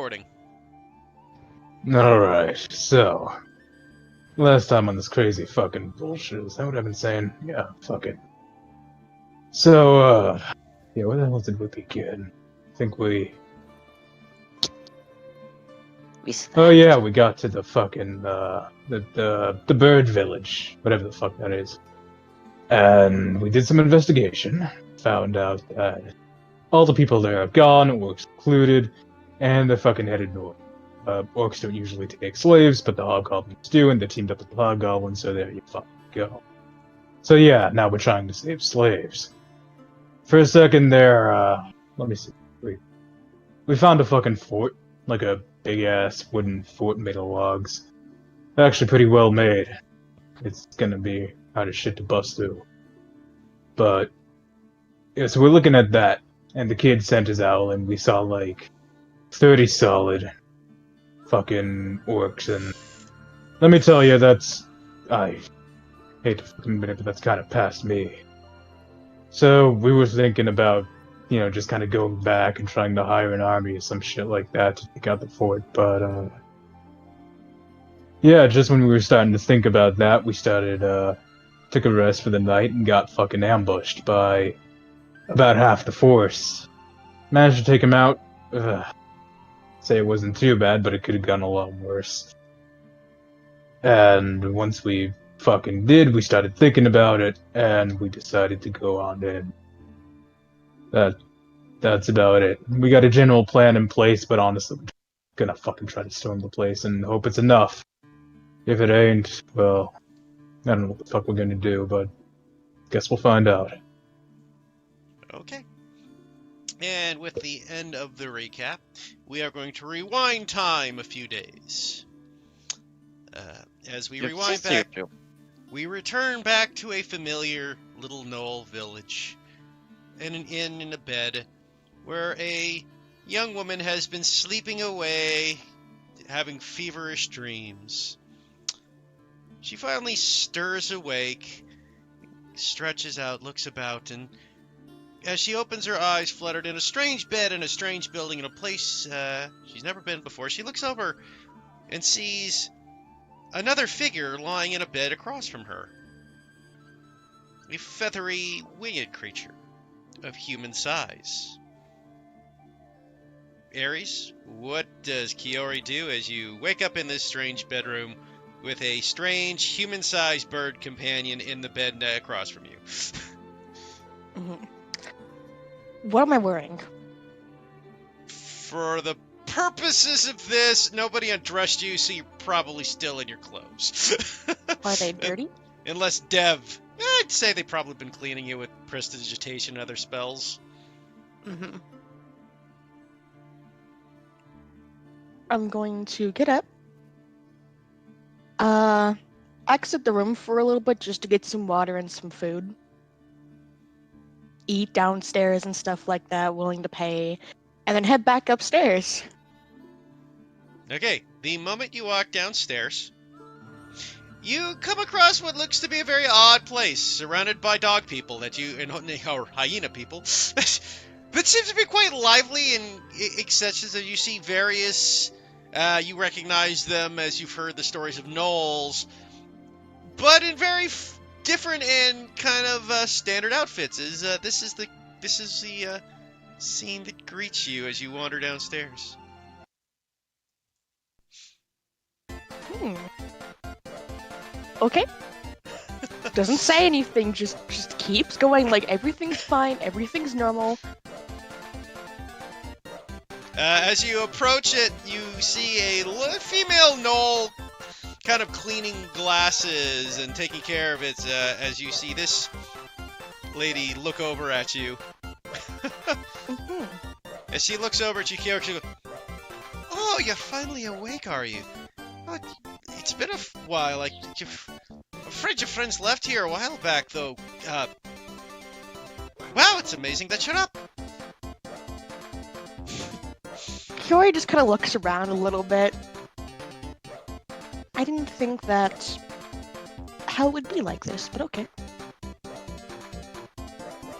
recording. Alright, so... Last time on this crazy fucking bullshit, is that what I've been saying? Yeah, fuck it. So, yeah, where the hell did we begin? I think we... Oh yeah, we got to the fucking, the bird village, whatever the fuck that is. And we did some investigation, found out that all the people there are gone, orcs included, and they're fucking headed north. Orcs don't usually take slaves, but the hobgoblins do, and they teamed up with the hobgoblins, so there you fucking go. So yeah, now we're trying to save slaves. For a second there, let me see. We found a fucking fort, like a big-ass wooden fort made of logs. Actually pretty well made. It's gonna be hard as shit to bust through. But, yeah, so we're looking at that, and the kid sent his owl, and we saw, like, 30 solid fucking orcs, and let me tell you, I hate to fucking admit it, but that's kind of past me. So, we were thinking about, you know, just kind of going back and trying to hire an army or some shit like that to take out the fort, but, yeah, just when we were starting to think about that, we took a rest for the night and got fucking ambushed by about half the force. Managed to take him out. Say it wasn't too bad, but it could have gone a lot worse. And once we fucking did, we started thinking about it, and we decided to go on in. That's about it. We got a general plan in place, but honestly, we're gonna fucking try to storm the place and hope it's enough. If it ain't, well, I don't know what the fuck we're gonna do, but guess we'll find out. Okay. And with the end of the recap, we are going to rewind time a few days. As we rewind back, we return back to a familiar little knoll village, in an inn in a bed, where a young woman has been sleeping away, having feverish dreams. She finally stirs awake, stretches out, looks about, and as she opens her eyes, fluttered in a strange bed in a strange building in a place she's never been before, she looks over and sees another figure lying in a bed across from her. A feathery, winged creature of human size. Ares, what does Kiori do as you wake up in this strange bedroom with a strange, human-sized bird companion in the bed across from you? What am I wearing? For the purposes of this, nobody undressed you, so you're probably still in your clothes. Are they dirty? Unless Dev. I'd say they've probably been cleaning you with prestidigitation and other spells. Mm-hmm. I'm going to get up. Exit the room for a little bit just to get some water and some food. Eat downstairs and stuff like that, willing to pay, and then head back upstairs. Okay, the moment you walk downstairs, you come across what looks to be a very odd place, surrounded by dog people or hyena people, that seems to be quite lively and such as you see various, you recognize them as you've heard the stories of gnolls, but in very different and kind of standard outfits. This is the scene that greets you as you wander downstairs. Okay. Doesn't say anything, just keeps going like everything's fine, everything's normal. As you approach it, you see a female gnoll kind of cleaning glasses and taking care of it as you see this lady look over at you. As she looks over at you, she goes, "Oh, you're finally awake, are you? Oh, it's been a while. I'm afraid your friends left here a while back, though. Wow, it's amazing that you're up." Kiori just kind of looks around a little bit. I didn't think that hell would be like this, but okay.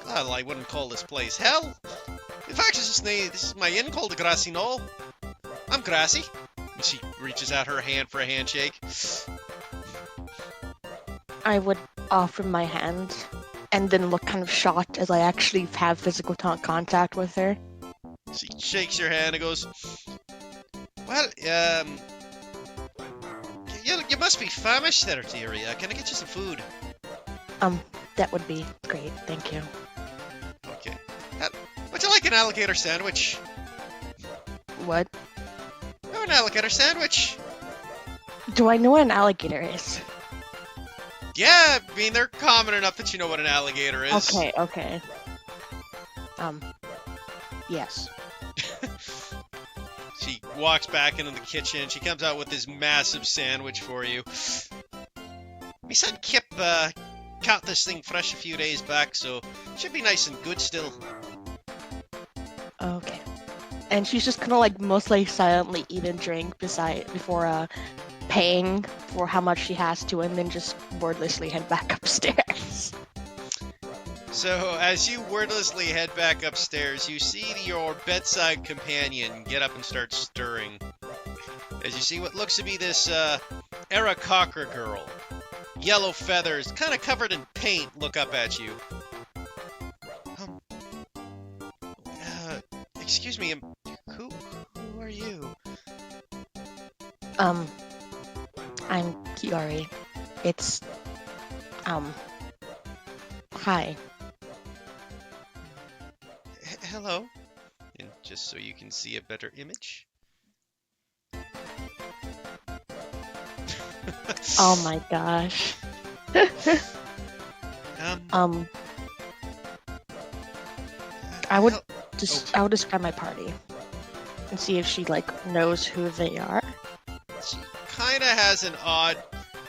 Well, I wouldn't call this place hell. In fact, this is my inn called the Grassy Knoll. I'm Grassy. She reaches out her hand for a handshake. I would offer my hand and then look kind of shocked as I actually have physical contact with her. She shakes your hand and goes, well, you must be famished there, dearie. Can I get you some food? That would be great, thank you. Okay. Would you like an alligator sandwich? What? Oh, an alligator sandwich. Do I know what an alligator is? Yeah, I mean, they're common enough that you know what an alligator is. Okay. Yes. She walks back into the kitchen. She comes out with this massive sandwich for you. My son Kip caught this thing fresh a few days back, so it should be nice and good still. Okay. And she's just gonna like mostly silently eat and drink before paying for how much she has to, and then just wordlessly head back upstairs. So, as you wordlessly head back upstairs, you see your bedside companion get up and start stirring. As you see what looks to be this Era Cocker girl. Yellow feathers, kind of covered in paint, look up at you. Excuse me, who are you? I'm Kiari. It's, hi. Hello. And just so you can see a better image. Oh my gosh. I would I would describe my party and see if she like knows who they are. She kind of has an odd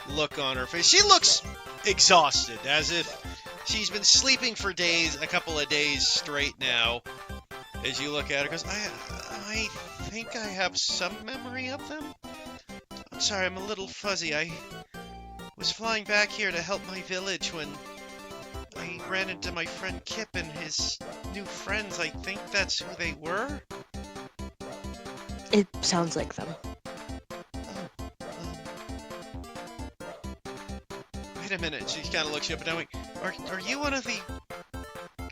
look on her face. She looks exhausted, as if she's been sleeping for days, a couple of days straight now. As you look at her, goes, I think I have some memory of them. I'm sorry, I'm a little fuzzy. I was flying back here to help my village when I ran into my friend Kip and his new friends. I think that's who they were. It sounds like them. Wait a minute. She kind of looks you up and down. Are you one of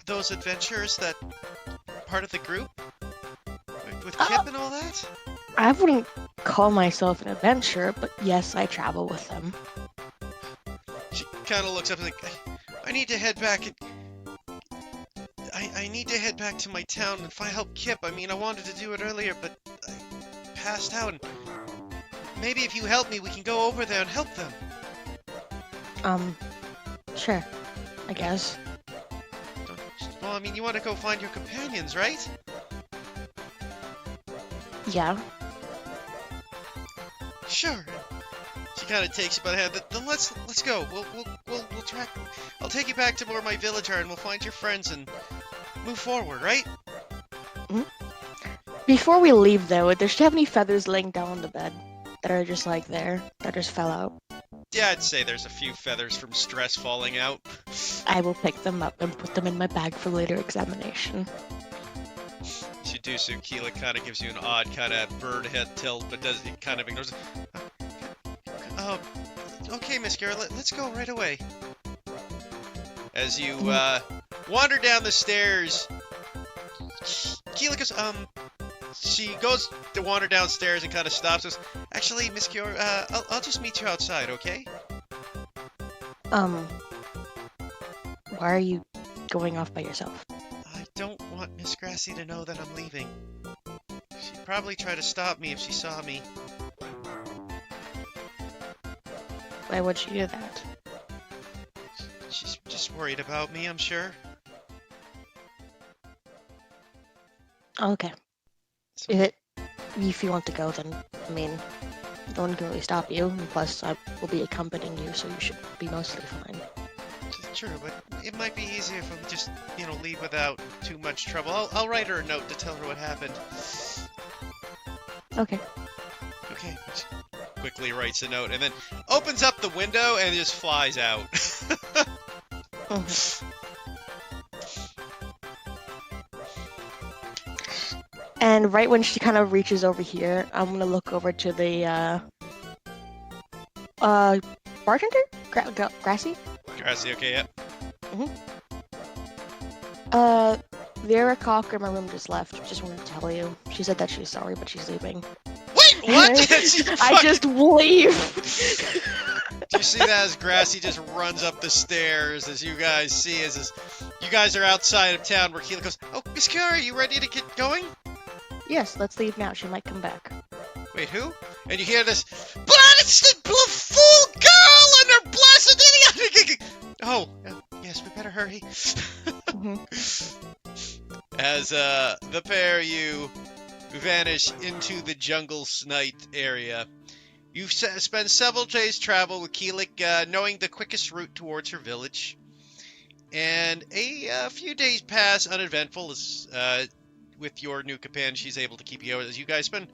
those adventurers that part of the group with Kip and all that? I wouldn't call myself an adventurer, but yes, I travel with them. She kind of looks up and like, I need to head back. I need to head back to my town and find help Kip. I mean, I wanted to do it earlier, but I passed out. And maybe if you help me, we can go over there and help them. Sure, I guess. Well, I mean, you want to go find your companions, right? Yeah. Sure. She kind of takes you by the hand. Then let's go. We'll track. I'll take you back to where my village are, and we'll find your friends and move forward, right? Mm-hmm. Before we leave, though, does she have any feathers laying down on the bed that are just like there, that just fell out? Yeah, I'd say there's a few feathers from stress falling out. I will pick them up and put them in my bag for later examination. As you do so, Keela kind of gives you an odd kind of bird head tilt, but it kind of ignores it. Okay, Miss Garrett, let's go right away. As you wander down the stairs, Keela goes, she goes to wander downstairs and kind of stops us. Actually, Miss Kiora, I'll just meet you outside, okay? Why are you going off by yourself? I don't want Miss Grassy to know that I'm leaving. She'd probably try to stop me if she saw me. Why would she do that? She's just worried about me, I'm sure. Okay. So, If you want to go, then, I mean, no one can really stop you, and plus I will be accompanying you, so you should be mostly fine. it's true, but it might be easier if we just, leave without too much trouble. I'll write her a note to tell her what happened. Okay. Okay. She quickly writes a note and then opens up the window and just flies out. And right when she kind of reaches over here, I'm gonna look over to the bartender, Grassy. Grassy, okay, yep. Vera Cock in my room just left. Just wanted to tell you. She said that she's sorry, but she's leaving. Wait, what? I just leave. Do you see that as Grassy just runs up the stairs as you guys see as you guys are outside of town where Keela goes, oh, Miss Kara, are you ready to get going? Yes, let's leave now. She might come back. Wait, who? And you hear this, blasted fool girl and her blessed idiot! Oh, yes, we better hurry. As the pair of you vanish into the jungle night area. You've spent several days travel with Keelik, knowing the quickest route towards her village. And a few days pass uneventful as with your new companion. She's able to keep you as you guys spend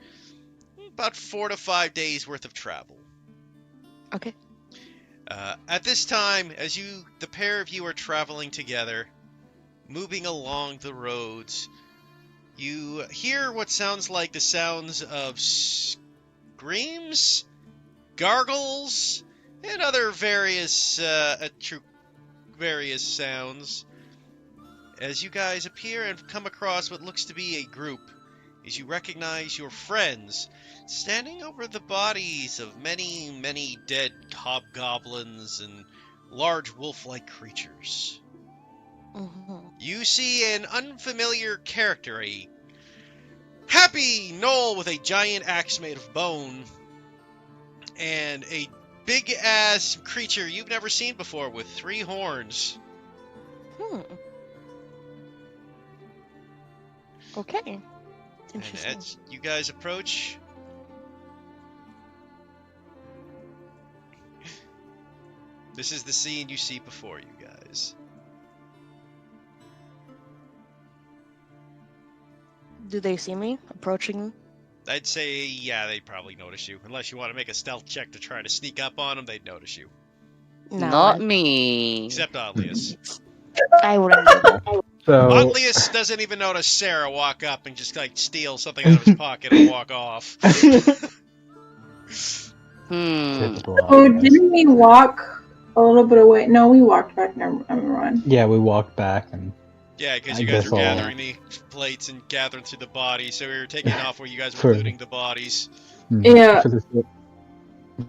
about 4 to 5 days worth of travel. Okay. At this time, as the pair of you are traveling together, moving along the roads, you hear what sounds like the sounds of screams, gargles, and other various sounds. As you guys appear and come across what looks to be a group, as you recognize your friends standing over the bodies of many, many dead hobgoblins and large wolf-like creatures. You see an unfamiliar character, a happy gnoll with a giant axe made of bone, and a big-ass creature you've never seen before with 3 horns. Okay. And Interesting. as you guys approach, this is the scene you see before you guys. Do they see me approaching? I'd say, yeah, they'd probably notice you. Unless you want to make a stealth check to try to sneak up on them, they'd notice you. No, Not me. Except Oddlius. I wouldn't do that. So Oddlius doesn't even notice Sarah walk up and just, like, steal something out of his pocket and walk off. typical Oh, Oddlius. didn't we walk a little bit away? No, we walked back. Never mind. Yeah, we walked back and Yeah, because I you guys guess were I'll- gathering the plates and gathering through the bodies, so we were taking off where you guys were For- looting the bodies. Yeah. for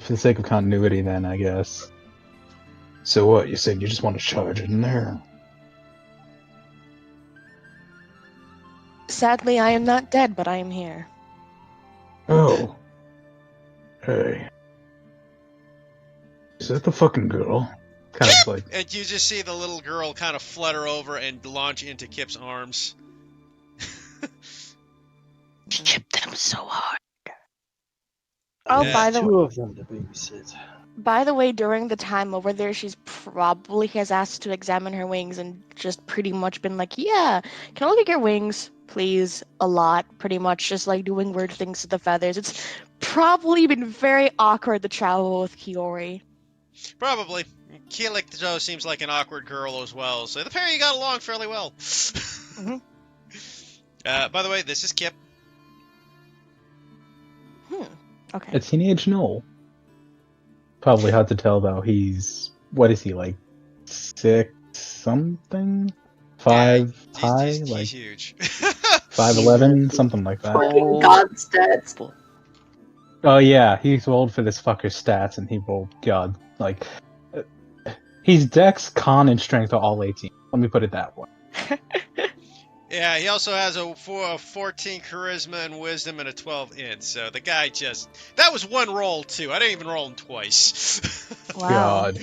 the sake of continuity, then I guess. So what? You said you just want to charge in there? Sadly, I am not dead, but I am here. Oh. Hey. Is that the fucking girl? Kind of like. And you just see the little girl kind of flutter over and launch into Kip's arms. Chipped them so hard. Oh, Yeah. by the way, of them to babysit. By the way, during the time over there, she's probably has asked to examine her wings and just pretty much been like, yeah, can I look at your wings, please? A lot, pretty much, just like doing weird things to the feathers. It's probably been very awkward to travel with Kiori. Probably. Keelik, though, seems like an awkward girl as well, so the pair of you got along fairly well. By the way, this is Kip. Okay. A teenage Noel. Probably hard to tell though. He's what is he like? 6 something? 5 Yeah, high? he's like huge. 5'11", something like that. Oh. God stats. Oh yeah, he's rolled for this fucker's stats, and he rolled God like. He's Dex, Con, and Strength are all 18. Let me put it that way. Yeah, he also has a 14 charisma and wisdom and a 12 int, so the guy just... That was one roll, too. I didn't even roll him twice. Wow. God.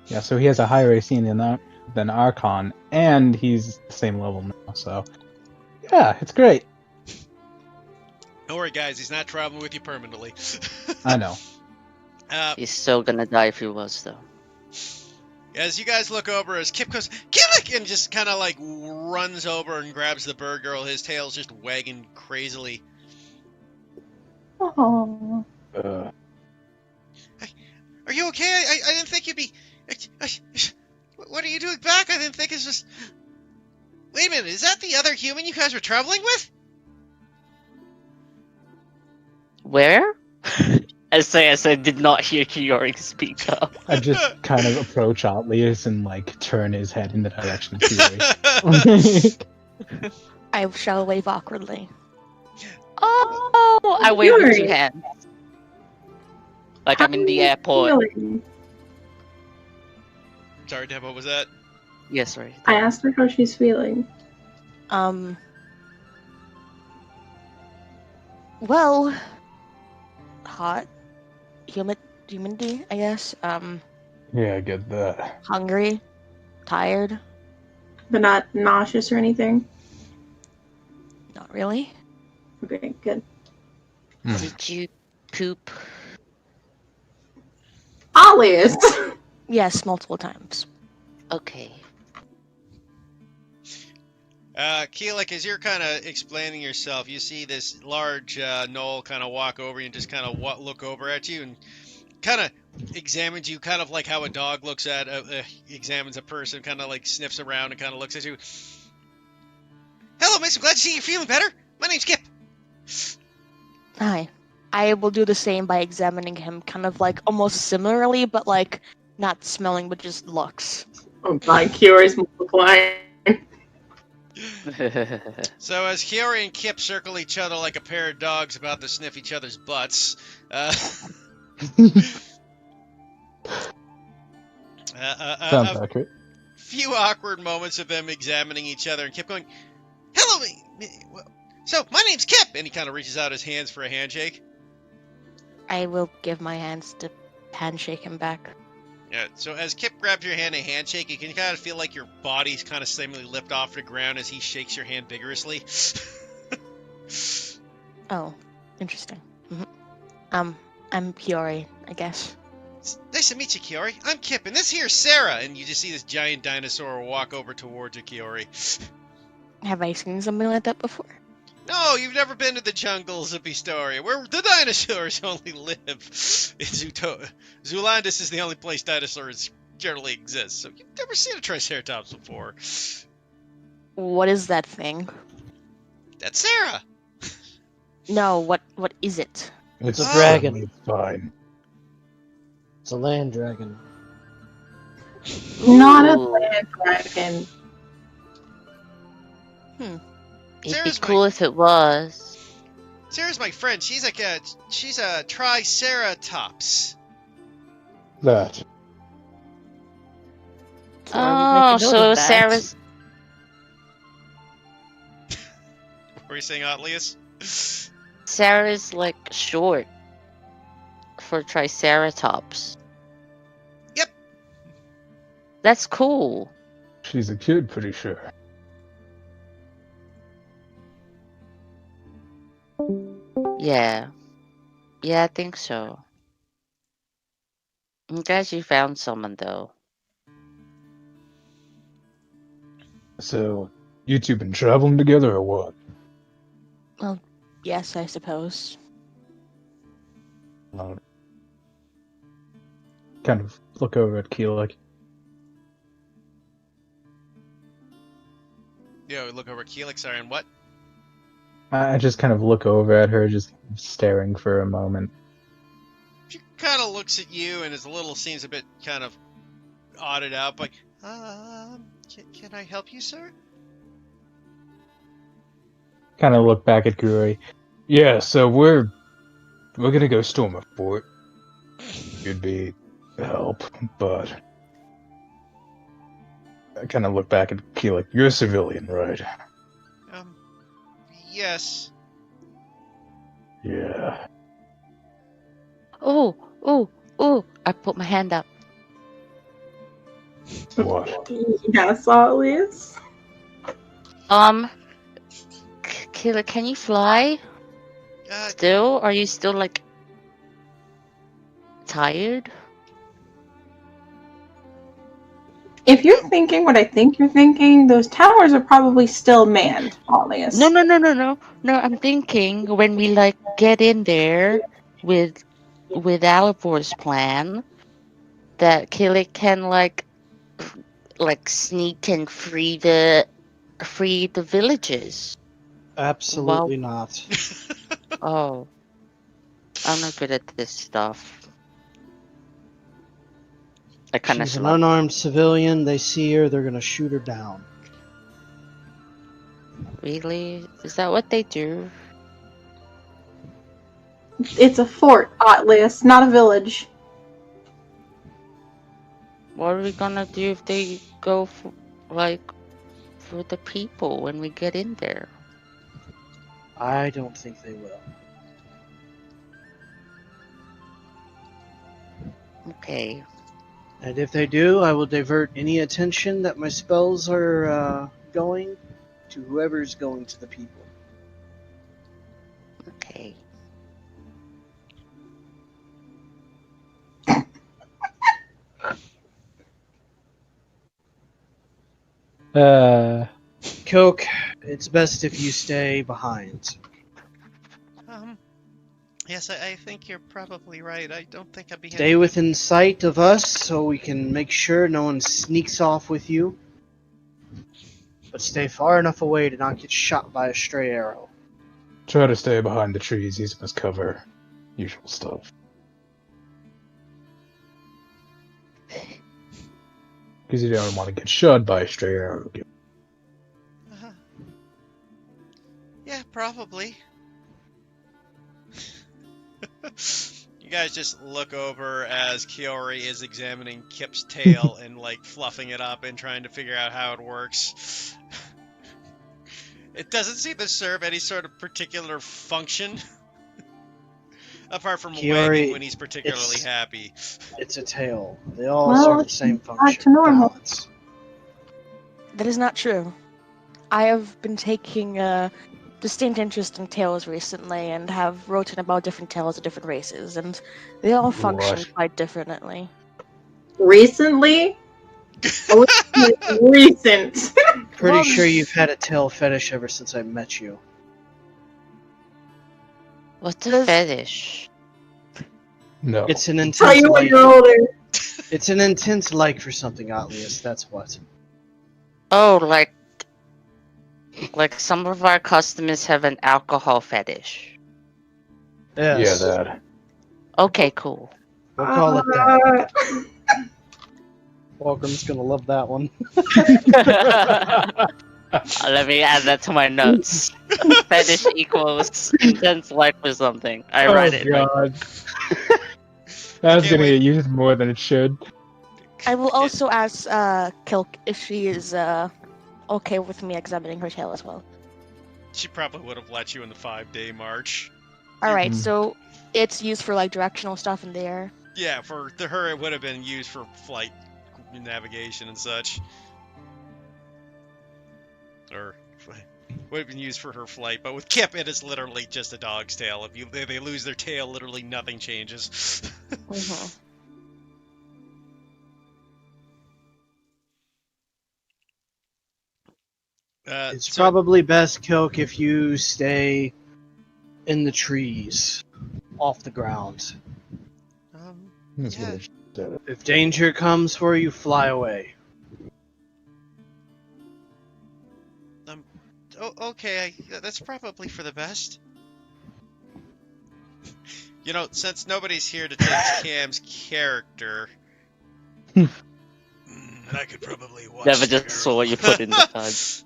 Yeah, so he has a higher AC than Archon, and he's the same level now, so... Yeah, it's great. Don't worry, guys. He's not traveling with you permanently. I know. He's still gonna die if he was, though. As you guys look over, as Kip goes, Killick! And just kind of like runs over and grabs the bird girl, his tail's just wagging crazily. Oh. Are you okay? I didn't think you'd be... What are you doing back? I didn't think it's just... Wait a minute, is that the other human you guys were traveling with? Where? As I did not hear Kiori speak up. I just kind of approach Atlius and like turn his head in the direction of Kiori. I shall wave awkwardly. Oh, I wave with two Kiori. hands. Like How I'm in the are you airport. feeling? Sorry, Deb, what was that? Yes, sorry. I asked her how she's feeling. Well, hot, humidity, I guess. Yeah, I get that. Hungry, tired. But not nauseous or anything? Not really. Okay, good. Did you poop? Alias! Yes, multiple times. Okay. Keelik, as you're kind of explaining yourself, you see this large knoll kind of walk over you and just kind of look over at you and kind of examines you, kind of like how a dog looks at examines a person, kind of like sniffs around and kind of looks at you. Hello, miss. I'm glad to see you feeling better. My name's Kip. Hi. I will do the same by examining him, kind of like almost similarly, but like not smelling, but just looks. Oh god, Kiori's multiplying. So as Kiori and Kip circle each other like a pair of dogs about to sniff each other's butts, Sounds accurate. few awkward moments of them examining each other and Kip going, "Hello, so my name's Kip," and he kind of reaches out his hands for a handshake. I will give my hands to handshake him back. Yeah, so as Kip grabs your hand in a handshake, you can kind of feel like your body's kind of suddenly lift off the ground as he shakes your hand vigorously. Oh, interesting. I'm Kiori, I guess. Nice to meet you, Kiori. I'm Kip, and this here's Sarah. And you just see this giant dinosaur walk over towards you, Kiori. Have I seen something like that before? No, you've never been to the jungles of Estoria, where the dinosaurs only live. In Zulandis is the only place dinosaurs generally exist, so you've never seen a Triceratops before. What is that thing? That's Sarah. No, what is it? It's a dragon. It's fine. It's a land dragon. Not a Ooh. land dragon. It'd be Sarah's cool if it was. Sarah's my friend. She's a Triceratops. That. So I would Oh, make a note so of that. Sarah's. Were you saying Atlius? Sarah's like short for Triceratops. Yep. That's cool. She's a kid, pretty sure. Yeah. Yeah, I think so. I'm glad you found someone though. So, you two been traveling together or what? Yes, I suppose. Kind of look over at Keelik. Yeah, we look over at Keelik, sorry, and what? I just kind of look over at her, just staring for a moment. She kind of looks at you and seems a bit kind of odded out, like, can I help you, sir? Kind of look back at Guri. Yeah, so we're gonna go storm a fort. Could be help, but I kind of look back at Keelik. You're a civilian, right? Yes. Yeah. Oh, I put my hand up. What? Yes, Alias. Killer, can you fly? Still? Are you still like tired? If you're thinking what I think you're thinking, those towers are probably still manned, Alias. No. I'm thinking when we like get in there with Alibor's plan, that Killer can like sneak and free the free the villages. Absolutely not. Oh, I'm not good at this stuff. I kind of She's an slumped. unarmed civilian. They see her, they're gonna shoot her down. Really? Is that what they do? It's a fort, Atlas, not a village. What are we gonna do if they go for, for the people when we get in there? I don't think they will. Okay. And if they do, I will divert any attention that my spells are going to whoever's going to the people. Okay. Coke, it's best if you stay behind. Yes, I think you're probably right. I don't think I'd be. Stay within sight of us so we can make sure no one sneaks off with you. But stay far enough away to not get shot by a stray arrow. Try to stay behind the trees, use them as cover. Usual stuff. Because you don't want to get shot by a stray arrow. Yeah, probably. You guys just look over as Kiori is examining Kip's tail and like fluffing it up and trying to figure out how it works. It doesn't seem to serve any sort of particular function. Apart from Kiori, wagging when he's particularly happy. It's a tail. They all Well, serve the same back function. to normal. Balance. That is not true. I have been taking a distinct interest in tales recently and have written about different tales of different races, and they all function What? quite differently. Recently? Recent. Pretty Well, sure you've had a tail fetish ever since I met you. What's a Does- fetish? No. It's an Tell intense you when like. you're older. It's an intense like for something, Atlius. That's what. Oh, like some of our customers have an alcohol fetish. Yes. Yeah, that. Okay, cool. We'll call it that. Walgram's gonna love that one. Let me add that to my notes. Fetish equals intense like for something. I write it. Oh god. That's Can't gonna wait. get used more than it should. I will also ask Kilk if she is okay with me examining her tail as well. She probably would have let you in the 5-day march. Alright, Mm. so it's used for like directional stuff in the air. Yeah, for her it would have been used for flight navigation and such. Or would have been used for her flight, but with Kip it is literally just a dog's tail. If they lose their tail, literally nothing changes. Mhm. It's So- probably best, Kilk, if you stay in the trees, off the ground. That's Yeah. what it said. If danger comes for you, fly away. Okay, that's probably for the best. You know, since nobody's here to take Cam's character, I could probably watch. Never the just saw what you put in the cards.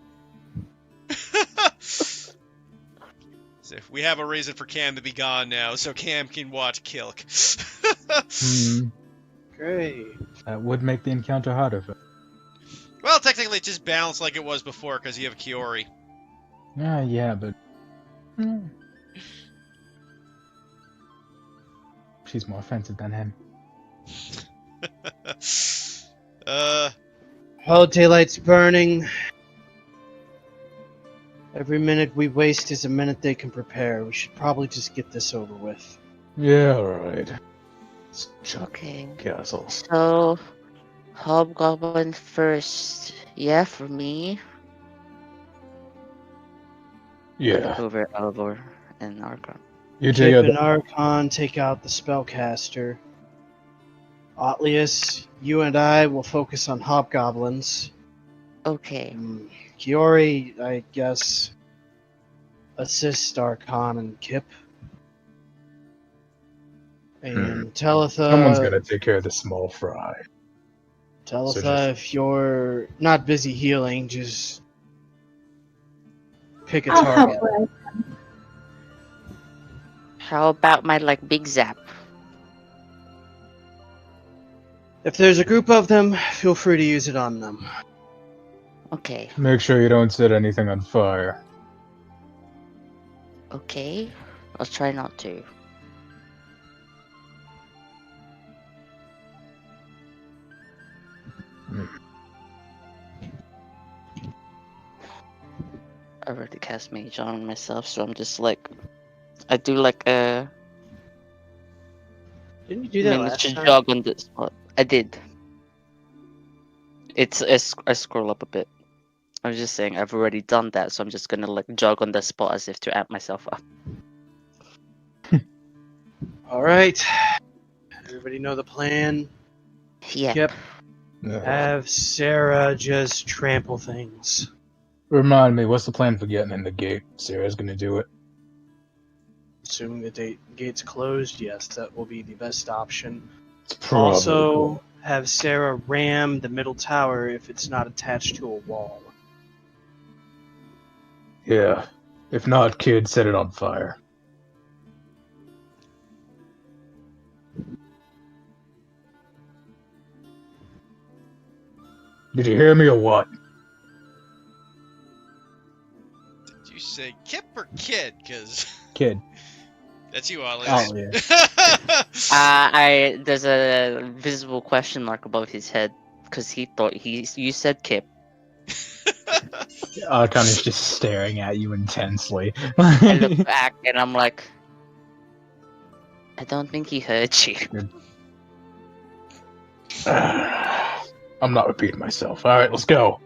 So we have a reason for Cam to be gone now, so Cam can watch Kilk. Hmm. Great. That would make the encounter harder for. Well, technically, it's just balanced like it was before because you have Kiori. Yeah, but. She's more offensive than him. Well, daylight's burning. Every minute we waste is a minute they can prepare. We should probably just get this over with. Yeah, alright. Let's chuck Okay. castle. So, Hobgoblin first. Yeah, for me. Yeah. Over Elvor and Argon. You take Kip out and the. Archon take out the spellcaster. Atlius, you and I will focus on hobgoblins. Okay. Kiori, I guess, assist Archon and Kip. And Talitha... Someone's gotta take care of the small fry. Talitha, So just- if you're not busy healing, just pick a I'll help target. with. How about my like big zap? If there's a group of them, feel free to use it on them. Okay. Make sure you don't set anything on fire. Okay. I'll try not to. I already cast mage on myself, so I'm just like, I do like a Didn't you do that miniature last time? jog on the spot. I did. I scroll up a bit. I was just saying I've already done that, so I'm just gonna like jog on the spot as if to amp myself up. Alright. Everybody know the plan? Yeah. Yep. Uh, Have Sarah just trample things. Remind me, what's the plan for getting in the gate? Sarah's gonna do it. Assuming the gate's closed, yes, that will be the best option. It's probably Also, cool. have Sarah ram the middle tower if it's not attached to a wall. Yeah. If not, kid, set it on fire. Did you hear me or what? Did you say Kip or Kid? Because Kid. that's you, Ollie. Oh, yeah. There's a visible question mark above his head because he thought you said Kip. Archon is just staring at you intensely. I look back and I'm like, I don't think he heard you. I'm not repeating myself. Alright, let's go.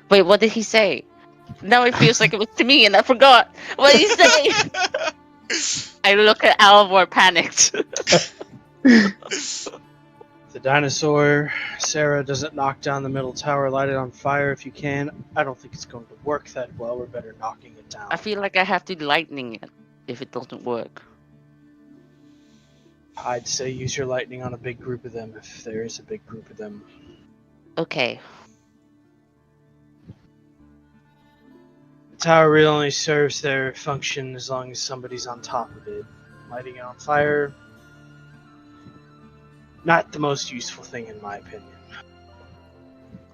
Wait, what did he say? Now it feels like it was to me and I forgot. What did he say? I look at Alvor panicked. The dinosaur, Sarah doesn't knock down the middle tower, light it on fire if you can. I don't think it's going to work that well. We're better knocking it down. I feel like I have to lightning it if it doesn't work. I'd say use your lightning on a big group of them if there is a big group of them. Okay. The tower really only serves their function as long as somebody's on top of it. Lighting it on fire, not the most useful thing in my opinion.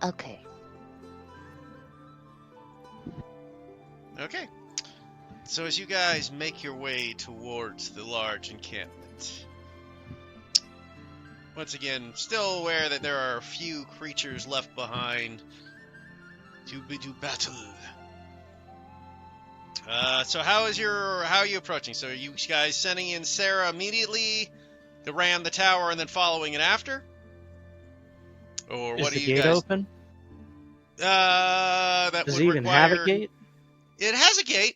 Okay. Okay. So as you guys make your way towards the large encampment, once again, still aware that there are a few creatures left behind to do battle. So how are you approaching? So are you guys sending in Sarah immediately to ram the tower and then following it after? Or Is what the do you gate guys? open? That Does would it even have require. a gate? It has a gate.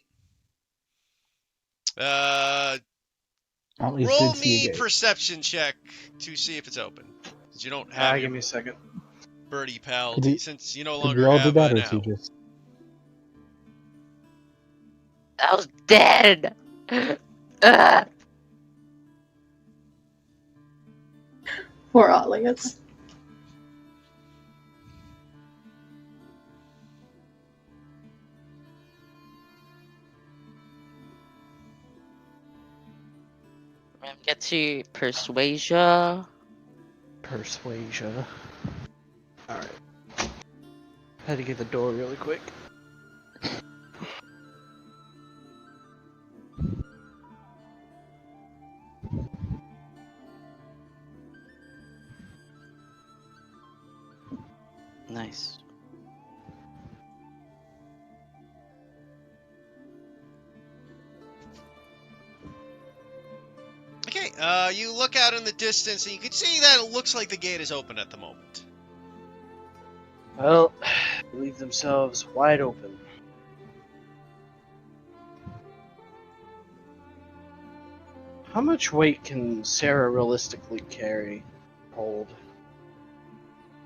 At least Roll did see a me gate. perception check to see if it's open. Because you don't have Give your me a second. birdie pal, Could you- since you no Did longer we all do have that, an or is he owl. just... I was dead. Ugh. Poor Ollius. Get to persuasion. Persuasion. Alright. Had to get the door really quick. Nice. Okay, you look out in the distance and you can see that it looks like the gate is open at the moment. Well, they leave themselves wide open. How much weight can Sarah realistically hold?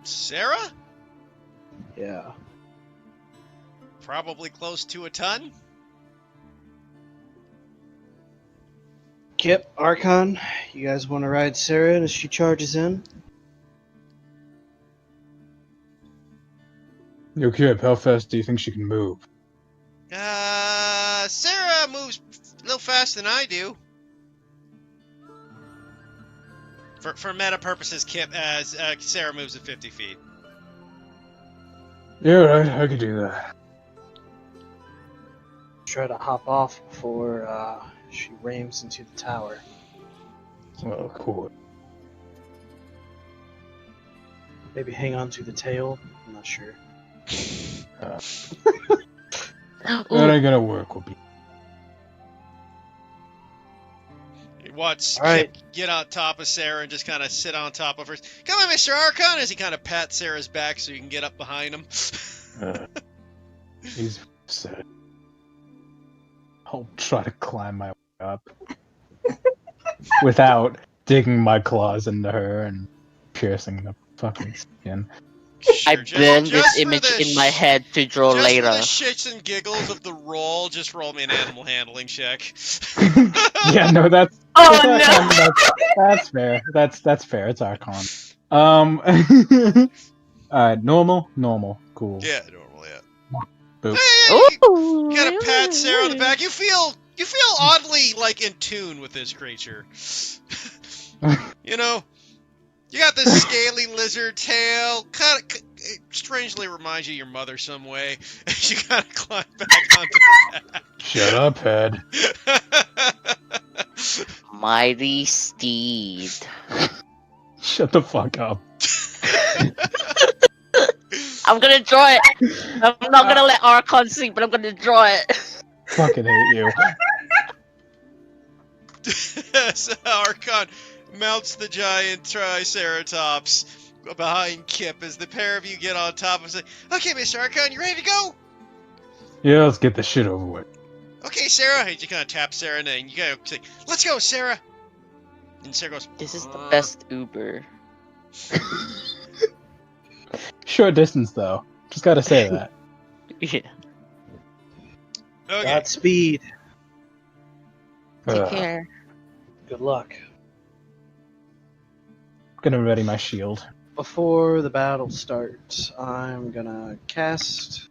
Sarah? Yeah. probably close to a ton. Kip, Archon, you guys want to ride Sarah as she charges in? Yo, Kip, how fast do you think she can move? Sarah moves a little faster than I do. For meta purposes, Sarah moves at 50 feet. Yeah, I could do that. Try to hop off before she rams into the tower. Oh, cool. Maybe hang on to the tail. I'm not sure. That ain't gonna work. Will be. Watch All right. Kip get on top of Sarah and just kind of sit on top of her. Come on, Mr. Archon, as he kind of pats Sarah's back so you can get up behind him. He's sad. I'll try to climb my way up without digging my claws into her and piercing the fucking skin. I Sure, burned just this for image the in my head to draw just later. for the shits and giggles of the roll, just roll me an animal handling check. Yeah, no, that's Oh that's fair. That's fair. It's Archon. Normal, cool. Yeah, normal, yeah. Boop. Hey, Ooh, you gotta pat Sarah on the back. You feel oddly like in tune with this creature. You know, you got this scaly lizard tail. Kind of strangely reminds you of your mother some way. You gotta climb back onto the back. Shut up, head. Mighty steed. Shut the fuck up. I'm gonna draw it. I'm not gonna let Archon see, but I'm gonna draw it. Fucking hate you. So Archon mounts the giant Triceratops behind Kip as the pair of you get on top and say, "Okay, Mr. Archon, you ready to go?" Yeah, let's get this shit over with. Okay, Sarah. You kind of tap Sarah, and then you gotta say, "Let's go, Sarah." And Sarah goes, This is the best Uber. Short distance though. Just gotta say that. Yeah. Okay. Godspeed. Take care. Good luck. Gonna ready my shield. Before the battle starts, I'm gonna cast.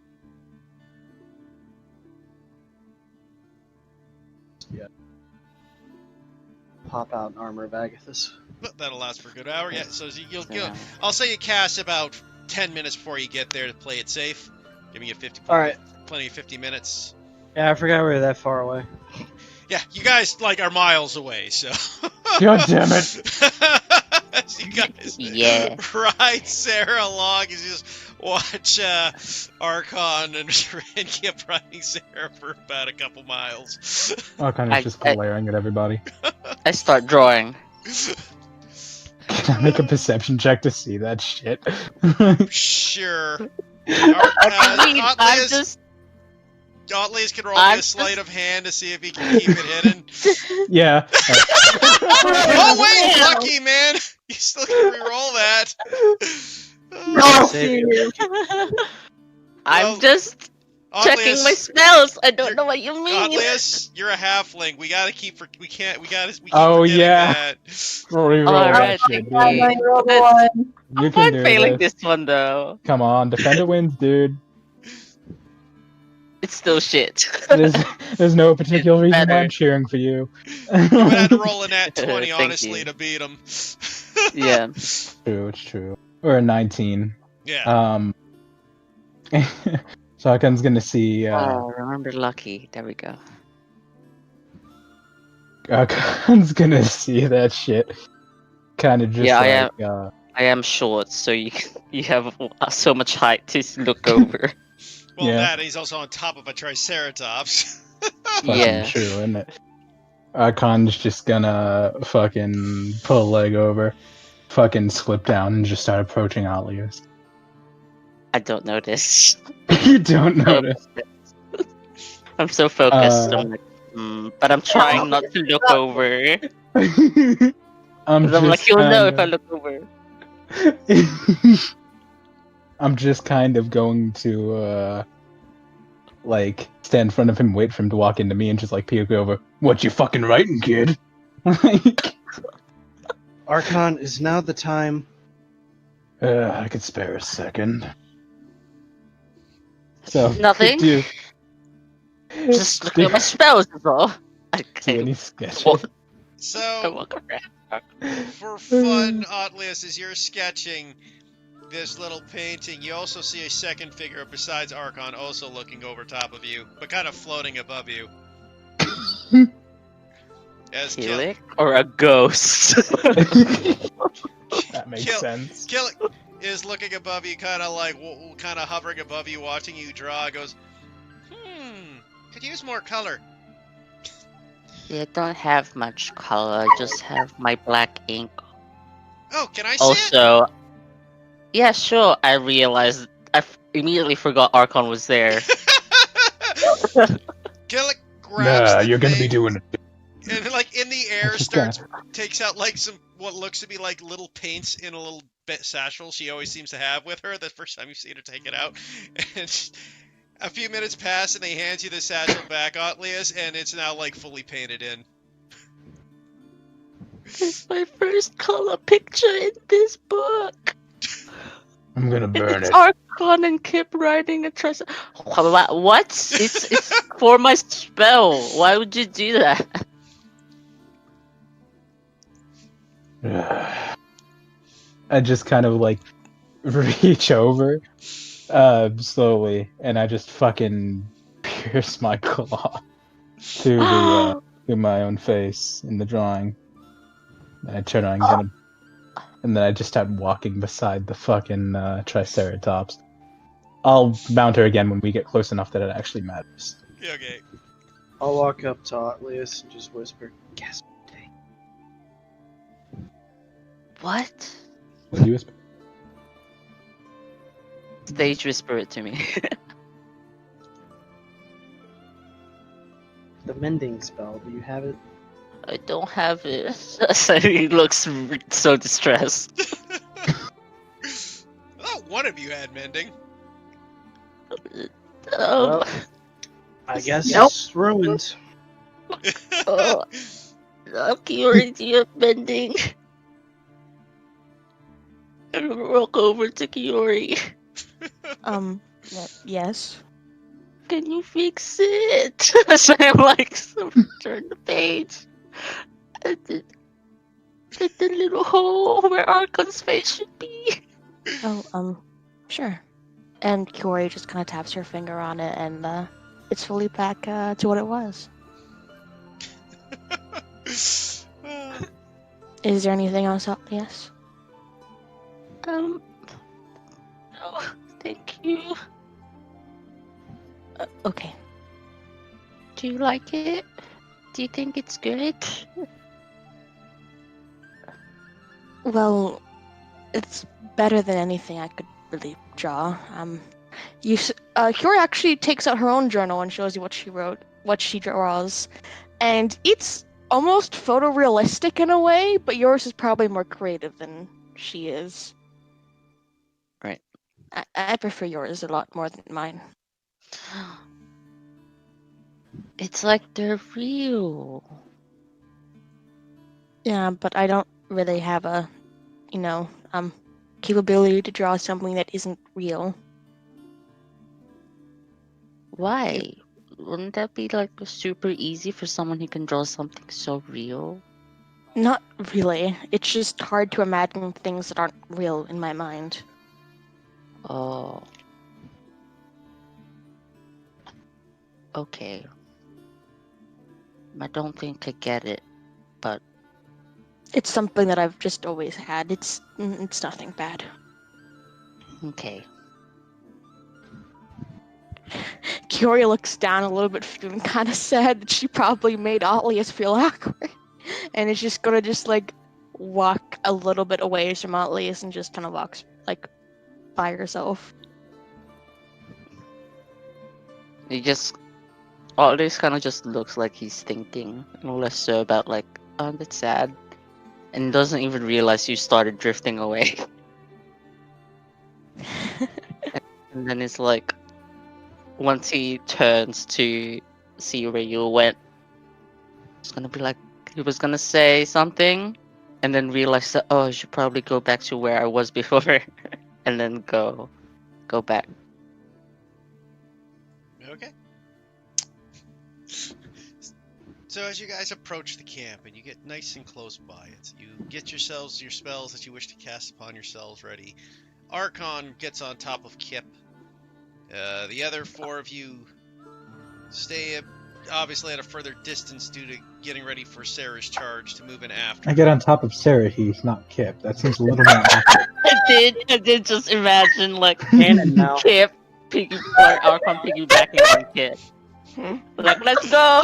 Yeah. Pop out an armor of Agathis. But that'll last for a good hour. Yeah. So you'll Yeah. I'll say you cast about 10 minutes before you get there to play it safe, giving you Alright. plenty of 50 minutes. Yeah, I forgot we were that far away. Yeah, you guys are miles away, so. God damn it. As you guys Yeah. ride Sarah along, you just watch Archon and keep riding Sarah for about a couple miles. Archon is just glaring at everybody. I start drawing. Can I make a perception check to see that shit? Sure. I'm just. Gauntleys can roll I'm me a sleight of hand to see if he can keep it hidden. Yeah. Oh wait, lucky man! You still can re-roll that. I'm Well, just checking my spells. I don't know what you mean. Godlius, you're a halfling. We gotta keep. We keep Oh, forgetting yeah. that. Reroll Alright, that shit, okay. dude. You I'm can fine do failing this. this one though. Come on, Defender wins, dude. It's still shit. There's no particular reason why better. I'm cheering for you. You would have to roll a nat 20, Thank honestly, you. to beat him. Yeah. True, it's true. Or a 19. Yeah. So Archon's gonna see. Remember Lucky. There we go. Archon's gonna see that shit. Kind of just Yeah, like. I am short, so you have so much height to look over. Well, yeah. that he's also on top of a Triceratops. Fucking Yeah. true, isn't it? Archon's just gonna fucking pull a leg over, fucking slip down, and just start approaching Alias. I don't notice. You don't notice. I'm so focused. I'm like, but I'm trying not to look over. I'm like, you'll know if I look over. I'm just kind of going to like stand in front of him, wait for him to walk into me, and just like peek over. What you fucking writing, kid? Like, Archon, is now the time. I could spare a second. So Nothing. Do Just looking at my spells is all. do Okay. any sketches? Well, I So, walk around. for fun, Otlius, as you're sketching this little painting, you also see a second figure besides Archon also looking over top of you, but kind of floating above you. As Dralick or a ghost? That makes Kill- sense. Killick is looking above you, kind of like, kind of hovering above you, watching you draw, goes, could use more color. Yeah, I don't have much color. I just have my black ink. Oh, can I see Also, yeah, sure. I realized immediately forgot Archon was there. it? Killick grabs Nah, the you're gonna be thing, doing it. and like in the air Just starts, takes out like some, what looks to be like little paints in a little satchel she always seems to have with her. The first time you've seen her take it out. And a few minutes pass and they hand you the satchel back, Otlius, and it's now like fully painted in. It's my first color picture in this book. I'm gonna burn It's it. Archon and Kip riding a tricycle. What? It's for my spell. Why would you do that? I just kind of like reach over slowly, and I just fucking pierce my claw to the to my own face in the drawing. And I turn around and then I just start walking beside the fucking Triceratops. I'll mount her again when we get close enough that it actually matters. Okay. I'll walk up to Otlius and just whisper, "Guess what day?" What? What do you whisper? Stage whisper it to me. The mending spell. Do you have it? I don't have it. So he looks so distressed. I thought one of you had mending. Well, I guess Nope. it's ruined. Oh, Kiori, do you have bending? I'm gonna walk over to Kiori. Yes. Can you fix it? So I'm like, turn the page. And the little hole where Archon's face should be. Oh, sure. And Kiori just kind of taps her finger on it, and it's fully back to what it was. Is there anything else, Yes. No, thank you. Okay. Do you like it? Do you think it's good? Well, it's better than anything I could really draw. Kiori actually takes out her own journal and shows you what she wrote, what she draws, and it's almost photorealistic in a way, but yours is probably more creative than she is. Right. I prefer yours a lot more than mine. It's like they're real. Yeah, but I don't really have a, capability to draw something that isn't real. Why? Wouldn't that be like super easy for someone who can draw something so real? Not really. It's just hard to imagine things that aren't real in my mind. Oh. Okay. I don't think I get it, but It's something that I've just always had. It's nothing bad. okay. Kiori looks down a little bit, feeling kind of sad that she probably made Atlius feel awkward, and is just gonna walk a little bit away from Atlius and just kind of walks by herself. He just all this kind of just looks like he's thinking, and less so about like, oh, that's sad, and doesn't even realize you started drifting away. And then it's like, once he turns to see where you went, it's gonna be like he was gonna say something, and then realize that I should probably go back to where I was before, and then go back. Okay. So as you guys approach the camp and you get nice and close by it, you get yourselves your spells that you wish to cast upon yourselves ready. Archon gets on top of Kip. The other four of you stay obviously at a further distance due to getting ready for Sarah's charge to move in after. I get on top of Sarah Heath, not Kip. That seems a little more accurate. I did just imagine like Canon now. Kip Archon piggybacking on Kip. Like, let's go!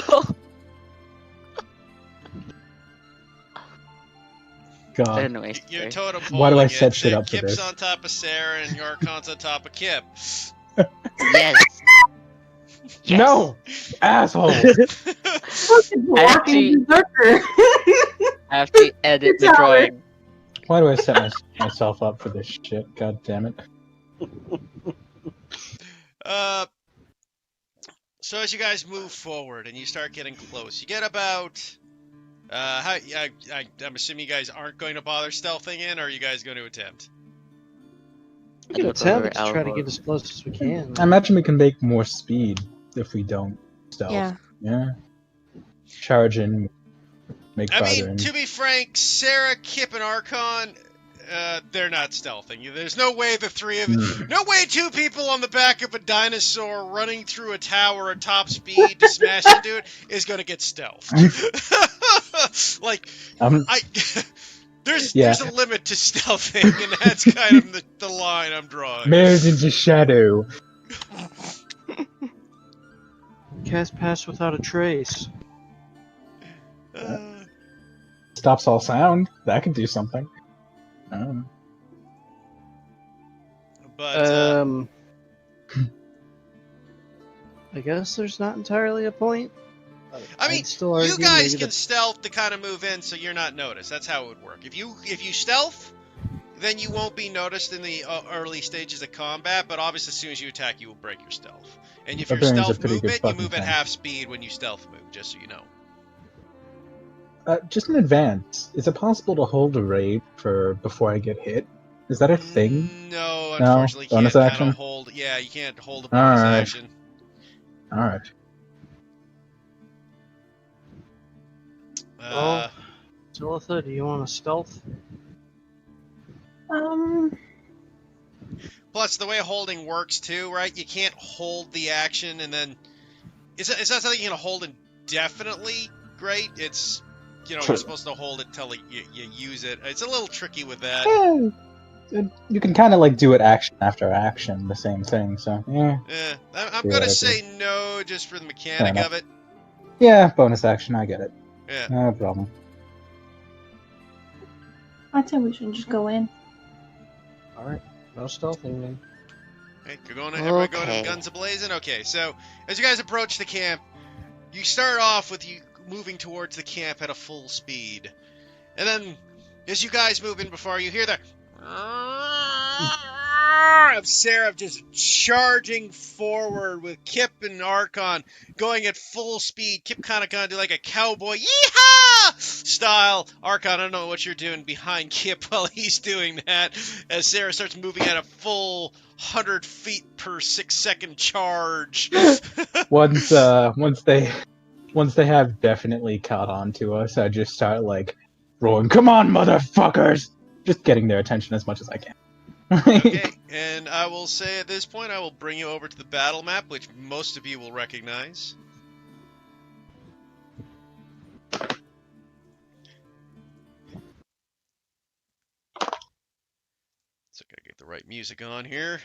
God. Anyways, You're totem Why do I poling set it. shit up for Kip's this? on top of Sarah and Archon's on top of Kip. yes. No! Asshole! Actually- Berserker. I have to edit the It's drawing. Why do I set myself up for this shit? God damn it. So as you guys move forward and you start getting close, you get about I'm assuming you guys aren't going to bother stealthing in, or are you guys going to attempt? We can attempt to try to get as close as we can. I imagine we can make more speed if we don't stealth. Yeah. Yeah. Charge in, make I farther mean, in. to be frank, Sarah, Kip, and Archon, they're not stealthing. There's no way the three of no way two people on the back of a dinosaur running through a tower at top speed to smash into it is going to get stealth. Like, there's a limit to stealthing, and that's kind of the line I'm drawing. Mirrored into shadow. Cast pass without a trace. Stops all sound. That could do something. But I guess there's not entirely a point. I mean, still you guys maybe can stealth to kind of move in, so you're not noticed. That's how it would work. If you stealth, then you won't be noticed in the early stages of combat. But obviously, as soon as you attack, you will break your stealth. And if you're Barbarian's a stealth pretty good movement, you fucking move at tank. half speed when you stealth move. Just so you know. Just in advance, is it possible to hold a raid for before I get hit? Is that a thing? No, unfortunately, you bonus can't action? kind of hold. Yeah, you can't hold a bonus Alright. action. Alright. Zilitha, do you want to stealth? Plus, the way holding works too, right? You can't hold the action and then it's not something you're gonna hold indefinitely. Great, it's you're supposed to hold it till you use it. It's a little tricky with that. You can kind of like do it action after action, the same thing. So yeah. I'm gonna say no just for the mechanic of it. Yeah, bonus action. I get it. Yeah. No problem. I'd say we should just go in. Alright, no stealthing then. Okay, everybody going guns a-blazing? Okay, so as you guys approach the camp, you start off with you moving towards the camp at a full speed. And then, as you guys move in before you hear the of Seraph just charging forward with Kip and Archon going at full speed. Kip kind of do like a cowboy yeehaw style. Archon, I don't know what you're doing behind Kip while he's doing that. As Sarah starts moving at a full 100 feet per 6-second charge. Once they have definitely caught on to us, I just start like rolling. Come on, motherfuckers! Just getting their attention as much as I can. Okay, and I will say at this point, I will bring you over to the battle map, which most of you will recognize. So gotta get the right music on here.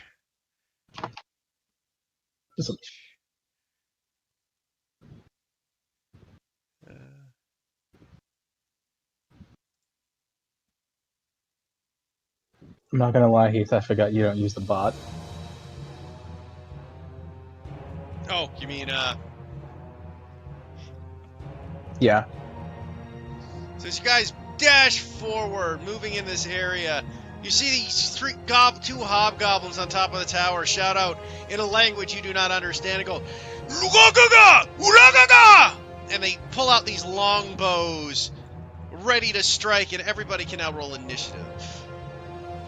I'm not gonna lie, Heath, I forgot you don't use the bot. Oh, you mean, Yeah. So as you guys dash forward, moving in this area, You see these two hobgoblins on top of the tower shout out in a language you do not understand and go, "Lugagaga! Uragaga!" And they pull out these long bows, ready to strike, and everybody can now roll initiative.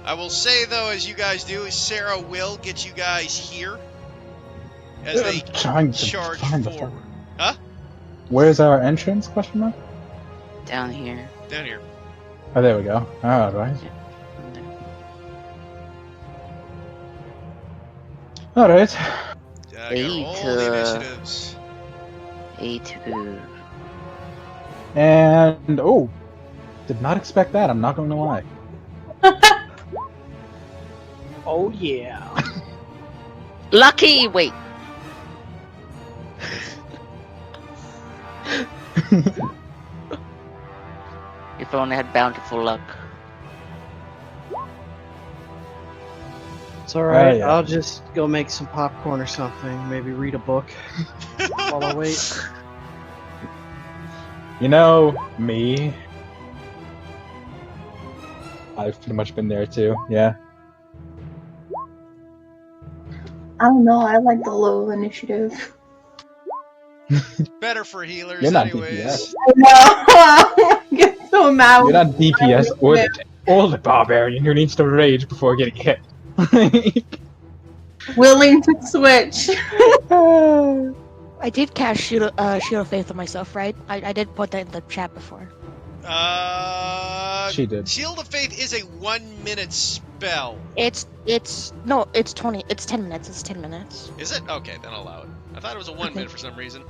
I will say, though, as you guys do, Sarah will get you guys here as they trying to charge find the forward. fuck. Huh? Where's our entrance? Question mark. Down here. Down here. Oh, there we go. All right. All right. Roll the initiatives. 8. And oh, did not expect that. I'm not going to lie. Oh yeah. Lucky! Wait. If I only had bountiful luck. It's alright. yeah. I'll just go make some popcorn or something. Maybe read a book while I wait. You know me. I've pretty much been there too. Yeah. I don't know. I like the low initiative. Better for healers, You're not anyways. I know. Get so mad. You're not DPS or the barbarian who needs to rage before getting hit. Willing to switch. I did cast Shield of Faith on myself, right? I did put that in the chat before. She did. Shield of Faith is a 1-minute spell. It's 20. It's 10 minutes. It's 10 minutes. Is it? Okay, then I'll allow it. I thought it was a 1 minute for some reason. No,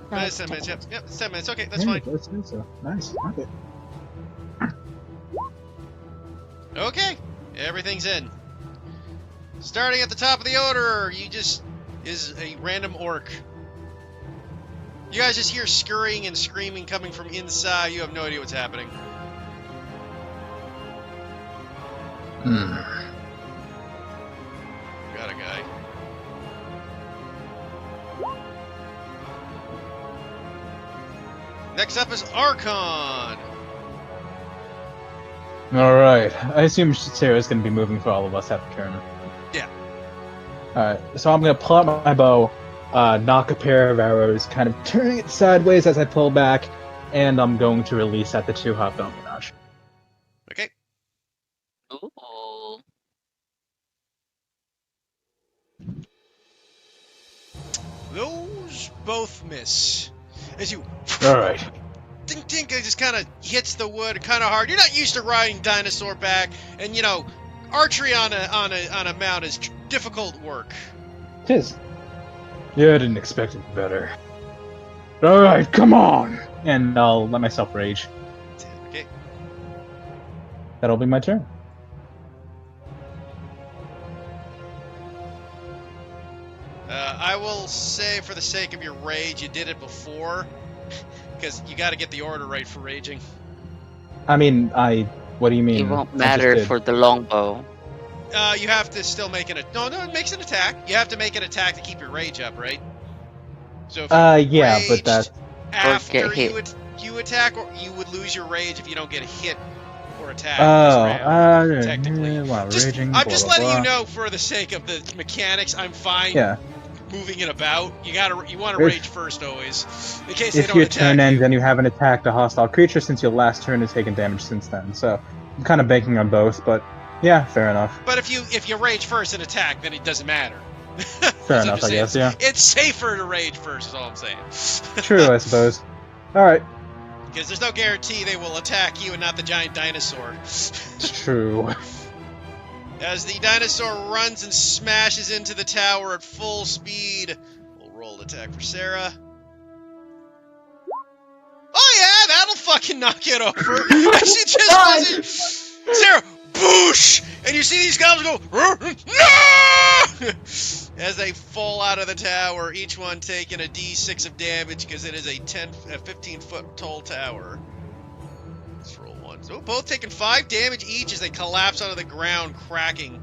But it's 10 minutes. Yep, it's 10 minutes. Okay, that's Yeah, fine. that's good, so. Nice. Okay. Okay, everything's in. Starting at the top of the order, is a random orc. You guys just hear scurrying and screaming coming from inside. You have no idea what's happening. Got a guy. Next up is Archon. Alright. I assume Sarah's going to be moving for all of us after turn. Yeah. Alright, so I'm going to pull out my bow, knock a pair of arrows, kind of turning it sideways as I pull back, and I'm going to release at the 2 hobgoblin. Okay. Ooh. Those both miss. As you Alright. dink dink, it just kind of hits the wood kind of hard. You're not used to riding dinosaur back, and you know, archery on a mount is difficult work. Tis. Yeah, I didn't expect it better. Alright, come on! And I'll let myself rage. Okay. That'll be my turn. I will say, for the sake of your rage, you did it before, because you got to get the order right for raging. I mean, what do you mean? It won't I just matter did. for the longbow. You have to still make no, it makes an attack. You have to make an attack to keep your rage up, right? So if you yeah, but raged that... after Or get you attack, or you would lose your rage if you don't get hit or attacked Oh, this round, technically. While Just, raging, I'm blah, just blah, letting blah. you know, for the sake of the mechanics, I'm fine Yeah. moving it about. You want to If- rage first always, in case they If don't your attack turn you. ends and you haven't attacked a hostile creature since your last turn has taken damage since then, so I'm kind of banking on both, but yeah, fair enough. But if you rage first and attack, then it doesn't matter. Fair I'm enough, just I guess, yeah. It's safer to rage first, is all I'm saying. True, I suppose. Alright, Because there's no guarantee they will attack you and not the giant dinosaur. it's true. As the dinosaur runs and smashes into the tower at full speed. We'll roll an attack for Sarah. Oh yeah, that'll fucking knock it over. And she just wasn't... Sarah, boosh! And you see these goblins go, no! As they fall out of the tower, each one taking a d6 of damage because it is a 15-foot tall tower. Let's roll one. So both taking 5 damage each as they collapse onto the ground, cracking.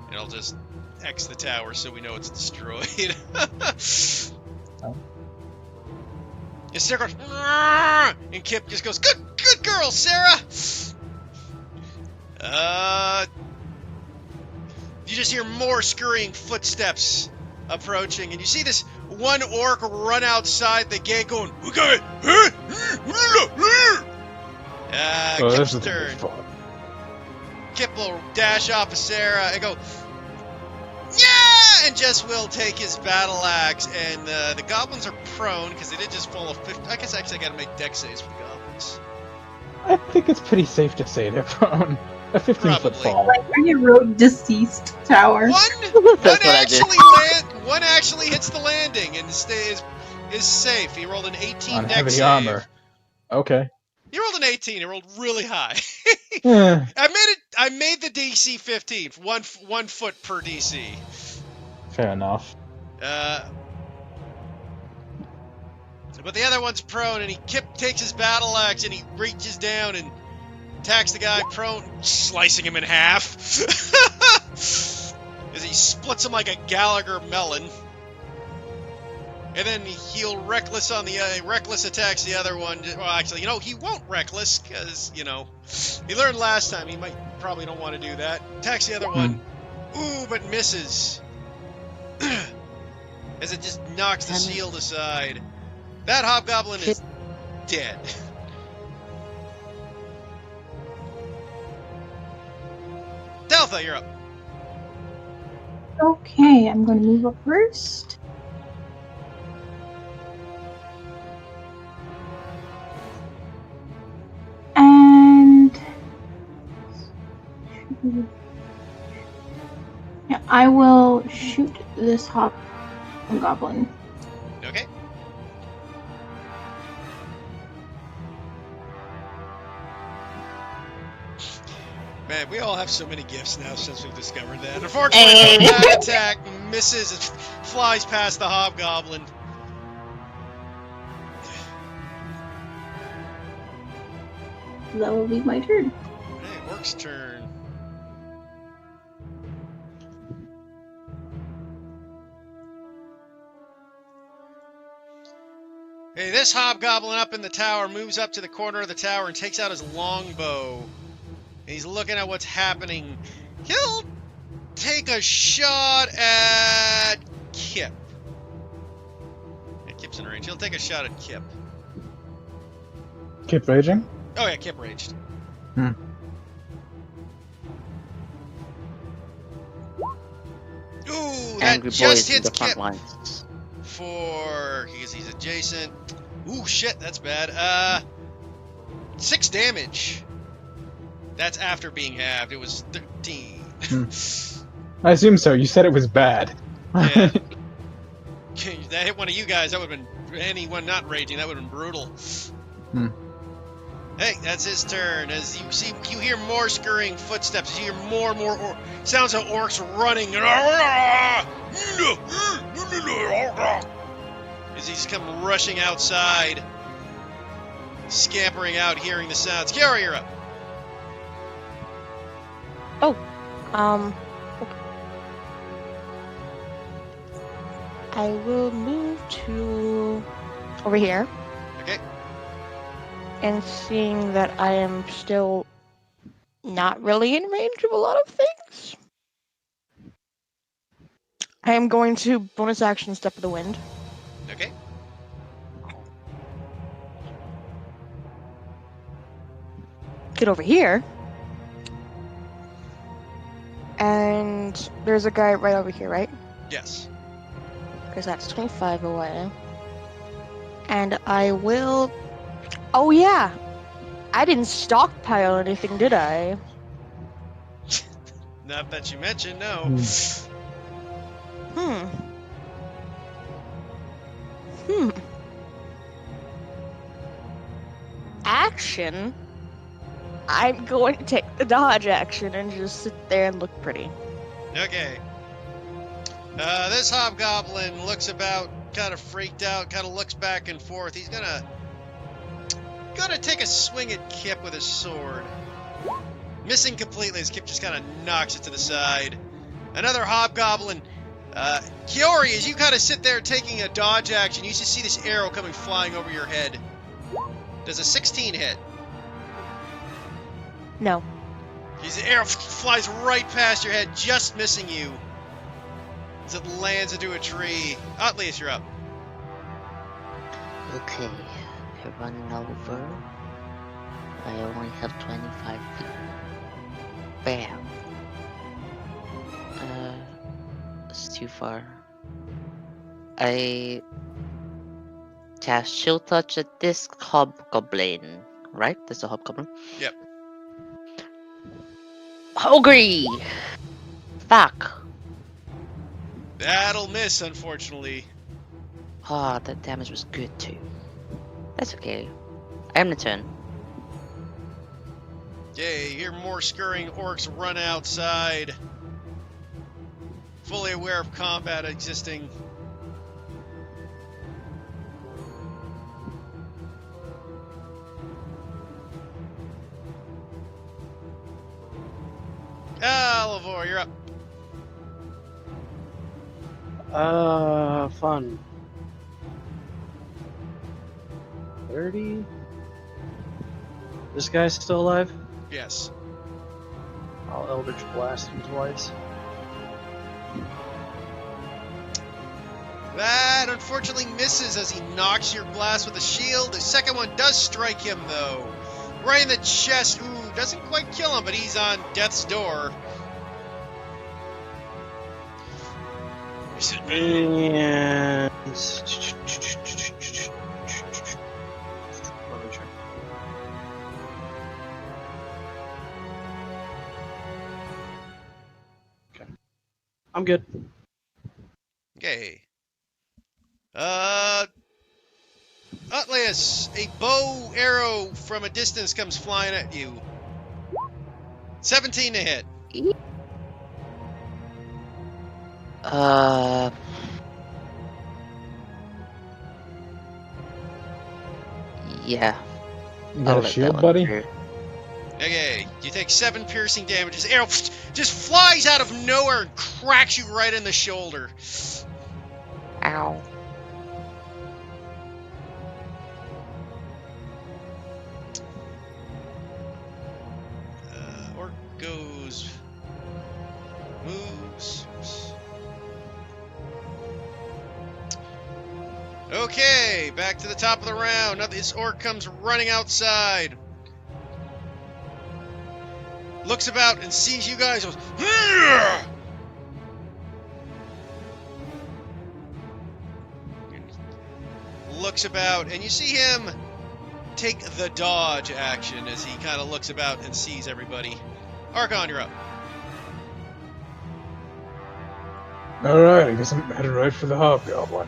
And I'll just X the tower so we know it's destroyed. And Sarah goes, "Arr!" and Kip just goes, good girl, Sarah. You just hear more scurrying footsteps approaching, and you see this one orc run outside the gate going, okay, This Kip's is gonna be turn. fun. Kip will dash off of Sarah and go, yeah! And Jess will take his battle axe, and the goblins are prone because they did just fall off 50. I guess actually I gotta make dex saves for the goblins. I think it's pretty safe to say they're prone. A 15-foot Probably. fall. Like when you wrote deceased tower. One actually hits the landing and is safe. He rolled an 18 On dex heavy save. armor. Okay. He rolled an 18. He rolled really high. Eh, I made the DC 15. One foot per DC. fair enough. But the other one's prone, and Kip takes his battle axe and he reaches down and attacks the guy prone, slicing him in half. As he splits him like a Gallagher melon. And then he'll reckless on the reckless attacks the other one. Well, actually, he won't reckless because he learned last time. He probably don't want to do that. Attacks the other one. Ooh, but misses. As it just knocks the shield aside. That hobgoblin is dead. Delta, you're up. Okay, I'm going to move up first. And yeah, I will shoot this hobgoblin. Okay. Man, we all have so many gifts now since we've discovered that. Unfortunately, that attack misses. It flies past the hobgoblin. That will be my turn. Hey, Orc's turn. Hey, this hobgoblin up in the tower moves up to the corner of the tower and takes out his longbow. And he's looking at what's happening. He'll take a shot at Kip. Yeah, Kip's in range. He'll take a shot at Kip. Kip raging? Oh yeah, Kip raged. Hmm. Ooh, that Angry just boys in hits the front Kip lines. because he's adjacent. Ooh, shit, that's bad. 6 damage. That's after being halved. It was 13. I assume so. You said it was bad. Yeah. That hit one of you guys. That would have been anyone not raging. That would have been brutal. Hey, that's his turn. As you hear more scurrying footsteps. You hear more and more sounds of orcs running. As he's come rushing outside, scampering out, hearing the sounds. Kiara, you're up. I will move to over here. Okay. And seeing that I am still not really in range of a lot of things, I am going to bonus action Step of the Wind. Okay. Get over here. And there's a guy right over here, right? Yes. Because that's 25 away. And I will... Oh yeah! I didn't stockpile anything, did I? Not that you mentioned, no. Action? I'm going to take the dodge action and just sit there and look pretty. Okay. This hobgoblin looks about, kind of freaked out, kind of looks back and forth. He's gonna take a swing at Kip with his sword. Missing completely as Kip just kind of knocks it to the side. Another hobgoblin Kiori, as you kind of sit there taking a dodge action, you just see this arrow coming flying over your head. Does a 16 hit? No. The arrow flies right past your head, just missing you. As it lands into a tree. Atlius, you're up. Okay, I run over. I only have 25 feet. Bam. It's too far. I cast Shield Touch at this hobgoblin. Right? That's a hobgoblin? Yep. Hungry! Fuck! That'll miss, unfortunately. Ah, that damage was good too. That's okay. I am the turn. Okay, you hear more scurrying orcs run outside. Fully aware of combat existing. Lavore, you're up. Fun. 30? This guy's still alive? Yes. I'll Eldritch Blast him twice. That unfortunately misses as he knocks your blast with a shield. The second one does strike him, though. Right in the chest. Ooh, doesn't quite kill him, but he's on death's door. And... Okay. I'm good. Okay. Atlius, a bow arrow from a distance comes flying at you. 17 to hit. Yeah. You got I'll a let shield, that one buddy? through. Okay, you take 7 piercing damage. His arrow just flies out of nowhere and cracks you right in the shoulder. Ow. Orc goes... moves... Okay, back to the top of the round. Now this orc comes running outside. Looks about and sees you guys. Goes, "Hurrah!" Looks about, and you see him take the dodge action as he kind of looks about and sees everybody. Archon, you're up. Alright, I guess I'm headed right for the hobgoblin.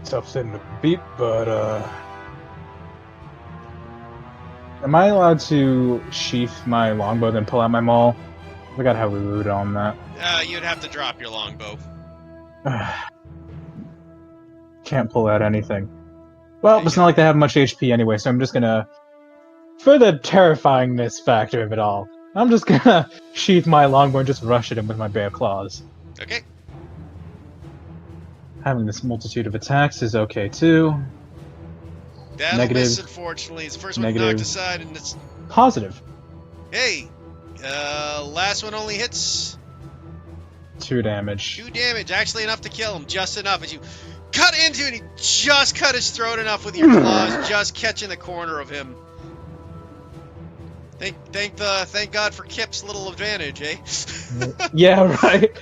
Tough thing to beat, but am I allowed to sheath my longbow then pull out my maul? I forgot how we rooted on that. You'd have to drop your longbow. Can't pull out anything. Well, it's not like they have much HP anyway, so I'm just gonna... For the terrifyingness factor of it all, I'm just gonna sheath my longbow and just rush at him with my bare claws. Okay. Having this multitude of attacks is okay too. That'll Negative. miss, unfortunately. It's the first one Negative. knocked aside, and it's... Positive. Hey! Last one only hits 2 damage. 2 damage. Actually enough to kill him. Just enough as you cut into it, and you just cut his throat enough with your claws, just catching the corner of him. Thank God for Kip's little advantage, eh? Yeah, right.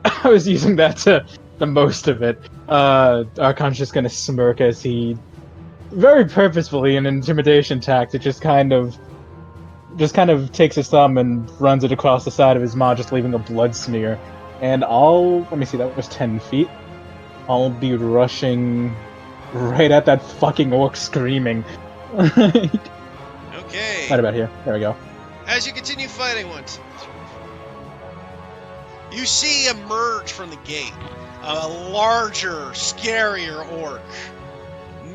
I was using that to the most of it. Archon's just gonna smirk as he, very purposefully, in an intimidation tactic, just kind of takes his thumb and runs it across the side of his maw, just leaving a blood smear. And let me see, that was 10 feet. I'll be rushing right at that fucking orc screaming. Okay. Right about here. There we go. As you continue fighting once, you see emerge from the gate a larger, scarier orc.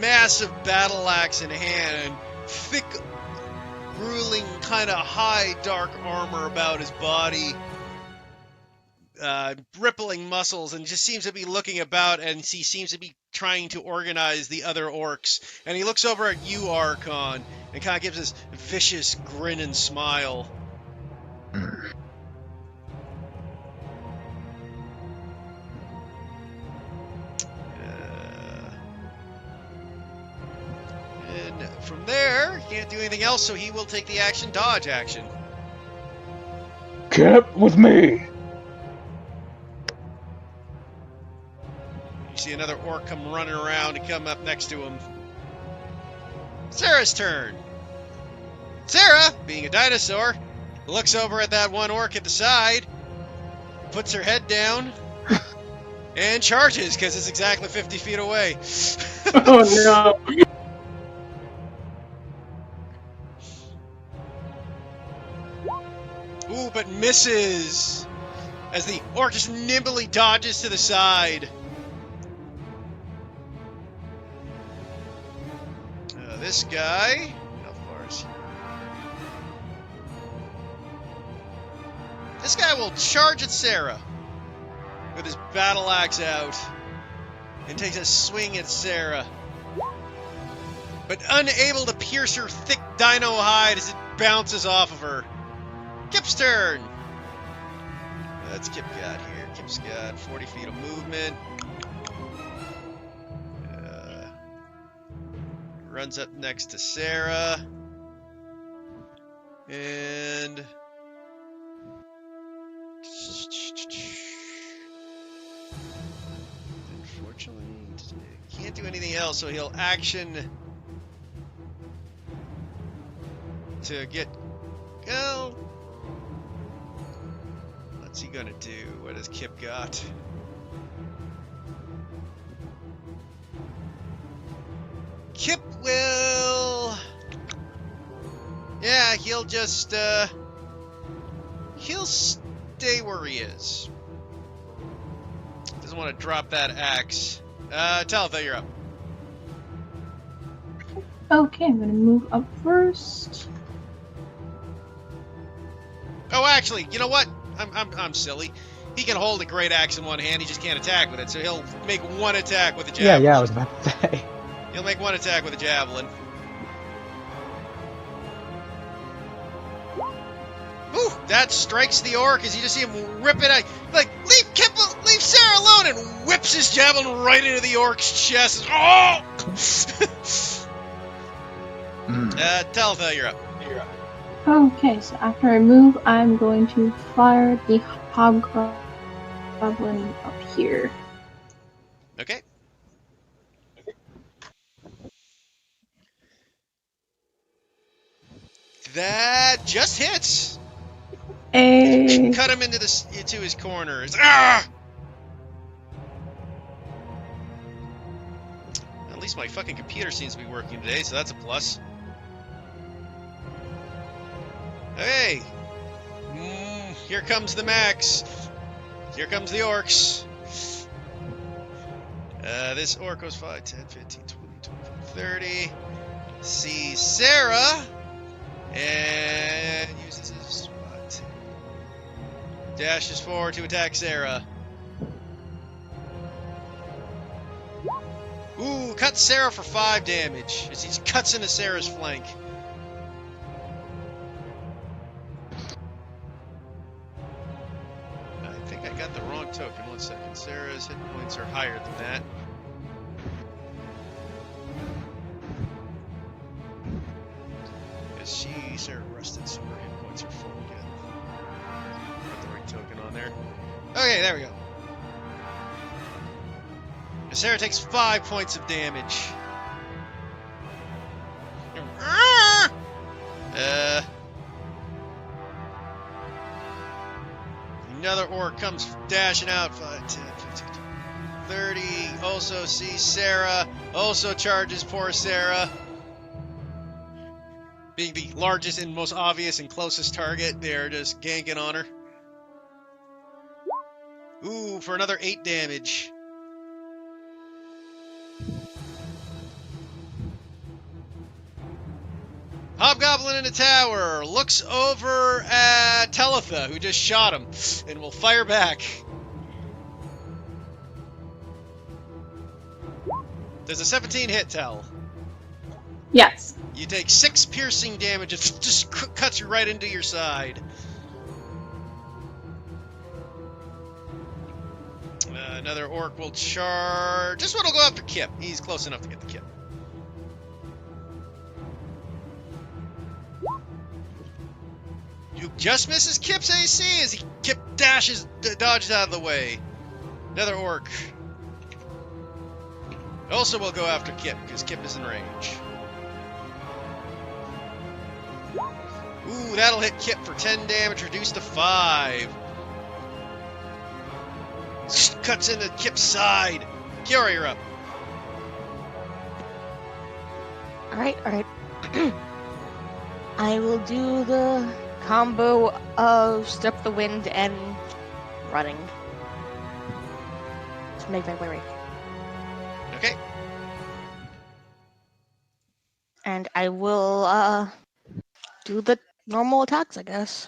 Massive battle axe in hand, and thick, grueling, kind of high, dark armor about his body. rippling muscles and just seems to be looking about, and he seems to be trying to organize the other orcs. And he looks over at you, Archon, and kind of gives this vicious grin and smile. And from there, he can't do anything else, so he will take the action, dodge action. Cap with me. You see another orc come running around and come up next to him. Sarah's turn. Sarah, being a dinosaur, looks over at that one orc at the side, puts her head down, and charges, because it's exactly 50 feet away. Oh no. Ooh, but misses! As the orc just nimbly dodges to the side. This guy... How far is he? This guy will charge at Sarah with his battle axe out and takes a swing at Sarah. But unable to pierce her thick dino hide as it bounces off of her. Kip's turn! That's Kip got here. Kip's got 40 feet of movement. Runs up next to Sarah. And... Unfortunately, he can't do anything else, so he'll action to get... Well... What's he gonna do? What has Kip got? Kip will... Yeah, he'll just, he'll stay where he is. Doesn't want to drop that axe. Talitha, you're up. Okay, I'm gonna move up first. Oh, actually, you know what? I'm silly. He can hold a great axe in one hand, he just can't attack with it, so he'll make one attack with a javelin. Yeah, I was about to say. He'll make one attack with a javelin. Ooh, that strikes the orc as you just see him rip it out. Like, leave Sarah alone, and whips his javelin right into the orc's chest. Oh! Talitha, you're up. Okay, so after I move, I'm going to fire the hobgoblin up here. Okay. That just hits. Hey. Cut him into his corners. Ah! At least my fucking computer seems to be working today, so that's a plus. Hey! Here comes the max. Here comes the orcs. This orc goes 5, 10, 15, 20, 25, 30. Sees Sarah. And uses his SWAT. Dashes forward to attack Sarah. Ooh, cuts Sarah for 5 damage as he cuts into Sarah's flank. I think I got the wrong token. 1 second. Sarah's hit points are higher than that. Sarah rested, so her hit points are full again. Got the right token on there. Okay, there we go. Sarah takes 5 points of damage. Another orc comes dashing out. 5, 10, 15, 20, 30. Also sees Sarah. Also charges poor Sarah. Being the largest and most obvious and closest target, they're just ganking on her. Ooh, for another 8 damage. Hobgoblin in the tower looks over at Talitha, who just shot him, and will fire back. Does a 17 hit, Tell? Yes. You take 6 piercing damage. It just cuts you right into your side. Another orc will charge. This one will go after Kip. He's close enough to get the Kip. You just misses Kip's AC as Kip dodges out of the way. Another orc. Also will go after Kip because Kip is in range. Ooh, that'll hit Kip for 10 damage, reduced to 5. Cuts into Kip's side. Kiori, you're up. Alright, alright. I will do the combo of Step the Wind and running. To make my way right. Okay. And I will do the normal attacks, I guess.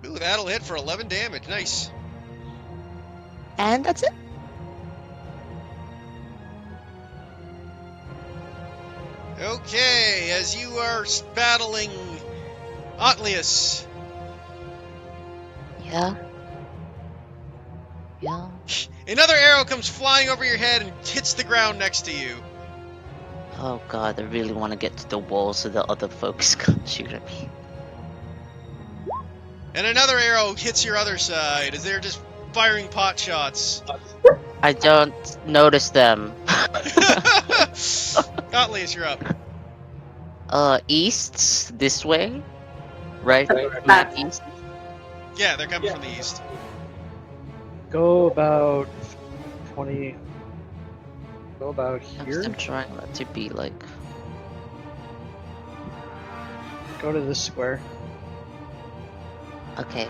Ooh, that'll hit for 11 damage. Nice. And that's it. Okay, as you are battling Otlius. Yeah. Yeah. Another arrow comes flying over your head and hits the ground next to you. Oh god, I really want to get to the wall so the other folks can't shoot at me. And another arrow hits your other side as they're just firing pot shots. I don't notice them. Otlius, you're up. East, this way? Right? Back. East? Yeah, they're coming from the east. Go about 20. Go about here. I'm trying not to be like... Go to this square. Okay,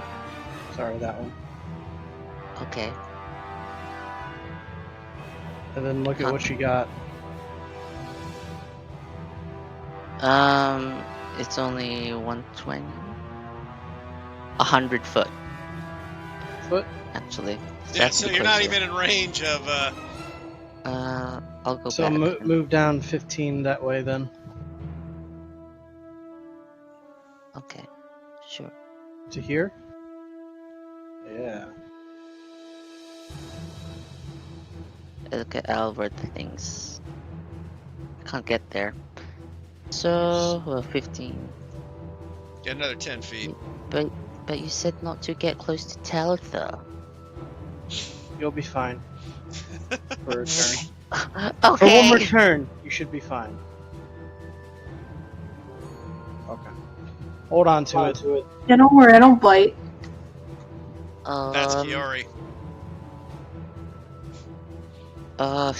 Sorry, that one. okay. And then look at what you got. It's only 120. 100 foot, Foot. actually. Yeah, so you're not even in range of, I'll go So back. move down 15 that way then. Okay, sure. To here. Yeah. Look at Albert things. I can't get there. So, well, 15. get another 10 feet. But you said not to get close to Talitha. You'll be fine. For a turn. Okay. For one more turn, you should be fine. Okay. Hold on to it. Yeah, don't worry, I don't bite. That's Kiori.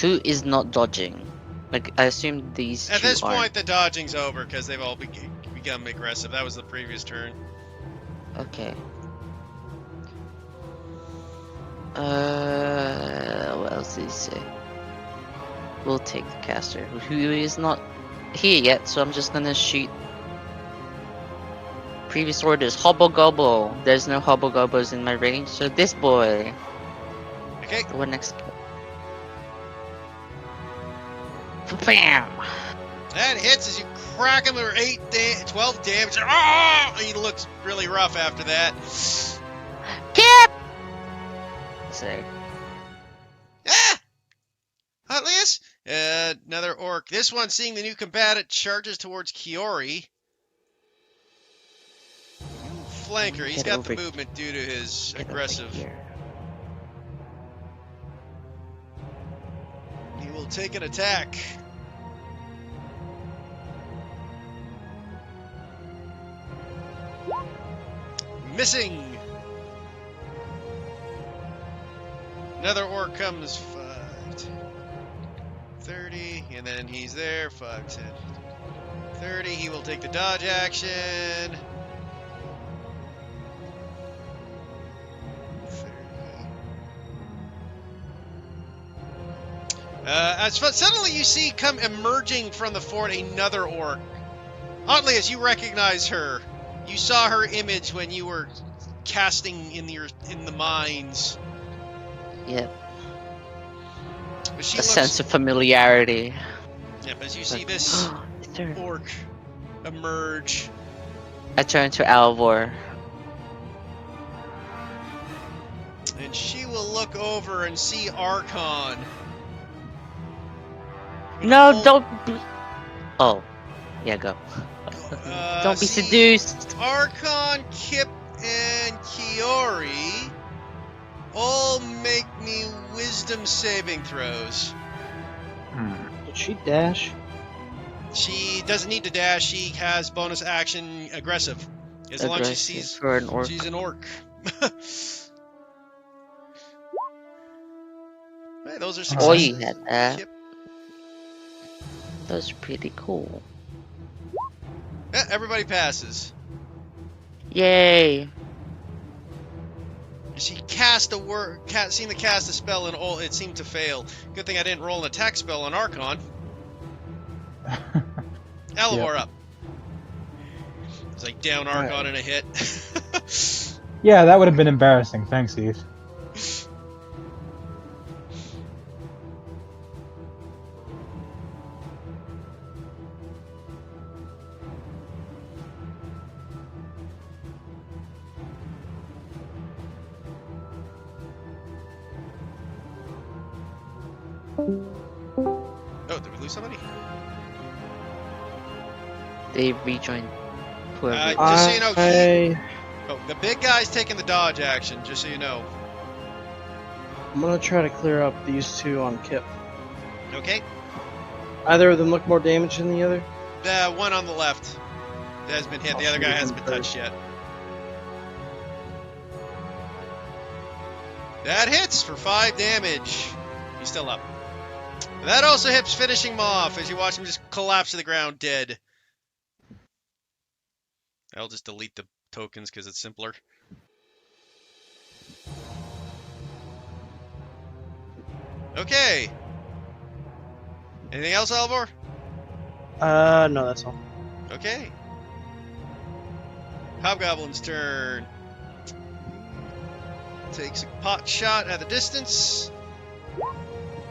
Who is not dodging? Like, I assume these At two this aren't. point, the dodging's over because they've all become aggressive. That was the previous turn. Okay. What else did he say? We'll take the caster, who is not here yet, so I'm just gonna shoot. Previous orders, Hobble Gobble. There's no Hobble Gobbles in my range, so this boy. Okay. The one next. Bam! That hits as you crack him for 12 damage. Oh! He looks really rough after that. Kip! Say. Ah! Otlius? Another orc. This one, seeing the new combatant, charges towards Kiori. Flanker. He's Get got the over movement due to his Get over aggressive. here. He will take an attack. Missing. Another orc comes 5, 10, 30, and then he's there. 5, 10, 30. He will take the dodge action. 30. Suddenly you see come emerging from the fort another orc. Oddly, as you recognize her, you saw her image when you were casting in the mines. Yep. But she A looks. sense of familiarity. Yep, as you see this It's her. orc emerge. I turn to Alvor. And she will look over and see Archon. No, don't be. Oh, yeah, go. Don't be See seduced. Archon, Kip, and Kiori all make me wisdom saving throws. Did she dash? She doesn't need to dash. She has bonus action aggressive. As long as she Aggressive sees for an orc. she's an orc. Hey, those are Oh, successes. you had that. Kip. That was pretty cool. Yeah, everybody passes. Yay. She cast a word, seemed to cast a spell, and all it seemed to fail. Good thing I didn't roll an attack spell on Archon. Alivor up. It's like down Archon in a hit. Yeah, that would have been embarrassing. Thanks, Eve. Oh, did we lose somebody? They rejoined whoever. Just so you know, I... the big guy's taking the dodge action, just so you know. I'm gonna try to clear up these two on Kip. Okay? Either of them look more damaged than the other? The one on the left has been hit. The other guy hasn't been touched yet. That hits for 5 damage. He's still up. That also hits, finishing him off as you watch him just collapse to the ground dead. I'll just delete the tokens because it's simpler. Okay. Anything else, Alvor? No, that's all. Okay. Hobgoblin's turn. Takes a pot shot at the distance.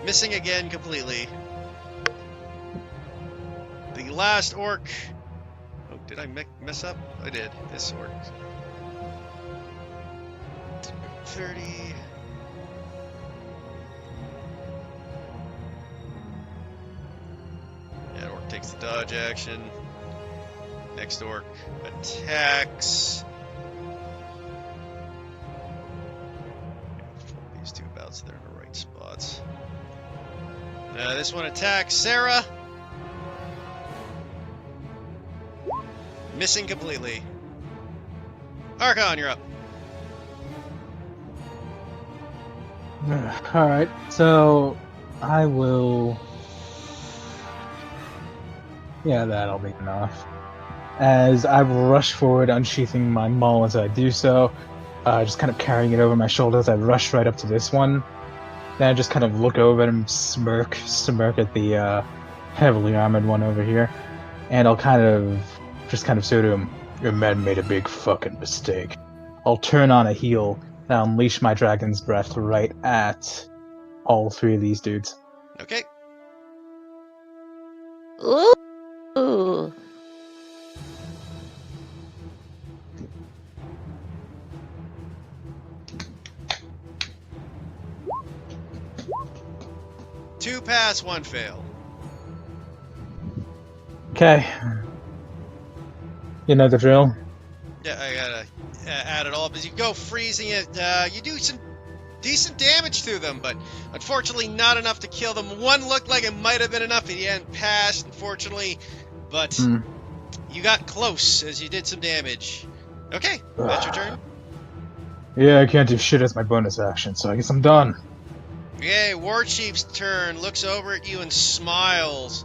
Missing again completely. The last orc. Oh, did I mess up? I did. This orc. 30. Yeah, orc takes the dodge action. Next orc attacks. These two about so they're in the right spots. This one attacks Sarah. Missing completely. Archon, you're up. Alright, so I will... Yeah, that'll be enough. As I will rush forward, unsheathing my maul as I do so, just kind of carrying it over my shoulders, I rush right up to this one. Then I just kind of look over and smirk at the heavily armored one over here. And I'll kind of say to him, "Your men made a big fucking mistake." I'll turn on a heel and I'll unleash my dragon's breath right at all 3 of these dudes. Okay. Ooh. Two pass, 1 fail. Okay. You know the drill? Yeah, I gotta add it all up. As you go freezing it, you do some decent damage to them, but unfortunately not enough to kill them. One looked like it might have been enough if he hadn't passed, unfortunately, but you got close as you did some damage. Okay, that's your turn. Yeah, I can't do shit as my bonus action, so I guess I'm done. Okay, Warchief's turn. Looks over at you and smiles.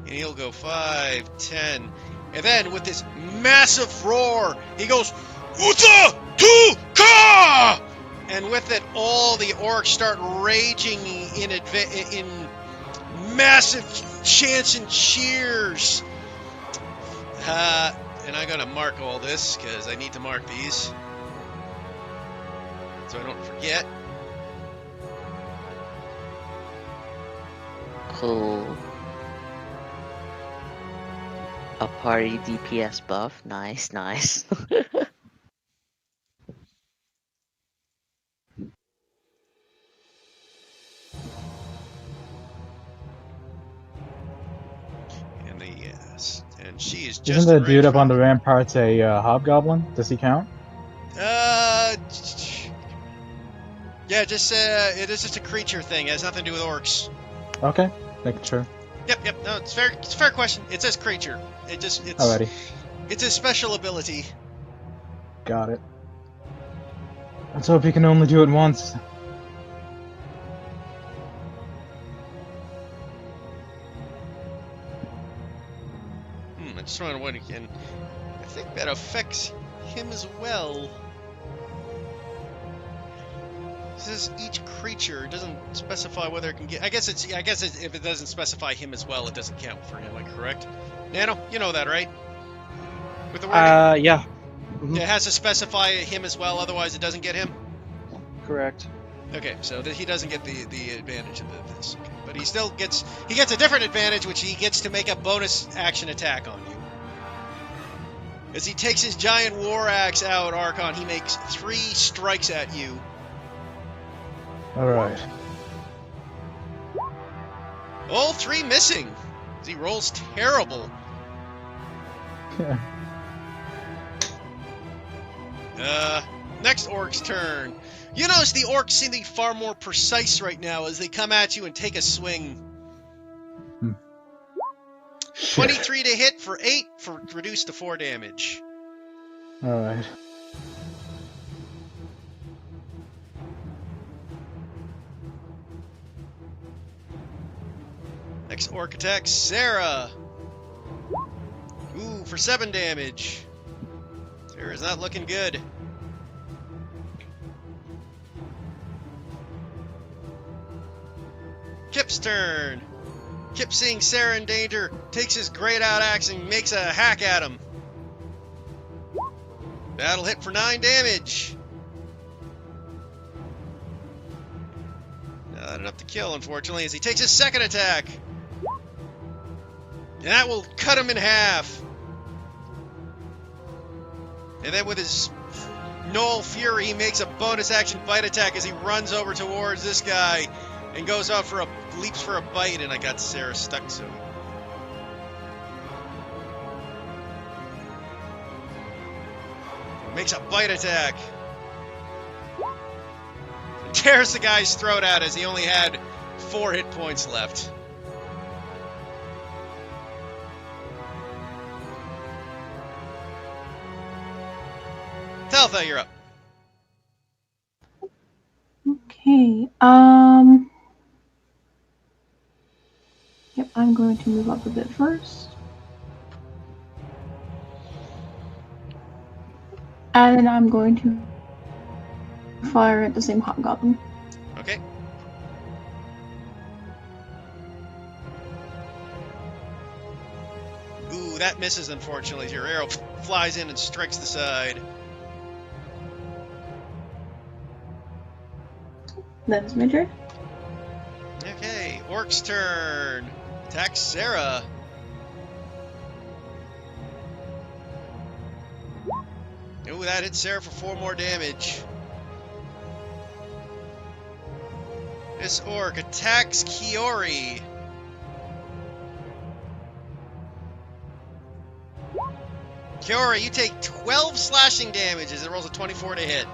And he'll go 5, 10. And then with this massive roar, he goes, Uta Tu Ka! And with it, all the orcs start raging in massive chants and cheers. And I'm going to mark all this because I need to mark these. so I don't forget. Cool. A party DPS buff. Nice, nice. And and she is just Isn't the right dude up on the from- ramparts a hobgoblin? Does he count? Yeah, just it is just a creature thing. It has nothing to do with orcs. Okay, making sure. Yep. No, it's fair. It's a fair question. It says creature. Alrighty, It's a special ability. got it. Let's hope he can only do it once. I just want to wonder again. I think that affects him as well. It says each creature. It doesn't specify whether it can get. I guess if it doesn't specify him as well, it doesn't count for him. Am I correct? Nano, you know that, right? With the wording. Yeah. Yeah, it has to specify him as well. Otherwise, it doesn't get him. Correct. Okay, so he doesn't get the advantage of this. Okay. But he still gets a different advantage, which he gets to make a bonus action attack on you. As he takes his giant war axe out, Archon, he makes 3 strikes at you. Alright. All 3 missing. As he rolls terrible. Next orc's turn. You notice the orcs seem to be far more precise right now as they come at you and take a swing. 23 to hit for 8 for reduced to 4 damage. Alright. Next orc attacks Sarah. Ooh, for 7 damage. Sarah's not looking good. Kip's turn. Kip, seeing Sarah in danger, takes his great out axe and makes a hack at him. That'll hit for 9 damage. Not enough to kill, unfortunately, as he takes his second attack. And that will cut him in half. And then with his Knoll Fury, he makes a bonus action bite attack as he runs over towards this guy and goes out for leaps for a bite, and I got Sarah stuck, so. Makes a bite attack. Tears the guy's throat out as he only had 4 hit points left. Taltha, you're up. Okay. Yep, I'm going to move up a bit first. And then I'm going to fire at the same hobgoblin. Okay. Ooh, that misses, unfortunately. Your arrow flies in and strikes the side. That is my turn. Okay, Orc's turn. Attack Sarah. Ooh, that hits Sarah for 4 more damage. This orc attacks Kiori. Kiori, you take 12 slashing damage as it rolls a 24 to hit.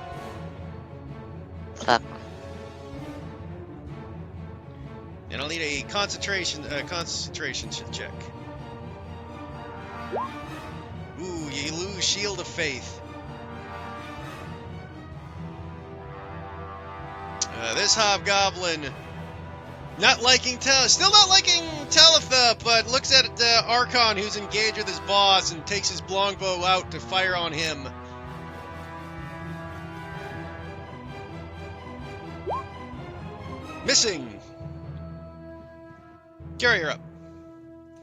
Fuck. And I'll need a concentration check. Ooh, you lose Shield of Faith. This hobgoblin, still not liking Talitha, but looks at Archon, who's engaged with his boss, and takes his longbow out to fire on him. Missing. Carry her up.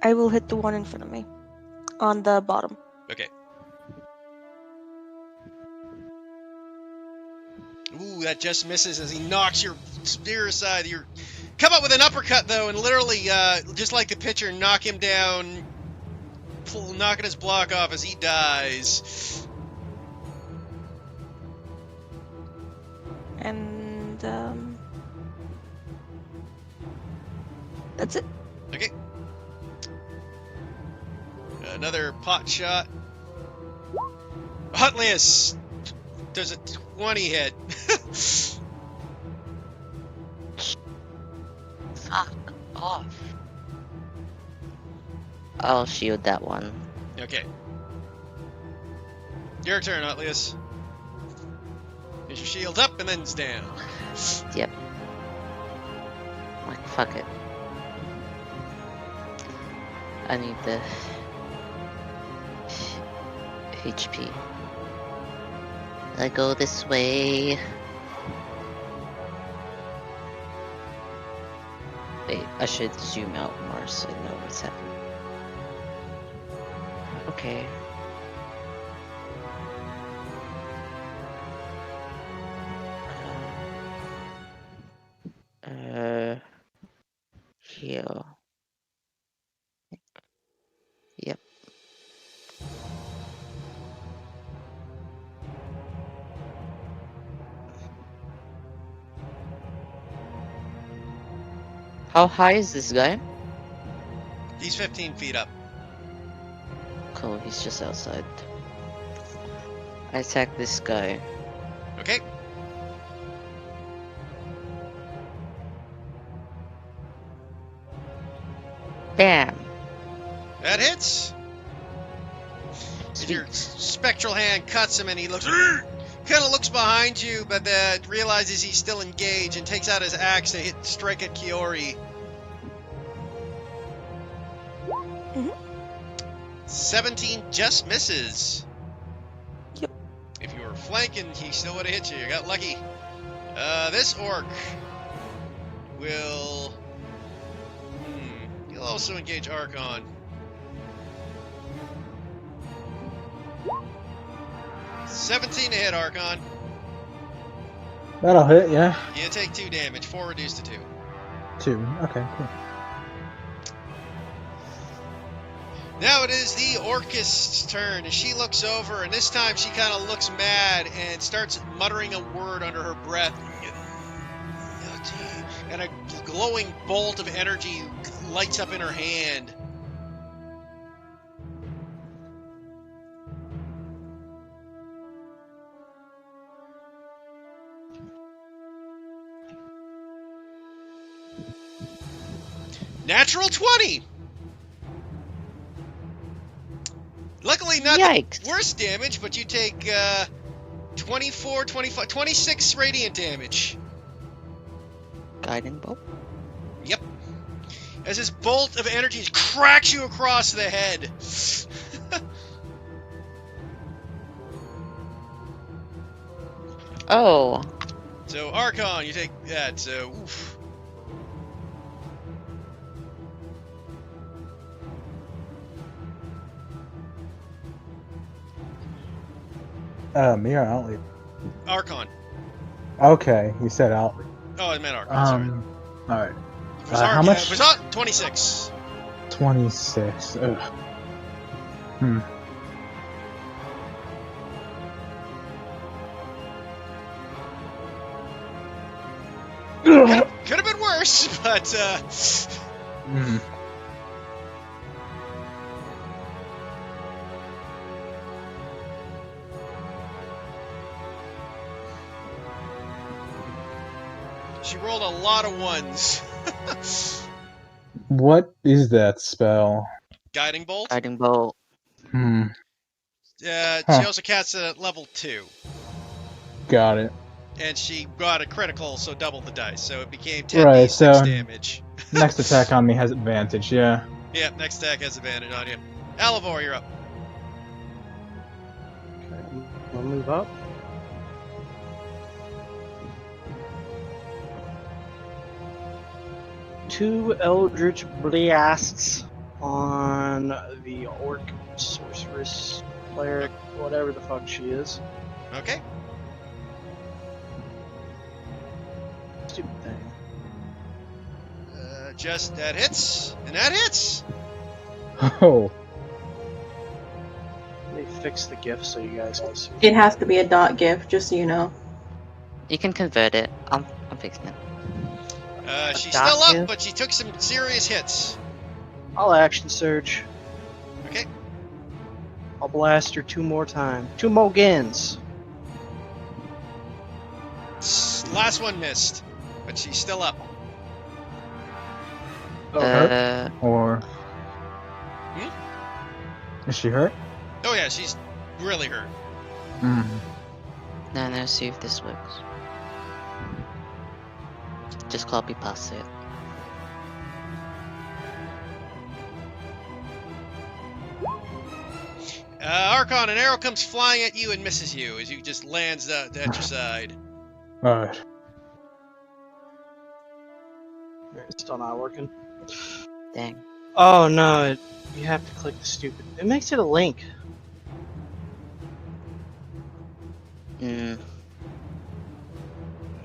I will hit the one in front of me. On the bottom. Okay. Ooh, that just misses as he knocks your spear aside. You come up with an uppercut, though, and literally, just like the pitcher, knock him down, knocking his block off as he dies. And, that's it. Okay. Another pot shot. Hotlius! There's a 20 hit. Fuck off. I'll shield that one. Okay. Your turn, Hotlius. Get your shield up and then it's down. Yep. Like, fuck it. I need the HP. I go this way. Wait, I should zoom out more so I know what's happening. Okay. Here. Yep. How high is this guy? He's 15 feet up. Cool, he's just outside. I attack this guy. Okay. Bam! That hits. Sweet. Your spectral hand cuts him and he looks... Kind of looks behind you, but realizes he's still engaged and takes out his axe to strike at Kiori. Mhm. 17 just misses. Yep. If you were flanking, he still would have hit you. You got lucky. This orc will... He'll also engage Archon. $17 to hit, Archon. That'll hit, yeah. You take 2 damage, 4 reduced to 2. 2. Okay, cool. Now it is the Orcist's turn, and she looks over, and this time she kind of looks mad and starts muttering a word under her breath. And a glowing bolt of energy lights up in her hand. Natural 20! Luckily not Yikes. the worst damage, but you take 24, 25, 26 radiant damage. Guiding bolt? Yep. As this bolt of energy cracks you across the head. Oh. So, Archon, you take that, so, oof. Me or Outly? Archon. Okay, you said Outly. Oh, I meant Archon, sorry. Alright. How much? 26. 26. Ugh. Hmm. Could have been worse, but, Hmm. she rolled a lot of ones. What is that spell? Guiding Bolt. Guiding bolt. Hmm. She Huh. also casts it at level 2. Got it. And she got a critical, so double the dice. So it became 10d6 Right, so- damage. Next attack on me has advantage, yeah. Yeah, next attack has advantage on you. Alivor, you're up. Okay, we'll move up. Two Eldritch Blasts on the Orc Sorceress Cleric, whatever the fuck she is. Okay. that hits, and that hits. Oh, Let me fix the GIF so you guys can see. It has to be a dot GIF, just so you know. You can convert it. I'm fixing it. She's dot still up, GIF? but she took some serious hits. I'll action surge. Okay. I'll blast her 2 more times. 2 more agains. Last one missed, but she's still up. hurt? Or is she hurt? Oh yeah, she's really hurt. Mm. No, see if this works. Just copy paste it. Archon, an arrow comes flying at you and misses you as you just lands at your side. Alright. It's still not working. Dang. Oh no, you have to click the stupid. It makes it a link. Mm.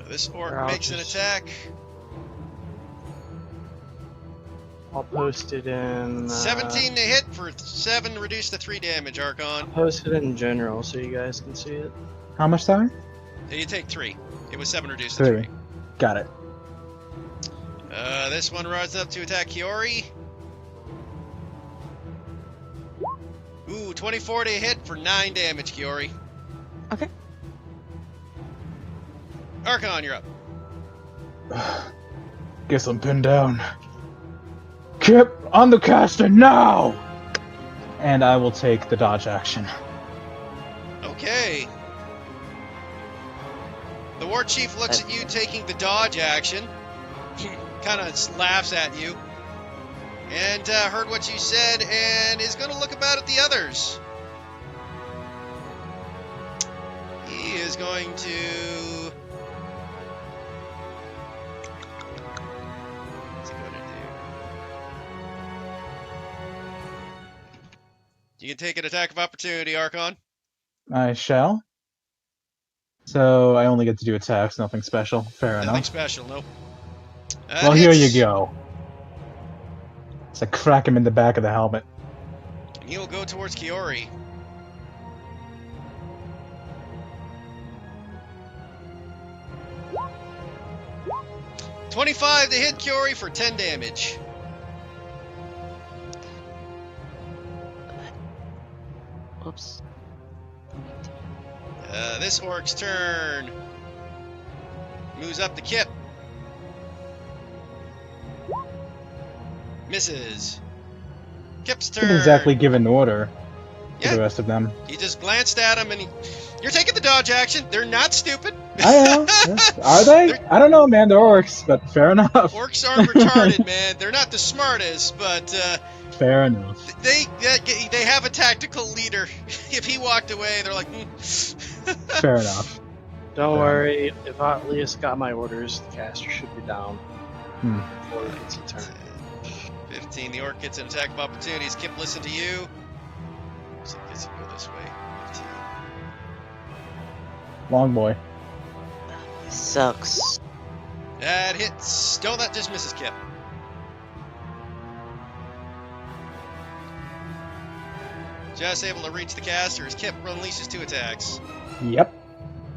This orc I'll makes an just- attack. I'll post it in. 17 to hit for 7, reduced to 3 damage, Archon. I'll post it in general so you guys can see it. How much time? You take 3. It was 7 reduced to 3. 3. Got it. This one rises up to attack Kiori. Ooh, 24 to hit for 9 damage, Kiori. Okay. Archon, you're up. Guess I'm pinned down. Kip, on the caster now! And I will take the dodge action. Okay. The war chief looks at you taking the dodge action. Kind of laughs at you. And heard what you said and is going to look about at the others. He is going to... What's he going to do? You can take an attack of opportunity, Archon. I shall. So I only get to do attacks, nothing special. Fair Nothing enough. special, nope. Well, here you go. So I crack him in the back of the helmet. He will go towards Kiori. $25 to hit Kiori for 10 damage. Whoops. This orc's turn. Moves up to Kip. Misses. Kip's turn. Didn't exactly give an order to Yeah. the rest of them. He just glanced at him and you're taking the dodge action. They're not stupid. I am. Are they? I don't know, man. They're orcs, but fair enough. Orcs aren't retarded, man. They're not the smartest, but Fair enough. they have a tactical leader. If he walked away, they're like, Fair enough. Don't worry, if Atlius got my orders, the caster should be down before it gets a turn. 15. The orc gets an attack of opportunities. Kip, listen to you. So it gets to go this way. 15. Long boy. Sucks. That hits. No, that just misses Kip. Just able to reach the caster as Kip unleashes 2 attacks. Yep.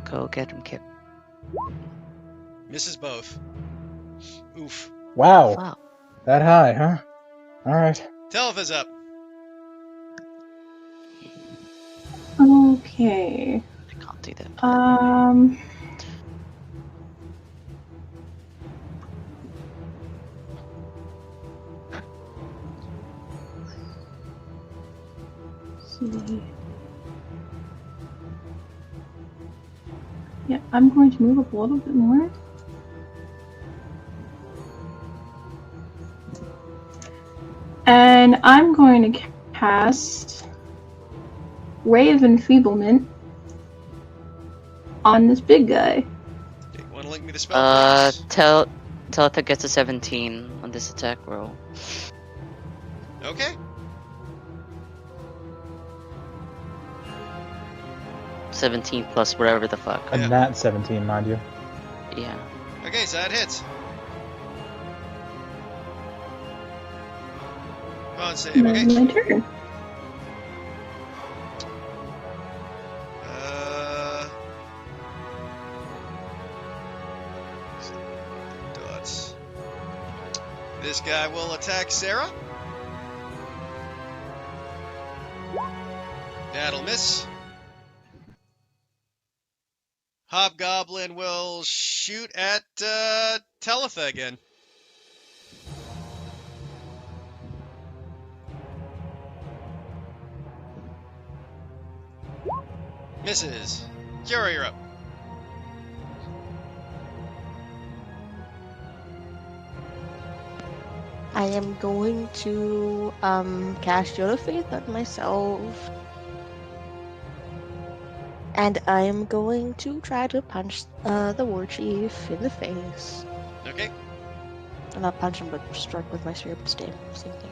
Go get him, Kip. Misses both. Oof. Wow. Wow. That high, huh? Alright. Telfa's up. Okay. I can't do that. See. Yeah, I'm going to move up a little bit more. And I'm going to cast Ray of Enfeeblement on this big guy. Okay, want to link me the spell? please? Tell it gets a 17 on this attack roll. Okay. 17 plus whatever the fuck. A Yeah. nat 17, mind you. Yeah. Okay, so that hits. Con save, That's okay? my turn. Dots. This guy will attack Sarah. That'll miss. Hobgoblin will shoot at Talitha again. Misses. Kiora, you're up. I am going to cast Shield of Faith on myself. And I am going to try to punch the war chief in the face. Okay. I'm not punch him, but strike with my spear, but same thing.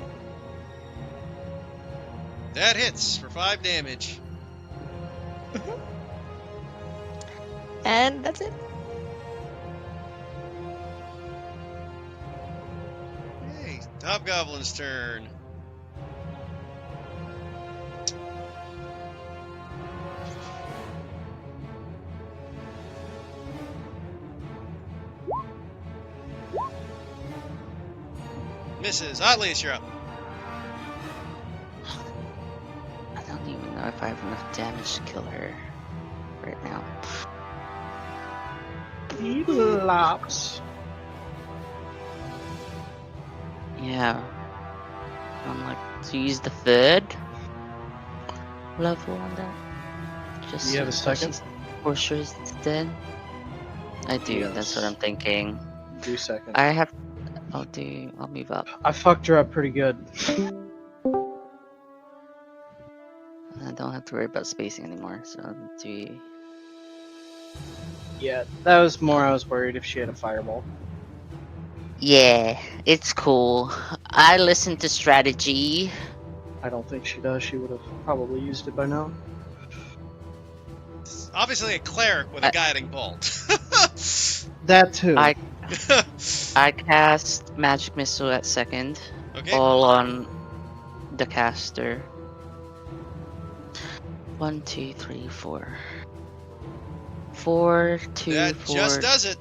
That hits for 5 damage. And that's it. Hey, Hobgoblin's turn. Misses. Atlas, you're up. I don't even know if I have enough damage to kill her right now. Lops. Yeah. I'm like to use the 3rd level on that. Just You have a so second? she's for sure is dead. I do, Yes. that's what I'm thinking. Do second. I'll move up. I fucked her up pretty good. I don't have to worry about spacing anymore, so I'll do Yeah, that was more I was worried if she had a fireball. yeah, it's cool. I listen to strategy. I don't think she does. She would have probably used it by now. It's obviously a cleric with a guiding bolt. That too. I cast magic missile at 2nd, Okay. all on the caster. 1, 2, 3, 4. 4, 2, That 4. just does it.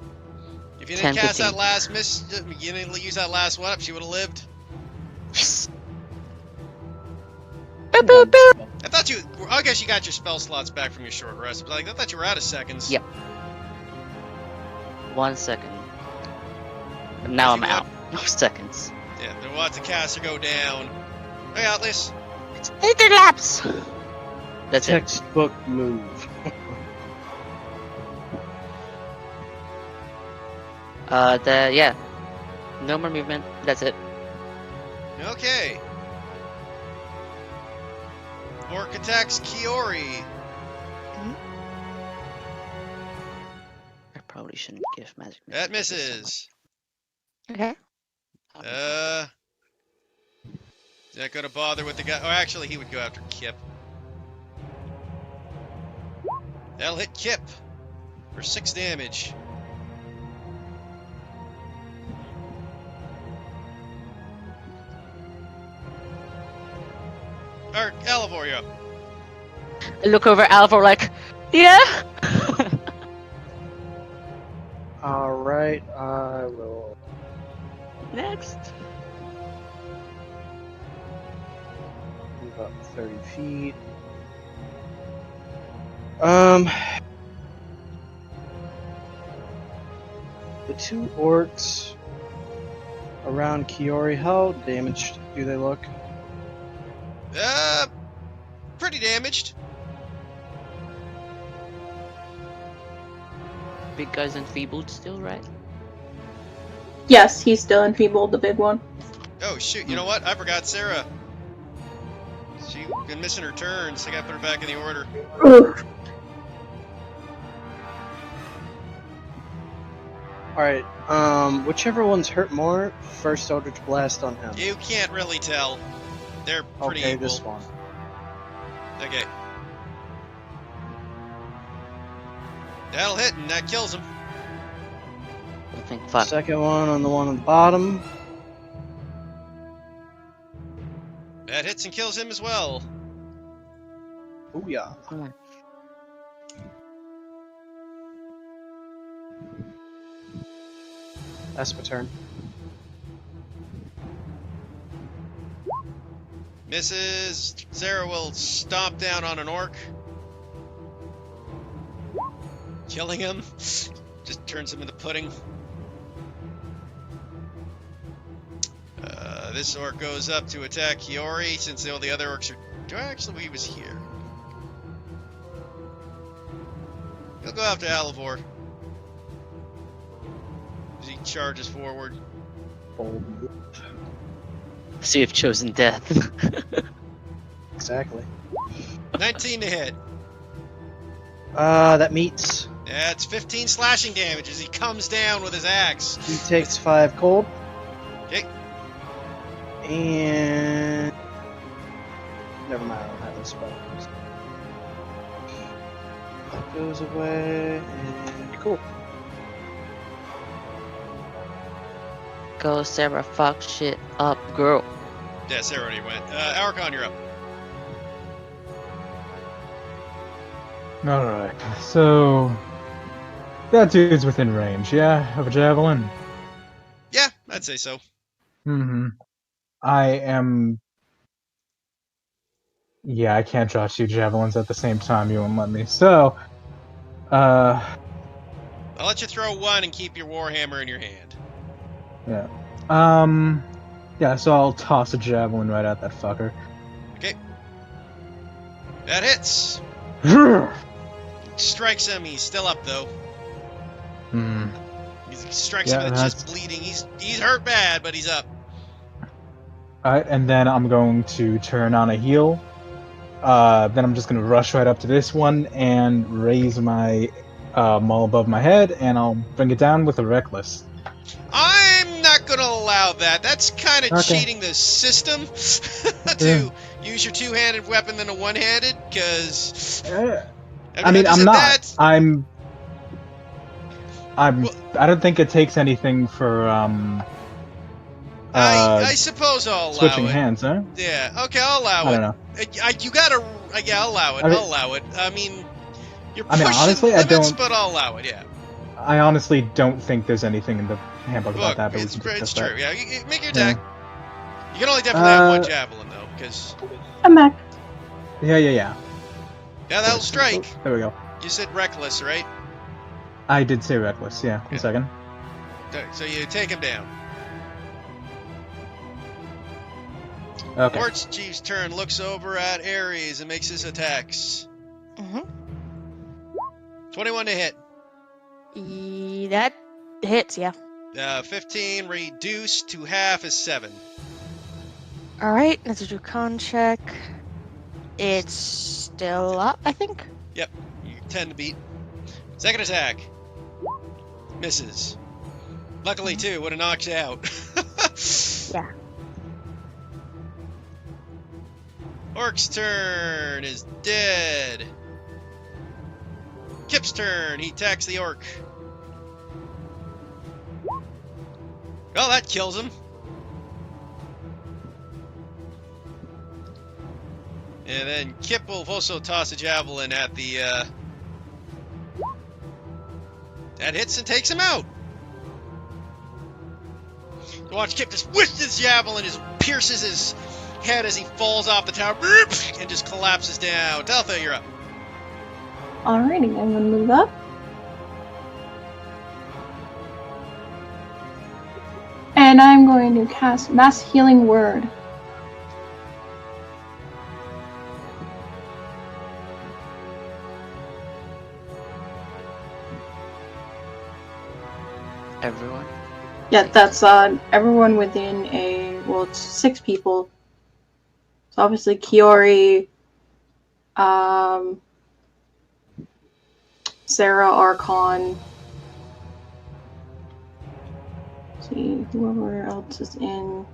If you 10, didn't cast 15. that last miss, you didn't use that last one up, she would have lived. Yes. Boop, boop, boop. I thought you. I guess you got your spell slots back from your short rest, but I thought you were out of seconds. Yep. 1 second. Now I'm you out. No seconds. Yeah, then watch the caster go down. Hey, Atlas. It's 8 laps. That's it. Textbook move. Yeah. No more movement. That's it. Okay. Orc attacks Kiori. I probably shouldn't give magic. That missile so misses. Okay. much. Is that gonna bother with the guy? Oh, actually, he would go after Kip. That'll hit Kip for 6 damage. Or Alivor, you're up. I look over Alvor like, yeah. Alright, I will. Next. Move up 30 feet. The 2 orcs around Kiori, how damaged do they look? Pretty damaged. Big guy's enfeebled still, right? Yes, he's still enfeebled, the big one. Oh shoot! You know what? I forgot Sarah. She's been missing her turns. I gotta put her back in the order. Oof. Alright, whichever one's hurt more, first Eldritch Blast on him. You can't really tell. They're pretty Okay, equal. this one. Okay. That'll hit, and that kills him. I think 5. Second one on the bottom. That hits and kills him as well. Booyah. Come on. That's my turn. Misses. Sarah will stomp down on an orc. Killing him. Just turns him into pudding. This orc goes up to attack Kiori since all the other orcs are... Actually, he was here. He'll go after Alivor. As he charges forward. Bold move. See if chosen death. Exactly. 19 to hit. That meets. That's 15 slashing damage as he comes down with his axe. He takes 5 cold. Okay. And... Never mind, I don't have those spells. That goes away, and cool. Go, Sarah, fuck shit up, girl. Yeah, Sarah already went. Archon, you're up. Alright, so... That dude's within range, yeah? Of a javelin? Yeah, I'd say so. Mm-hmm. I am... Yeah, I can't draw 2 javelins at the same time, you won't let me. So... I'll let you throw one and keep your warhammer in your hand. Yeah. Yeah, so I'll toss a javelin right at that fucker. Okay. That hits. Strikes him. He's still up though. Hmm. He strikes him and it's just bleeding. He's hurt bad, but he's up. Alright, and then I'm going to turn on a heal. Then I'm just going to rush right up to this one and raise my maul above my head, and I'll bring it down with a reckless. I'm not going to allow that. That's kind of Okay. cheating the system to use your two-handed weapon than a one-handed, because... I mean, I'm not. I'm. Well- I don't think it takes anything for I suppose I'll allow switching it. hands, huh? Yeah, okay, I'll allow I it. don't know. You gotta... Yeah, I'll allow it. I mean- I'll allow it. I mean, you're I mean, pushing honestly, I limits, don't- but I'll allow it, yeah. I honestly don't think there's anything in the handbook about Look, that, but it's we can true. discuss that. Yeah, you make your Yeah. attack. You can only definitely have one javelin, though, because... I'm back. Yeah. Yeah, that'll strike. There we go. You said reckless, right? I did say reckless. Yeah. Yeah. A second. So you take him down. Okay. Warts Chief's turn looks over at Ares and makes his attacks. Mm-hmm. 21 to hit. That hits, yeah. 15 reduced to half is 7. Alright, let's do con check. It's still up, I think. You 10 to beat. Second attack. Misses. Luckily, too, would have knocked you out. Yeah. Orc's turn is dead. Kip's turn. He attacks the orc. Oh, that kills him. And then Kip will also toss a javelin at the... That hits and takes him out. Watch Kip just whips his javelin, just pierces his head as he falls off the tower, and just collapses down. Delta, you're up. Alrighty, I'm gonna move up. And I'm going to cast Mass Healing Word. Everyone. Yeah, that's everyone within a, well, it's 6 people. So obviously Kiori, Sarah, Archon. Let's see, whoever else is in.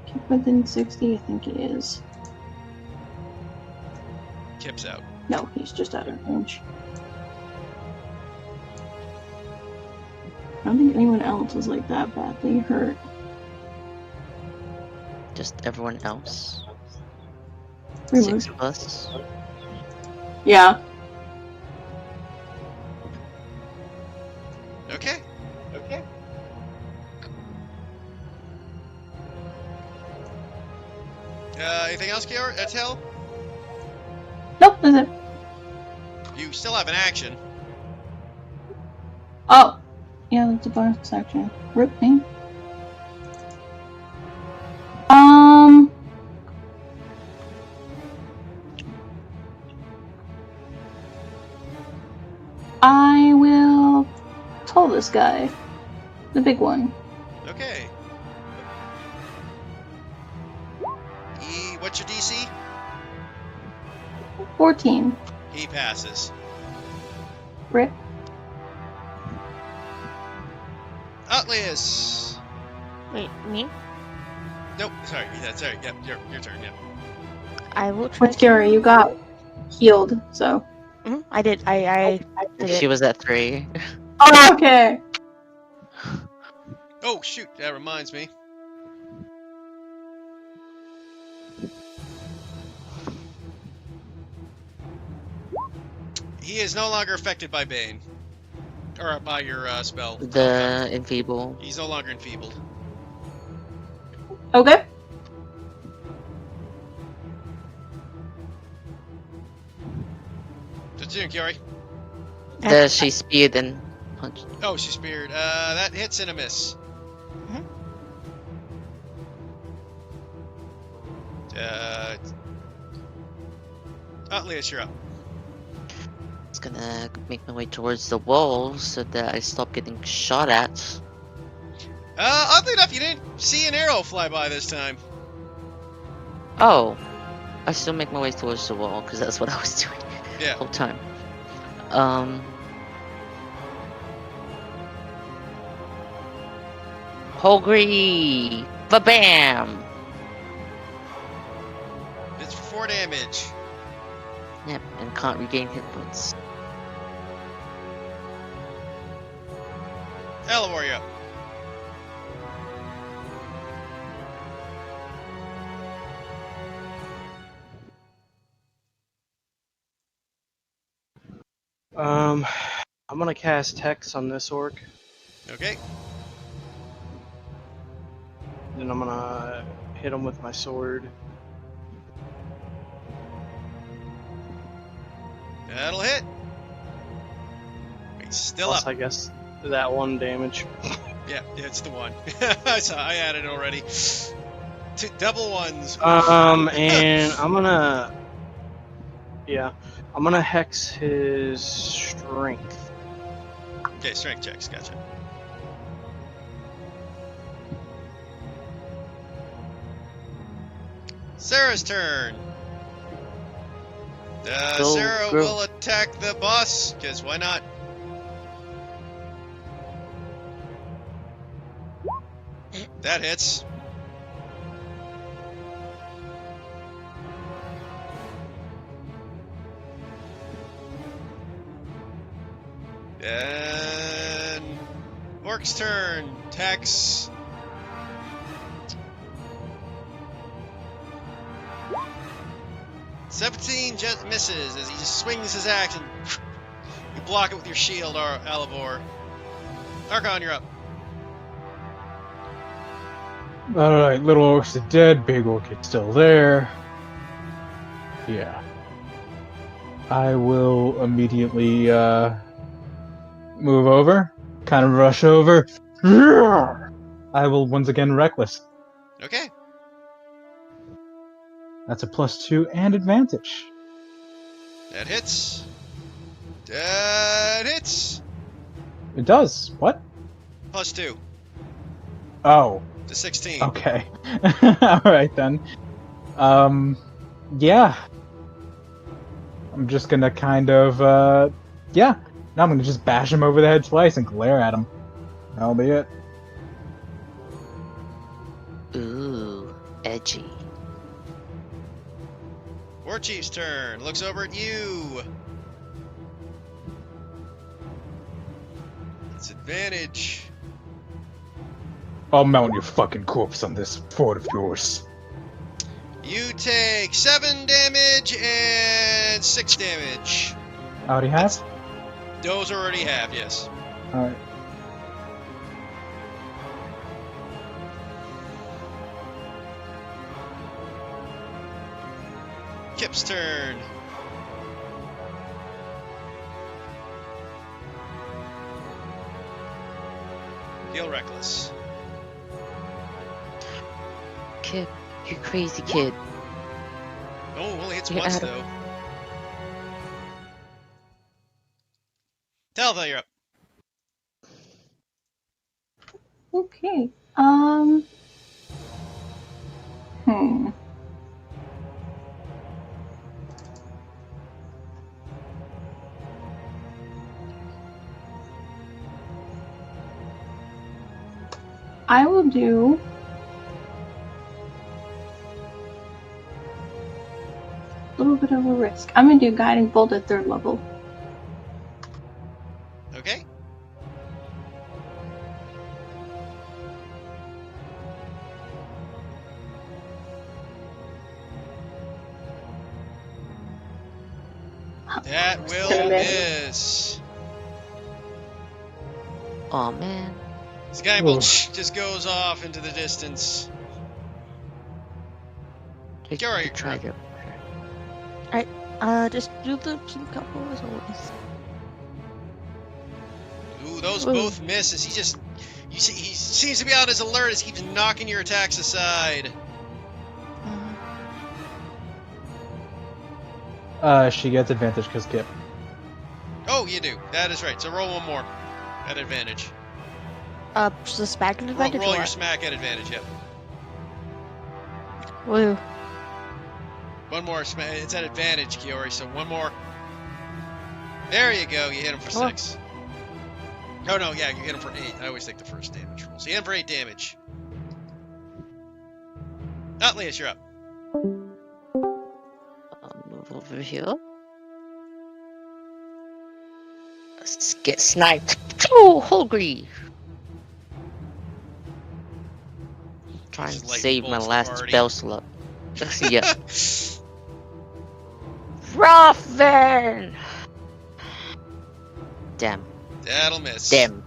Keep within 60, I think it is. Kip's out. No, he's just out of range. I don't think anyone else is like that badly hurt. Just everyone else. We 6 moved. of us. Yeah. Okay. Anything else, Kiara? Tell? Nope, that's it. You still have an action. Oh. Yeah, that's a bonus action. Rip me. I will pull this guy. The big one. Okay. What's your DC? 14. He passes. Rip. Atlius! Wait, me? Nope, sorry. Yeah, sorry. Yep, your turn, yeah. I will try. With Gary, you got healed, so. I did. I did She it. was at 3. Oh, okay. Oh, shoot, that reminds me. He is no longer affected by Bane. Or by your spell. The enfeeble. He's no longer enfeebled. Okay. What's doing, Kiari? Does she speed and punch? Oh, she speared. That hits and a miss. Mhm. Atlius, you're up. It's gonna make my way towards the wall so that I stop getting shot at. Oddly enough, you didn't see an arrow fly by this time. Oh, I still make my way towards the wall because that's what I was doing the Yeah. whole time. Hogri! Ba-bam! It's for 4 damage. Yep, and can't regain hit points. Elavor, you're up. I'm gonna cast Hex on this orc. Okay. Then I'm gonna hit him with my sword. That'll hit. He's still Plus, up. I guess that 1 damage. Yeah, it's the one. I added it already. Double ones. And I'm gonna hex his strength. Okay, strength checks. Gotcha. Sarah's turn. Go, Sarah girl. will attack the boss, because why not? That hits. Then Orc's turn. Tex. "17 just misses as he just swings his axe and you block it with your shield, Elavor. Archon, you're up. Alright, little orcs are dead, big orc is still there. Yeah. I will immediately move over, kind of rush over. I will once again reckless. Okay. That's a +2 and advantage. That hits. That hits. It does. What? +2 Oh, to 16. okay. Alright then. Yeah. I'm just gonna kind of, yeah. Now I'm gonna just bash him over the head twice and glare at him. That'll be it. Ooh, edgy. War Chief's turn. Looks over at you. It's advantage. I'll mount your fucking corpse on this fort of yours. take 7 damage and 6 damage. I already have? Those already have, yes. Alright. Kip's turn. Feel reckless. Kid, you crazy kid. Oh, only hits Get once out of- though. Talva, you're up. Okay. Hmm. I will do a little bit of a risk. I'm gonna do guiding bolt at 3rd level. Okay. That will Gonna miss. Oh man. This guy just goes off into the distance. Take You're the right, trigger. Just do the same couple as always. Ooh, those Ooh. both misses. You see, he seems to be on his alert as he keeps knocking your attacks aside. She gets advantage because Kip. Oh, you do. That is right. So roll one more at advantage. So smack an advantage. Roll or your what? smack at advantage. Yep. Woo. One more smack. It's at advantage, Kiori. So one more. There you go. You hit him for Come on. 6. Oh no, yeah, you hit him for 8. I always take the first damage roll. So you hit him for 8 damage. Atlius, you're up. I'll move over here. Let's get sniped. Oh, hungry. Trying Just to lightning save my bolts the last party. spell slot. Yeah. Ruffin! Damn. That'll miss. Damn.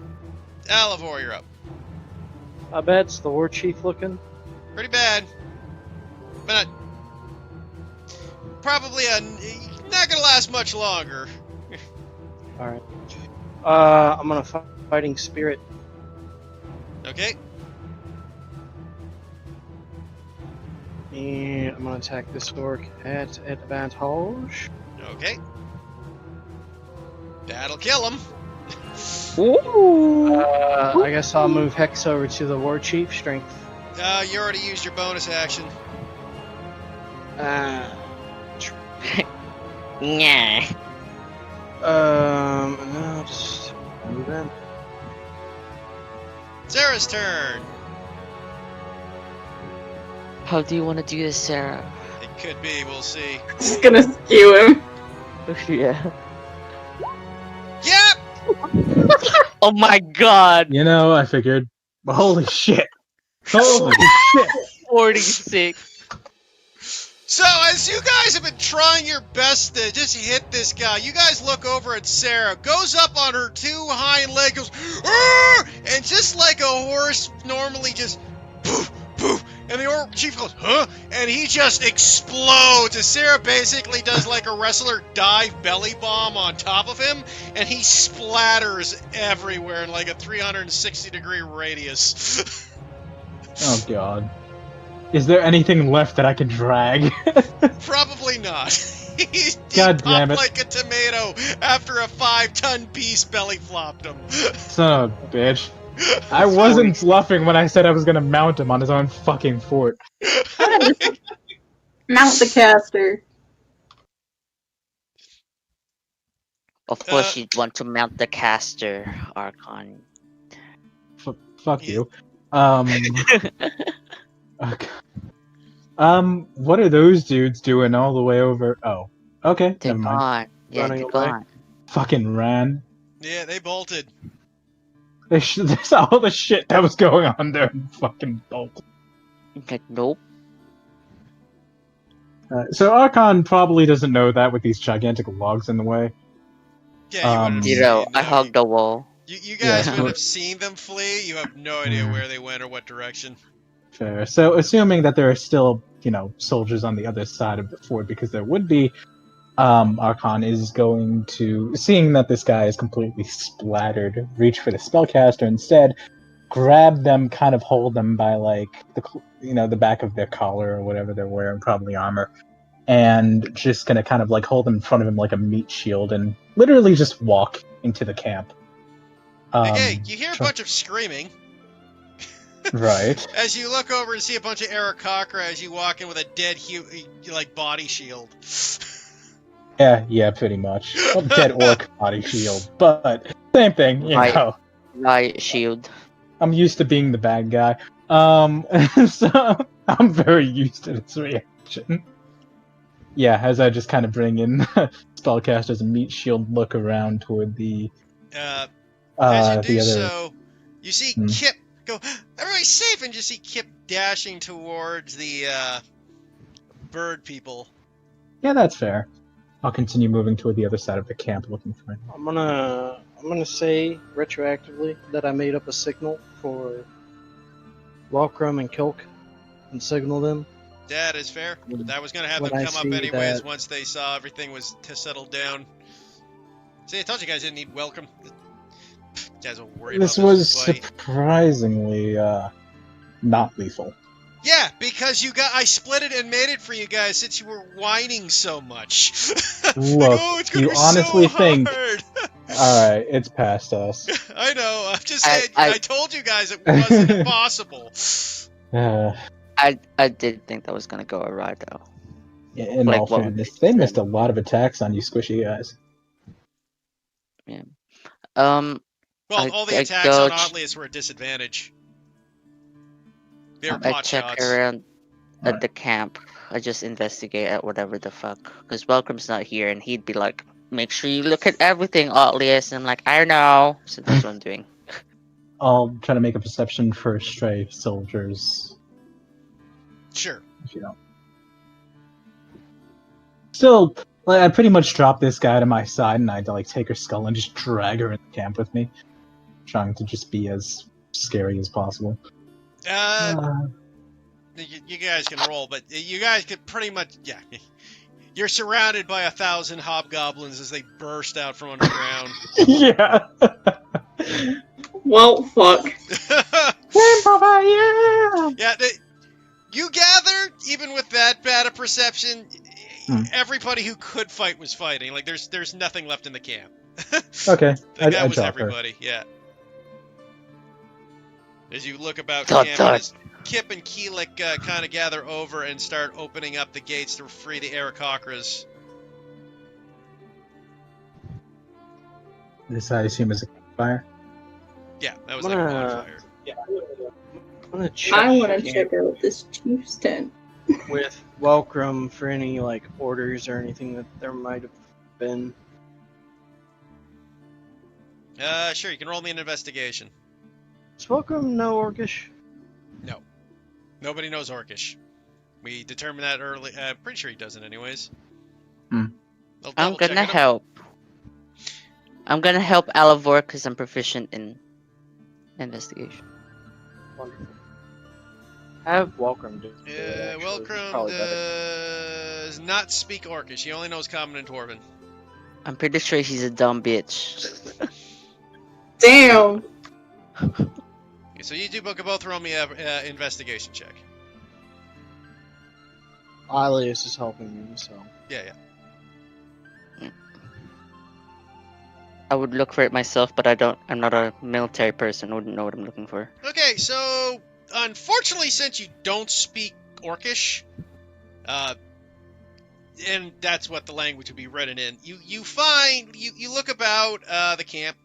Alivor, you're up. I bet it's the war chief looking. Pretty bad. But not... Probably not gonna last much longer. Alright. I'm gonna fighting spirit. Okay. And I'm gonna attack this orc at advantage. Okay. That'll kill him. Ooh. I guess I'll move Hex over to the war chief strength. You already used your bonus action. Yeah. And then I'll just move in. Sarah's turn. How do you want to do this, Sarah? It could be. We'll see. Just gonna skew him. Yeah. Yep. Oh my god. You know, I figured. But holy shit! Holy shit! 46. So, as you guys have been trying your best to just hit this guy, you guys look over at Sarah, goes up on her 2 hind legs, goes, "Arr!" and just like a horse normally just, poof, poof, and the orc chief goes, huh? And he just explodes, as Sarah basically does like a wrestler dive belly bomb on top of him, and he splatters everywhere in like a 360-degree radius. Oh god. Is there anything left that I can drag? Probably not. he God damn popped it. like a tomato after a 5-ton piece belly flopped him. Son of a bitch. I wasn't bluffing when I said I was gonna mount him on his own fucking fort. Mount the caster. Of course, you'd want to mount the caster, Archon. Fuck Yeah. you. Okay. What are those dudes doing all the way over? Oh, okay, They're never mind. gone. Yeah, Running they're away. gone. Fucking ran. Yeah, they bolted. They saw all the shit that was going on there and fucking bolted. Like, nope. So Archon probably doesn't know that with these gigantic logs in the way. Yeah, you wouldn't have You seen know, I them. hugged the wall. You Yeah, guys wouldn't so- have seen them flee. You have no idea Mm. where they went or what direction. Fair. So, assuming that there are still, soldiers on the other side of the fort, because there would be, Archon is going to, seeing that this guy is completely splattered, reach for the spellcaster instead, grab them, kind of hold them by the back of their collar or whatever they're wearing, probably armor, and just gonna kind of hold them in front of him like a meat shield, and literally just walk into the camp. Okay, you hear a Sure. bunch of screaming. Right. As you look over and see a bunch of Aarakocra as you walk in with a dead body shield. Yeah, pretty much. Well, dead orc body shield, but same thing, Right. know. Right shield. I'm used to being the bad guy. So I'm very used to this reaction. Yeah, as I just kind of bring in spellcaster's meat shield, look around toward the As you do the other. so, you see Hmm. Kip go, everybody's safe, and you see Kip dashing towards the bird people. Yeah, that's fair. I'll continue moving toward the other side of the camp, looking for him. I'm gonna say retroactively that I made up a signal for Walkrum and Kilk and signal them. That is fair. That was going to have When them I come up see anyways that- once they saw everything was settled down. See, I told you guys didn't need welcome. You guys will worry This about was this fight. surprisingly not lethal. Yeah, because I split it and made it for you guys since you were whining so much. Look, oh, it's gonna you be honestly so think- hard. Alright, it's past us. I know. I'm just I- saying. I- I told you guys it wasn't impossible. I did think that was gonna go awry though. In Like all what we fairness, just they missed said. a lot of attacks on you squishy guys. Um, Well, all the I attacks go on ch- Oddlius were a disadvantage. They were I pot check shots. around at Alright. the camp. I just investigate at whatever the fuck. Because Welcome's not here, and he'd be like, "Make sure you look at everything, Atlius." And I'm like, "I don't know." So that's what I'm doing. I'll try to make a perception for stray soldiers, Sure. if you know. Still, I pretty much drop this guy to my side, and I take her skull and just drag her in the camp with me, trying to just be as scary as possible. You guys can roll, but you guys could pretty much, yeah. You're surrounded by 1,000 hobgoblins as they burst out from underground. Yeah. Well, fuck. Yeah, you gather, even with that bad a perception, everybody who could fight was fighting. Like, there's nothing left in the camp. Okay, Like, I that was drop her. everybody, yeah. As you look about Dot, camp, dot. as Kip and Keelik kind of gather over and start opening up the gates to free the Aarakocras. This I assume is a campfire. Yeah, that was I'm like a gonna- bonfire. I'm gonna check I want to camp check out this chief's tent. with Welcome for any orders or anything that there might have been. Sure, you can roll me an investigation. Does Welcome know Orcish? Nobody knows Orcish. We determined that early. Pretty sure he doesn't, anyways. Hmm. I'll I'm double-check gonna it. help. I'm gonna help Alavor because I'm proficient in investigation. Wonderful. Have Welcome do it. actually. Welcome Probably better. does not speak Orcish. He only knows Common and Dwarven. I'm pretty sure he's a dumb bitch. Damn! Okay, so you two both roll me a investigation check. Alias is helping me, so. Yeah. I would look for it myself, but I'm not a military person. I wouldn't know what I'm looking for. Okay, so unfortunately, since you don't speak Orcish, and that's what the language would be written in, you look about the camp,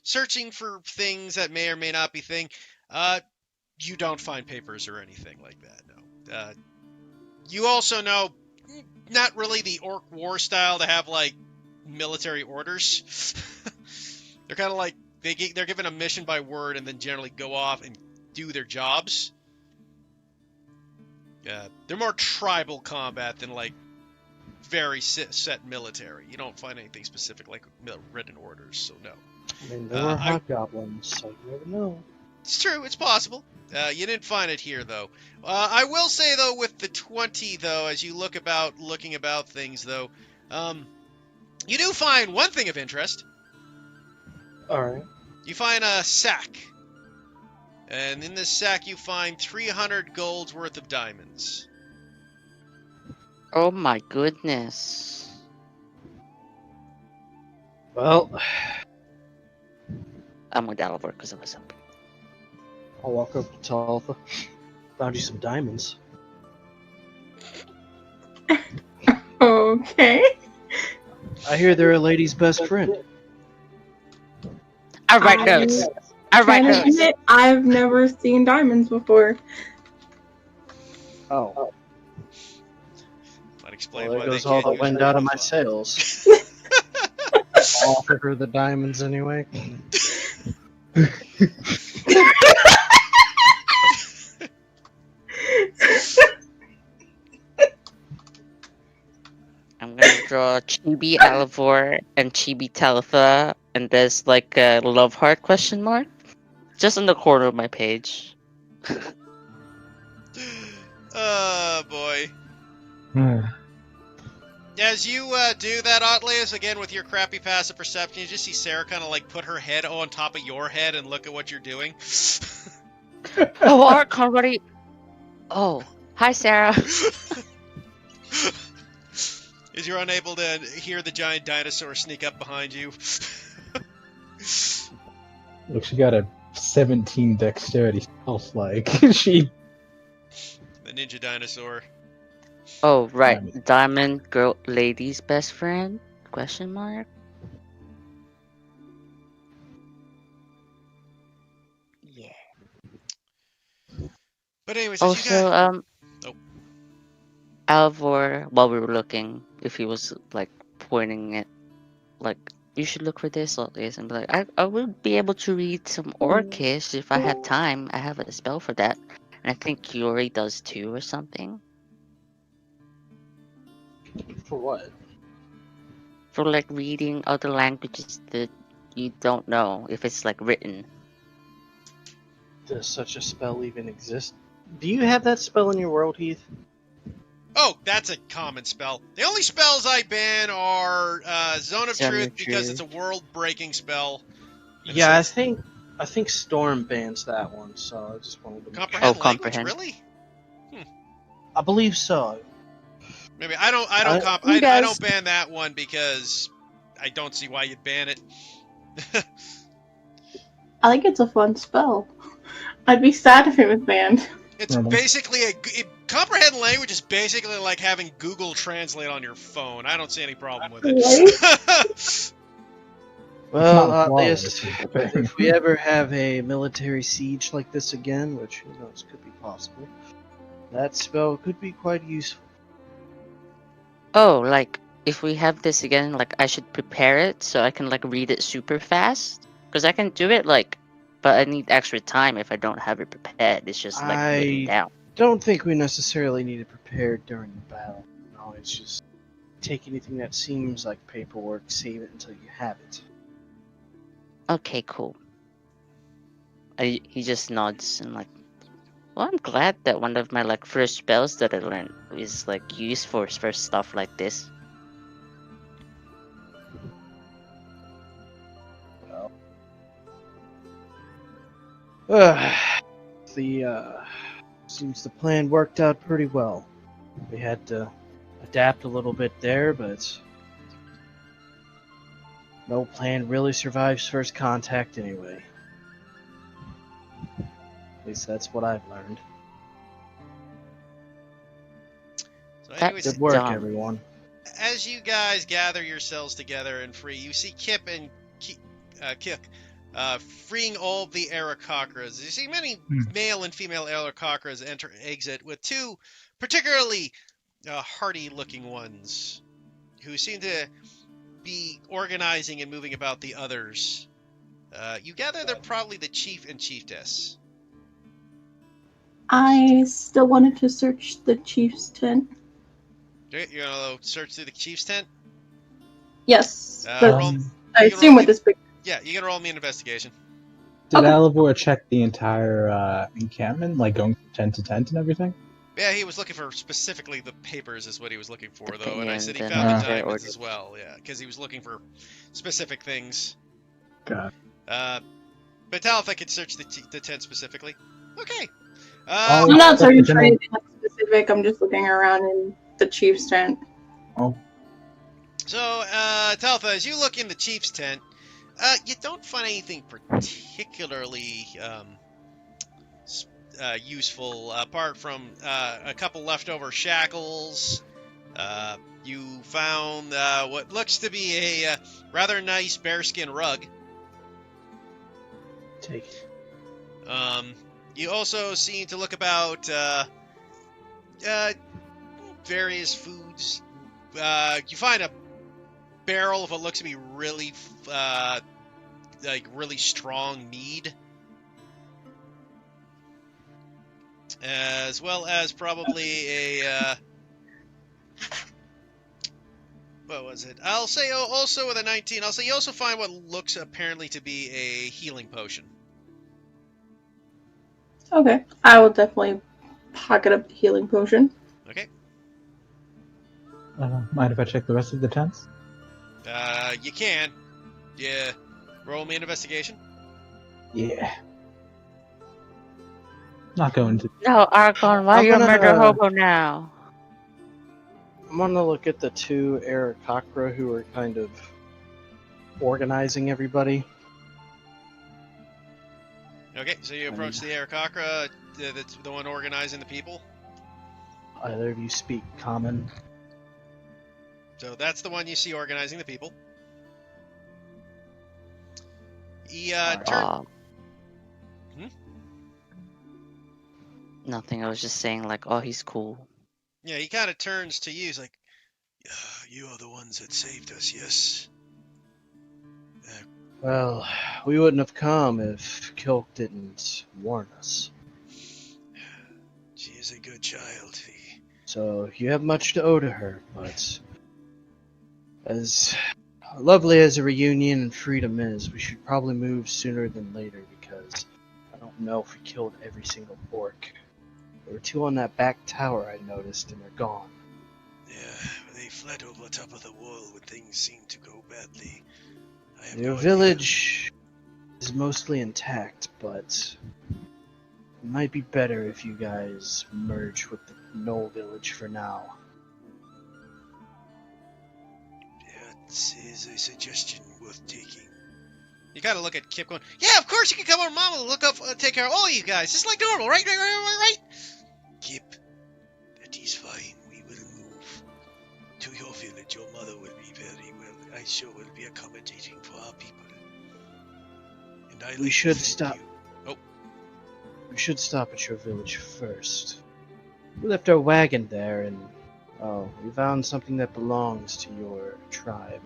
searching for things that may or may not be thing. You don't find papers or anything like that. No. You also know not really the orc war style to have military orders. They're kind of like they're given a mission by word and then generally go off and do their jobs. They're more tribal combat than like very set military. You don't find anything specific like written orders, so no. I mean, there were hobgoblins, so you never know. It's true. It's possible. You didn't find it here, though. I will say, though, with the 20, though, as you looking about things, though, you do find one thing of interest. All right. You find a sack. And in this sack, you find 300 gold's worth of diamonds. Oh my goodness. Well, I'm with Alvor because of something. I'll walk up to Talitha. Found you some diamonds. Okay. I hear they're a lady's best friend. I write notes. I write Can notes. admit, I've never seen diamonds before. Oh, Might explain well, why there goes they all can't the use wind out of my profile. sails. I'll offer her the diamonds anyway. I'm gonna draw Chibi Alvor and Chibi Talitha, and there's like a love heart question mark just in the corner of my page. Oh, boy. As you do that, Otlius, again with your crappy passive perception, you just see Sarah kind of like put her head on top of your head and look at what you're doing. Oh, art already. Oh, hi Sarah. As you're unable to hear the giant dinosaur sneak up behind you. Look, she got a 17 dexterity stealth, like she. The ninja dinosaur. Oh, right. Diamond. Diamond girl lady's best friend? Question mark? Yeah. But anyways, as you Also, guys... Oh. Alvor, while we were looking, if he was like pointing it, like, you should look for this or this, and be like, I would be able to read some Orcish if I have time. I have a spell for that. And I think Yuri does too, or something. For what? For like reading other languages that you don't know, if it's like written. Does such a spell even exist? Do you have that spell in your world, Heath? Oh, that's a common spell. The only spells I ban are Zone of Zone Truth of because Truth. it's a world-breaking spell. And Yeah, so- I think Storm bans that one, so I just wanted to make Comprehend sure. language, comprehend. really? I believe so. Maybe I don't You guys- don't ban that one because I don't see why you'd ban it. I think it's a fun spell. I'd be sad if it was banned. It's basically comprehend language is basically like having Google Translate on your phone. I don't see any problem with it. Well, not a Atlius, flawless thing. if we ever have a military siege like this again, which who knows could be possible, that spell could be quite useful. Oh, like, if we have this again, like, I should prepare it so I can, like, read it super fast? Because I can do it, like, but I need extra time if I don't have it prepared. It's just, like, written down. Don't think we necessarily need to prepare during the battle. No, it's just take anything that seems like paperwork, save it until you have it. Okay, cool. He just nods and, like, well, I'm glad that one of my, like, first spells that I learned is, like, used for stuff like this. Seems the plan worked out pretty well. We had to adapt a little bit there, but no plan really survives first contact anyway. At least that's what I've learned. So That's anyways, Good work, dumb. everyone. as you guys gather yourselves together and free, you see Kip and Kik freeing all the Aarakocras. You see many male and female Aarakocras exit with two particularly hardy-looking ones who seem to be organizing and moving about the others. You gather they're probably the chief and chiefess. I still wanted to search the chief's tent. Okay, you're gonna search through the chief's tent. Yes, but Roll. I You can roll assume me. with this big. Yeah, you can roll me an investigation. Did Okay. Alivor check the entire encampment, like going from tent to tent and everything? Yeah, he was looking for specifically the papers, is what he was looking for, though. And I said he Opinions and found the military diamonds as orders. well. Yeah, because he was looking for specific things. God. But Talitha could search the tent specifically. Okay. Oh, I'm not check the searching for general- anything specific. I'm just looking around in the chief's tent. Oh, So, Talitha, as you look in the chief's tent, you don't find anything particularly useful apart from a couple leftover shackles. You found what looks to be a rather nice bearskin rug. Take it. You also seem to look about various foods. You find a barrel of what looks to be really really strong mead, as well as probably a what was it? I'll say also with a 19. I'll say you also find what looks apparently to be a healing potion. Okay, I will definitely pocket up the healing potion. Okay. mind if I check the rest of the tents? You can. Yeah. Roll me an investigation. Yeah. Not going to. No, Argon, why I'm you a gonna, murder hobo now? I'm gonna look at the two Aarakocra who are kind of organizing everybody. Okay, so you approach the Aarakocra, that's the one organizing the people. Either of you speak common? So that's the one you see organizing the people. He Alright. turned. Nothing. I was just saying, like, oh, he's cool. Yeah, he kind of turns to you. He's like, "You are the ones that saved us, yes." Well, we wouldn't have come if Kilk didn't warn us. She is a good child. So you have much to owe to her, but as lovely as a reunion and freedom is, we should probably move sooner than later because I don't know if we killed every single orc. There were two on that back tower I noticed, and they're gone. Yeah, they fled over the top of the wall when things seemed to go badly. Your village is mostly intact, but it might be better if you guys merge with the Knoll village for now. That is a suggestion worth taking. You gotta look at Kip going, yeah, of course you can come over, Mom will look up, take care of all you guys, just like normal, right? Right? Kip, that is fine. We will move to your village. Your mother will be very well. I sure will be accommodating for our people. And We should stop. You. Oh, We should stop at your village first. We left our wagon there, and we found something that belongs to your tribe.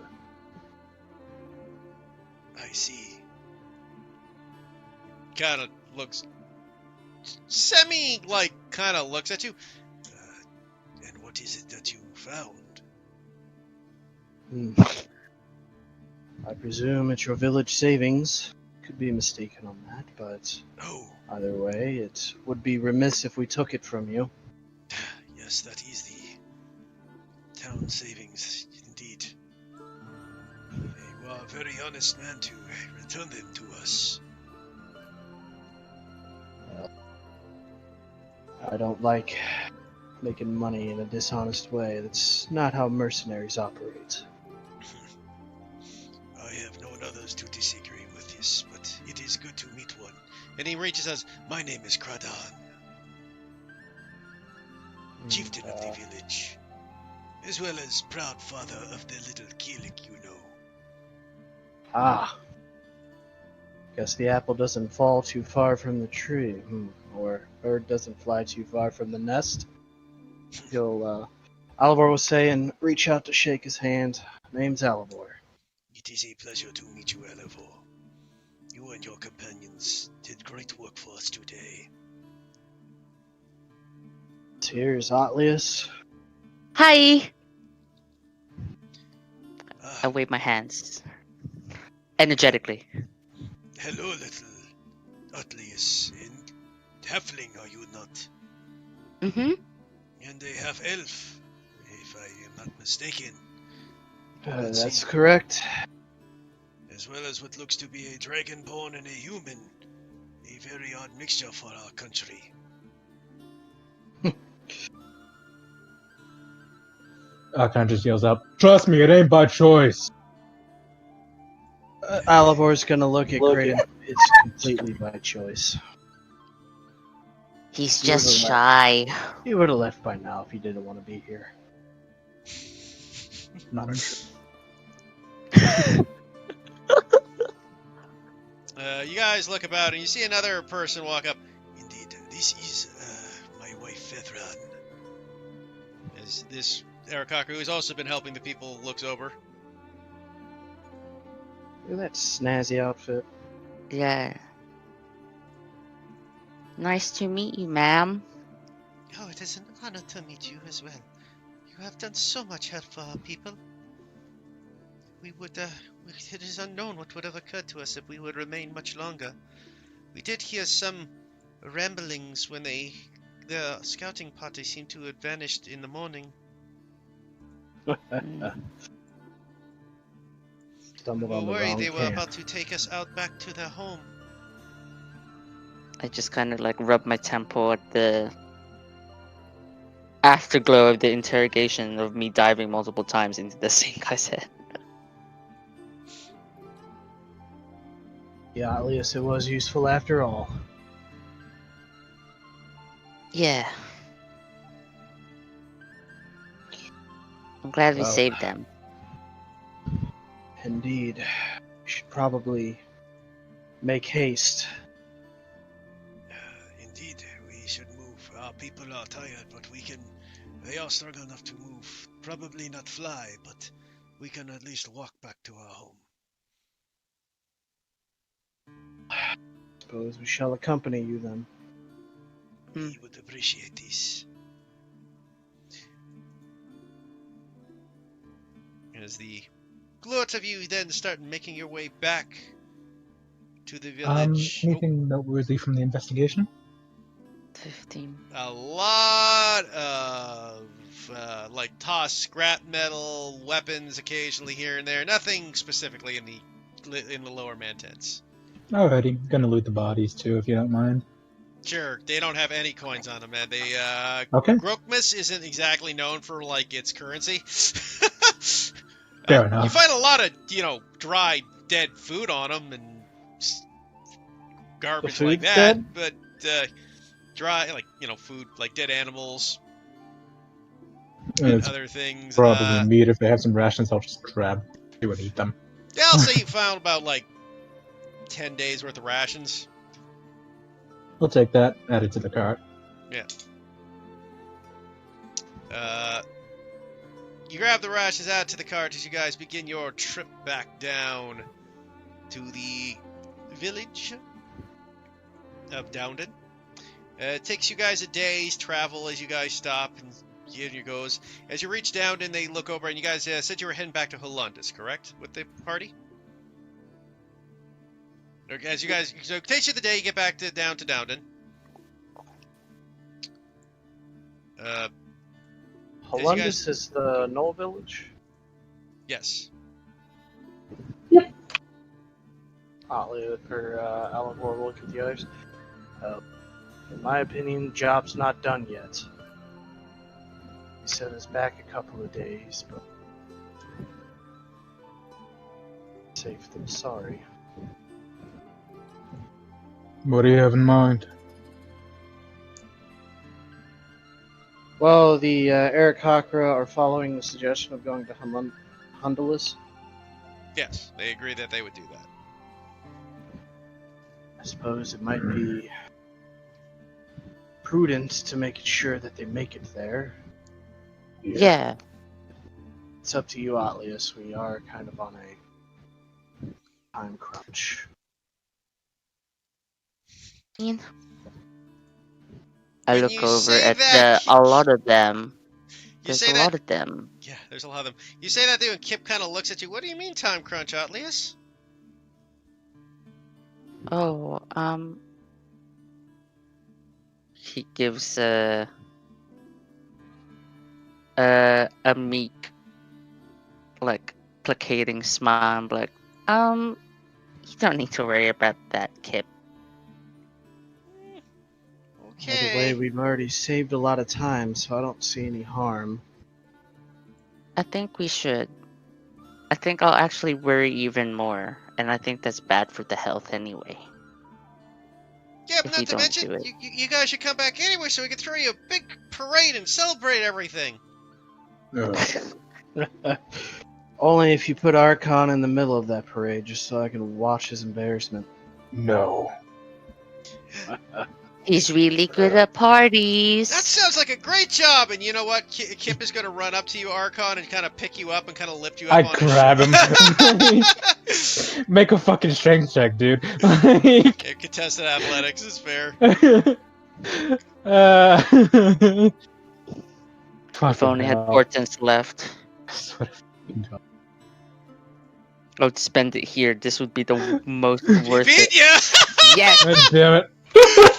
I see. Kind of looks kind of looks at you. And what is it that you found? I presume it's your village savings. Could be mistaken on that, but Oh, either way, it would be remiss if we took it from you. yes, that is the town savings, indeed. You are a very honest man to return them to us. I don't like making money in a dishonest way. That's not how mercenaries operate. I have known others to disagree with this, but it is good to meet one. And he reaches out, my name is Kradan, chieftain of the village, as well as proud father of the little Kilik you know. Ah. Guess the apple doesn't fall too far from the tree. Or bird doesn't fly too far from the nest. Alivor will say and reach out to shake his hand. Name's Alivor. It is a pleasure to meet you, Alivor. You and your companions did great work for us today. Here's Atlius. Hi! I Ah, wave my hands. Energetically. hello, little Atlius. And halfling, are you not? Mm-hmm. And they have elf, if I am not mistaken. Let's That's see. correct. As well as what looks to be a dragonborn and a human. A very odd mixture for our country. Akon just yells out, "Trust me, it ain't by choice." Alivor's gonna look at Kraden. It's completely by choice. He's You just would've shy. He would have left by now if he didn't want to be here. Not unsure. You guys look about and you see another person walk up. Indeed, this is my wife Fethran. As this Arakaku, who's also been helping the people, looks over. Look at that snazzy outfit. Yeah. Nice to meet you, ma'am. Oh, it is an honor to meet you as well. You have done so much help for our people. It is unknown what would have occurred to us if we would remain much longer. We did hear some ramblings when the scouting party seemed to have vanished in the morning. Mm. We Stumbled were on the worried wrong they were camp. about to take us out back to their home. I just kind of like rub my temple at the afterglow of the interrogation of me diving multiple times into the sink, I said. Yeah, Atlius, it was useful after all. Yeah. I'm glad we Well. saved them. Indeed. We should probably make haste. Indeed, we should move. Our people are tired, but they are strong enough to move. Probably not fly, but we can at least walk back to our home. Suppose we shall accompany you then. We would appreciate this. As the glut of you then start making your way back to the village. Anything noteworthy from the investigation? 15. A lot of like tossed scrap metal, weapons occasionally here and there. Nothing specifically in the lower man tents. Alrighty, gonna loot the bodies too, if you don't mind. Sure, they don't have any coins on them, man. Okay, Grokmas isn't exactly known for like its currency. fair enough. You find a lot of dried dead food on them and garbage like food's that, dead? but dry food like dead animals and It's other things. probably meat. If they have some rations, I'll just grab two and eat them. Yeah, I'll say you found about like 10 days worth of rations. I'll take that, add it to the cart. You grab the rations, add to the cart as you guys begin your trip back down to the village of Downton. It takes you guys a day's travel as you guys stop and you goes. As you reach Downton, they look over and you guys said you were heading back to Holundus, correct? With the party? As you guys, so it takes you the day, you get back down to Downton. Holundus is the Knoll village? Yes. Alivor will look at the others. In my opinion, job's not done yet. He sent us back a couple of days, but safe than sorry. What do you have in mind? Well, the Eric Hakra are following the suggestion of going to Hundulus. Yes, they agree that they would do that. I suppose it might be prudent to make sure that they make it there. Yeah. It's up to you, Atlius. We are kind of on a time crunch. Ian? I When look you over say at that, a lot of them. you There's say a that. lot of them. Yeah, there's a lot of them. You say that, dude, and Kip kind of looks at you. What do you mean, time crunch, Atlius? Oh, he gives a meek, like placating smile. I'm like, you don't need to worry about that, Kip. By the way, Okay. we've already saved a lot of time, so I don't see any harm. I think we should. I think I'll actually worry even more, and I think that's bad for the health anyway. Yeah, but If we not to don't mention, do it. you guys should come back anyway so we can throw you a big parade and celebrate everything. Only if you put Archon in the middle of that parade, just so I can watch his embarrassment. No. He's really good at parties. That sounds like a great job. And you know what? Kip is going to run up to you, Archon, and kind of pick you up and kind of lift you up I on grab his him. Make a fucking strength check, dude. Yeah, contested athletics is fair. If only had Portents left. I would spend it here. This would be the most worth Beat it. ya! Yes! God damn it.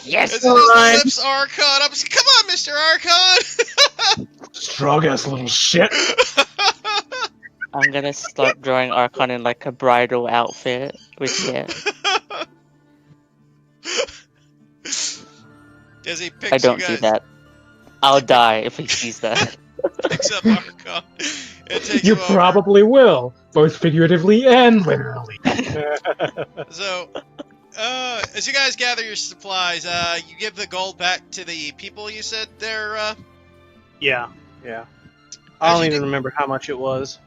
Yes! As it just lifts Archon up. Come on, Mr. Archon! Strong ass little shit. I'm gonna start drawing Archon in like a bridal outfit with Kip. As he picks I don't you do guys, that. I'll die if he sees that. picks up Archon and takes You him over. probably will, both figuratively and literally. So, as you guys gather your supplies, you give the gold back to the people you said they're, Yeah. I As don't you even do- remember how much it was.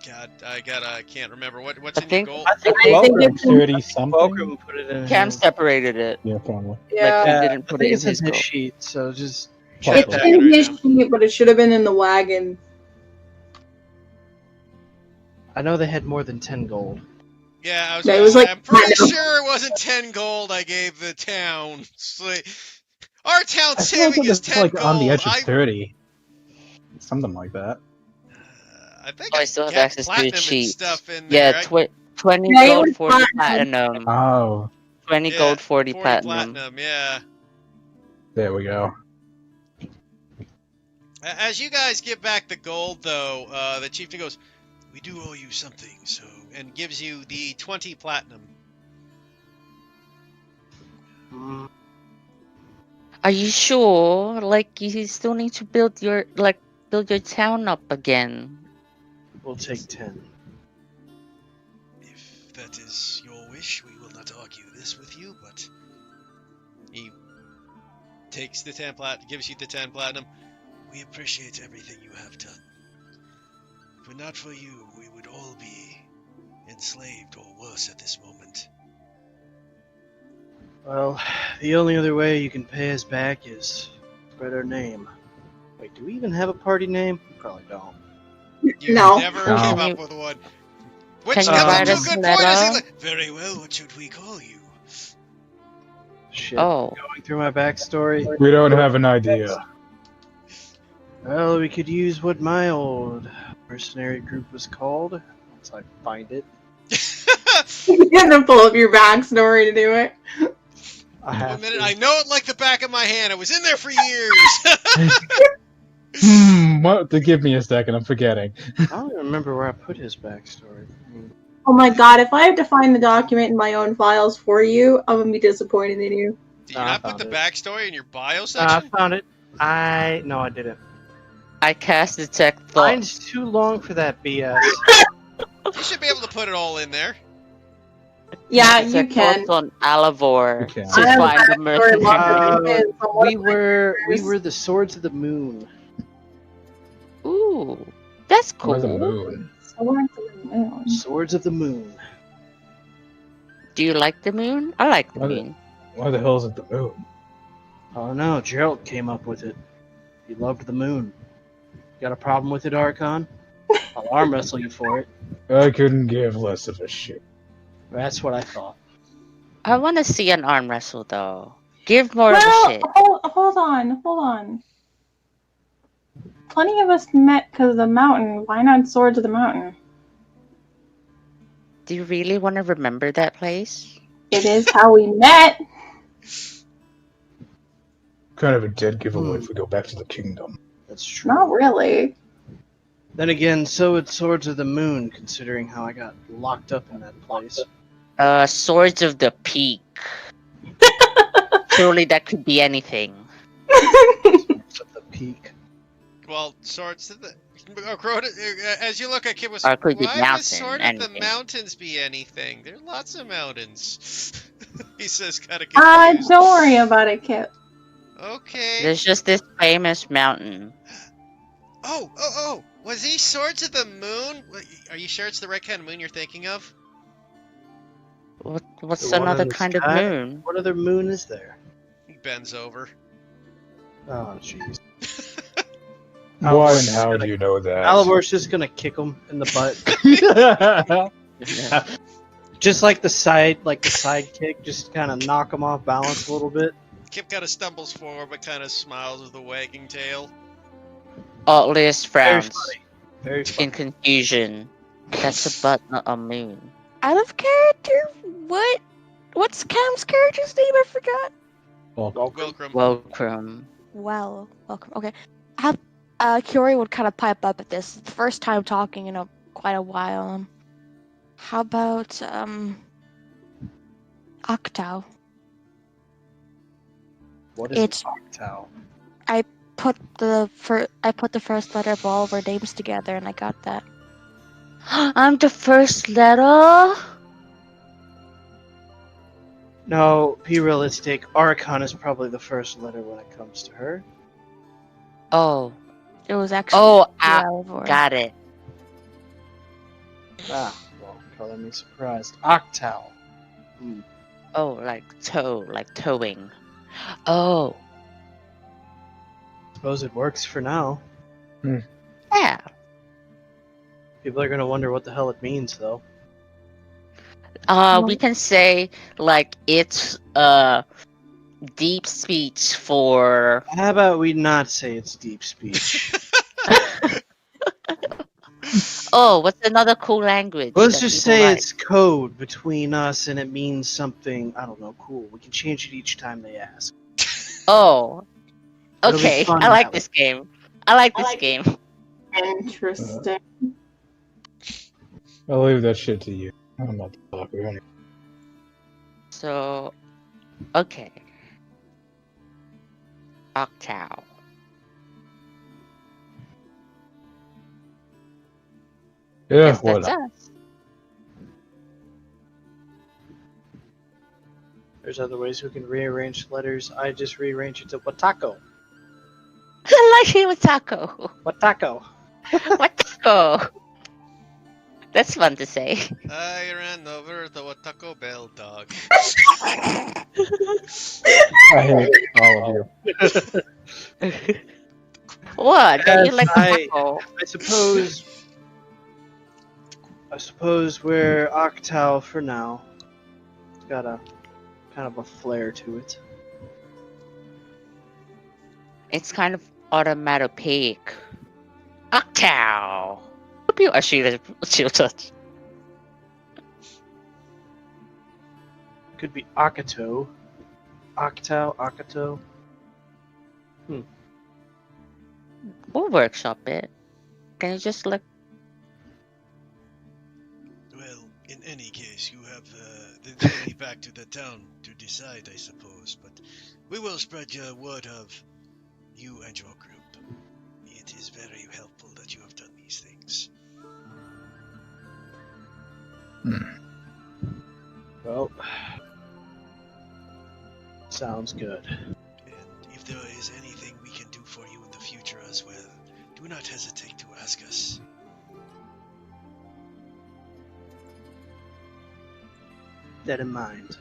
God, I can't remember. What's I in think- your gold? I think I think Fulcrum, it's 30 something? Fulcrum put it in Cam his. separated it, Yeah, probably. Yeah. but he didn't I put think it in it's in his his goal. sheet, so just Check It's that in right his now. sheet, but it should have been in the wagon. I know they had more than 10 gold. Yeah, I was Yeah, it gonna was say, like I'm pretty platinum. sure it wasn't 10 gold I gave the town. Our town I feel like saving it is was 10 like gold. on the edge of 30. Something like that. I think Oh, I I still have got access to his platinum and sheet. stuff in there. Yeah, 20 Yeah, it gold, was 40 platinum. platinum. Oh, 20 Yeah, gold, 40 platinum. platinum. Yeah. there we go. As you guys give back the gold, though, the chieftain goes, "We do owe you something," and gives you the 20 platinum. Are you sure? Like, you still need to build your town up again. We'll take 10. If that is your wish, we will not argue this with you, but he takes the 10 gives you the 10 platinum. We appreciate everything you have done. If not for you, we would all be enslaved or worse at this moment. Well, the only other way you can pay us back is spread our name. Wait, do we even have a party name? We probably don't. You No. never No. came Can up you- with one. Which can you comes write into a us good a point. As he letter? very well, what should we call you? Shit. Oh, Going through my backstory. We don't have an idea. Well, we could use what my old mercenary group was called. Once I find it. You had to pull up your backstory to do it. I One have minute, to. I know it like the back of my hand. It was in there for years. What? Give me a second, I'm forgetting. I don't even remember where I put his backstory. Oh my god, if I have to find the document in my own files for you, I'm gonna be disappointed in you. Did you I not put found the it. backstory in your bio I section? found it. No, I didn't. I cast detect thought. Mine's too long for that BS. You should be able to put it all in there. Yeah, you Detect can. thoughts on Alivor You can. to I have a find the backstory longer mercenary. than this on one we of my were characters. the Swords of the Moon. Ooh, that's Where's the cool. moon? Swords of the Moon. Swords of the Moon. Do you like the moon? I like the What is- moon. Why the hell is it the moon? Oh no, Gerald came up with it. He loved the moon. Got a problem with it, Archon? I'll arm wrestle you for it. I couldn't give less of a shit. That's what I thought. I want to see an arm wrestle though. Give more of a Well, shit. hold on. Plenty of us met because of the mountain. Why not Swords of the Mountain? Do you really want to remember that place? It is how we met. Kind of a dead giveaway if we go back to the kingdom. That's true. Not really. Then again, so would Swords of the Moon, considering how I got locked up in that place. Swords of the Peak. Surely that could be anything. Swords of the Peak. Well, swords of the. As you look at Kid, Or it could be why would mountain, Sword of the anything. Mountains be anything? There are lots of mountains. He says, kind of confused. Don't worry about it, Kip. Okay. There's just this famous mountain. Oh! Was he Swords of the Moon? Are you sure it's the right kind of moon you're thinking of? What's The one another in the kind of sky? moon? What other moon is there? He bends over. Oh, jeez. Why and how do you know that? Alibor's just gonna kick him in the butt. Just like the side kick, just kind of knock him off balance a little bit. Kip kind of stumbles forward, but kind of smiles with a wagging tail. Atlas Very frowns funny. Very funny. in confusion. That's a butt, not a moon. Out of character? What's Cam's character's name? I forgot. Wilcrum. Welcome. Well, welcome. Okay. Kiori would kind of pipe up at this. It's the first time talking in quite a while. How about Octao? What is It's Octao? I put the first letter of all of our names together, and I got that. I'm the first letter? No, be realistic. Archon is probably the first letter when it comes to her. Oh. It was actually. Oh, Alivor. got it. Ah, well, color me surprised. Octao. Oh, like towing. Oh. Suppose it works for now. Yeah. People are gonna wonder what the hell it means, though. We can say like it's deep speech for How about we not say it's deep speech? Oh, what's another cool language? Let's that just people say like? it's code between us and it means something, I don't know, cool. We can change it each time they ask. Oh. It'll be Okay, fun I like that this game. I like this game. Interesting. I'll leave that shit to you. I'm not the talker anyway. So, okay. Octao. Yeah, Guess what? that's us. There's other ways we can rearrange letters. I just rearrange it to Watako. I like it with taco. Watako. What taco? That's fun to say. I ran over the Taco Bell dog. I hate all of you. What? Don't you Yes, like taco? I suppose we're Octao for now. It's got a kind of a flair to it. It's kind of onomatopoeic. Octao. She'll touch. Could be Akato. Octao, Akato. We'll workshop it. Can you just look? Well, in any case, you have the journey back to the town to decide, I suppose. But we will spread your word of you and your group. It is very helpful that you have done these things. Well, sounds good. And if there is anything we can do for you in the future as well, do not hesitate to ask us. That in mind.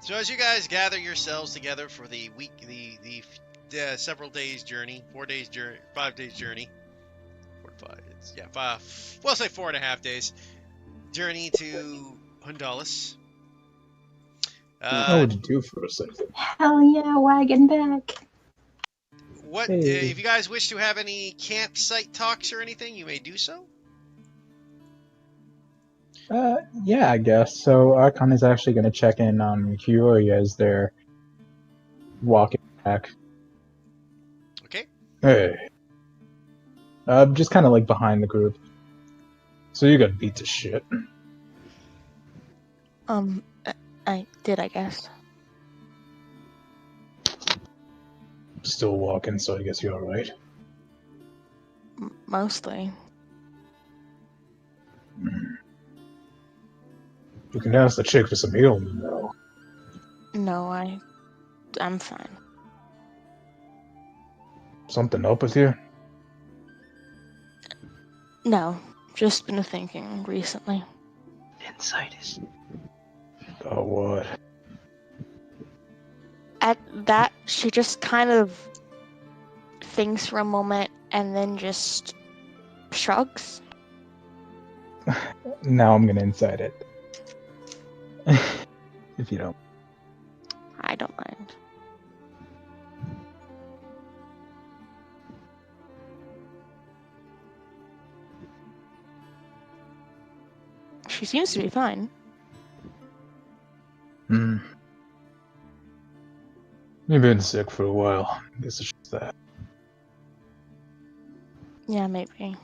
So as you guys gather yourselves together for the week, the several days journey, 4 days journey, 5 days journey, 4 to 5, we'll say 4.5 days journey to Hundalis. What would you do for a second? Hell yeah, wagon back. What Hey. if you guys wish to have any campsite talks or anything, you may do so. Yeah, I guess. So Archon is actually going to check in on Kiori as they're walking back. Okay. Hey. Just kind of like behind the group. So you got beat to shit. I did, I guess. Still walking, so I guess you're alright. Mostly. You can ask the chick for some healing, though. No, I'm fine. Something up with you? No, just been thinking recently. Insight is. Oh, what? At that, she just kind of thinks for a moment and then just shrugs. Now I'm gonna incite it. If you don't. I don't mind. She seems to be fine. Hmm. You've been sick for a while. Guess it's just that. Yeah, maybe.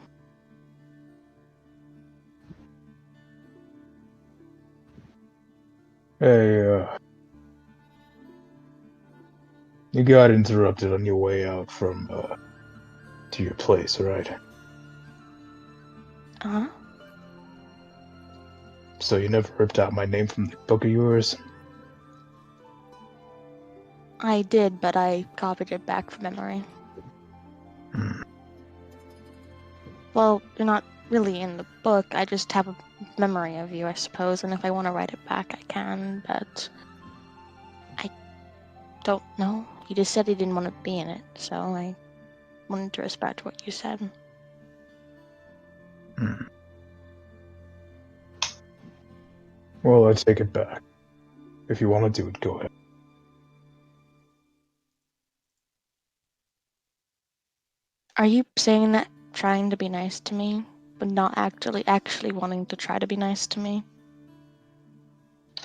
Hey, you got interrupted on your way out from, to your place, right? Huh? So you never ripped out my name from the book of yours? I did, but I copied it back from memory. Hmm. Well, you're not really in the book. I just have a memory of you, I suppose, and if I want to write it back, I can, but I don't know. You just said you didn't want to be in it, so I wanted to respect what you said. Hmm. Well, I take it back. If you want to do it, go ahead. Are you saying that trying to be nice to me, but not actually wanting to try to be nice to me?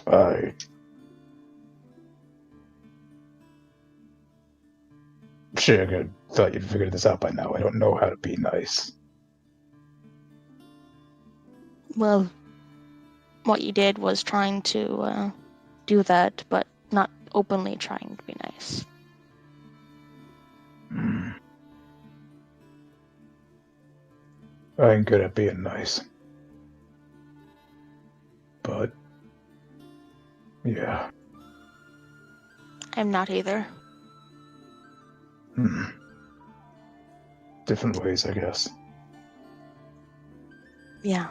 I... Shit, I thought you'd figured this out by now. I don't know how to be nice. Well, what you did was trying to do that, but not openly trying to be nice. Hmm. I ain't good at being nice. But... yeah. I'm not either. Hmm. Different ways, I guess. Yeah.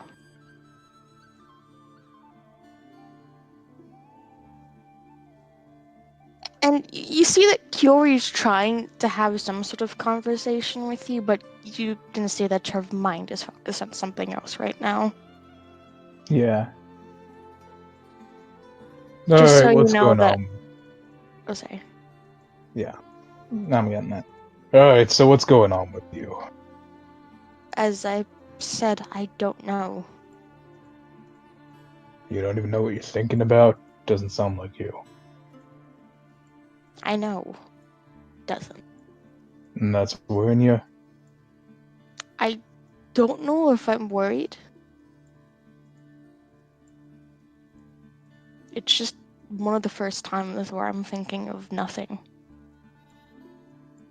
And you see that Kiori's trying to have some sort of conversation with you, but you can see that her mind is focused on something else right now. Yeah. Just so Alright, you what's know going that. on? Oh, sorry. Yeah. Now I'm getting that. Alright, so what's going on with you? As I said, I don't know. You don't even know what you're thinking about? Doesn't sound like you. I know. Doesn't. And that's worrying you? I don't know if I'm worried. It's just one of the first times where I'm thinking of nothing.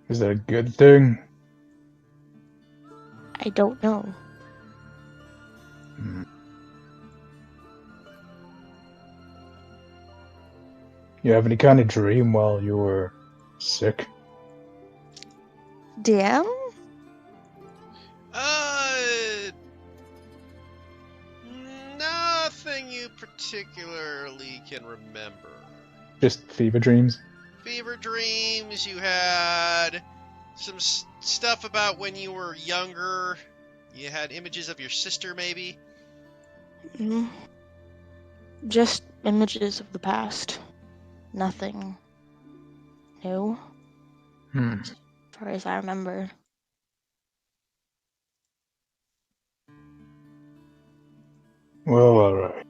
Is that a good thing? I don't know. Hmm. You have any kind of dream while you were sick? DM? Nothing you particularly can remember. Just fever dreams? Fever dreams, you had some stuff about when you were younger. You had images of your sister, maybe? Mm, just images of the past. Nothing new, Hmm. as far as I remember. Well, alright.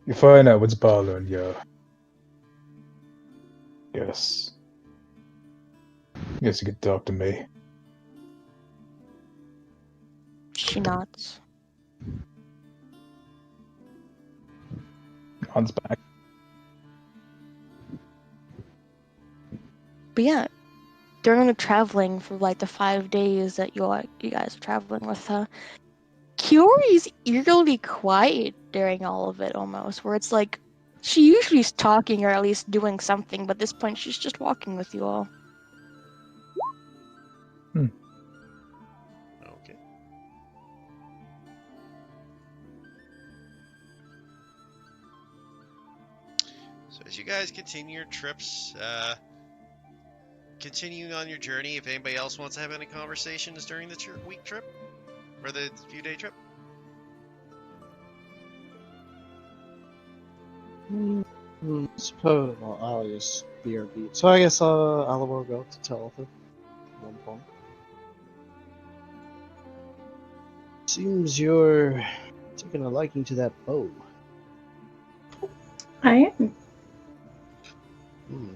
You find out what's bothering you. Yes. Guess you could talk to me. She nods. Nods back. But yeah, during the traveling for like the 5 days that you guys are traveling with her, Kiori's eerily quiet during all of it almost, where it's like she usually is talking or at least doing something, but at this point she's just walking with you all. Okay. So as you guys continue your trips, continuing on your journey, if anybody else wants to have any conversations during the week trip or the few day trip. Suppose I'll just BRB. So I guess I'll go to Telepha at one point. Seems you're taking a liking to that bow. I am. Hmm.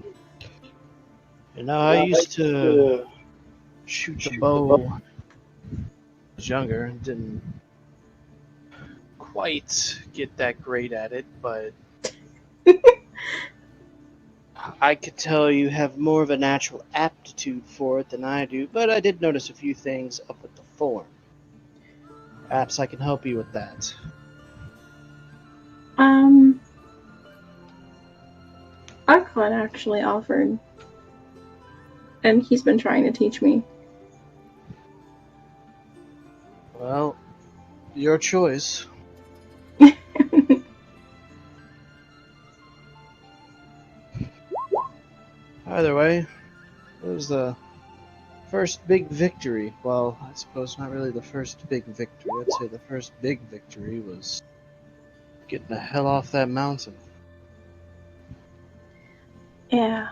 You know, I used to shoot the bow when I was younger and didn't quite get that great at it, but I could tell you have more of a natural aptitude for it than I do, but I did notice a few things up with the form. Perhaps I can help you with that. Arcot actually offered, and he's been trying to teach me. Well, your choice. Either way, it was the first big victory. Well, I suppose not really the first big victory. I'd say the first big victory was getting the hell off that mountain. Yeah.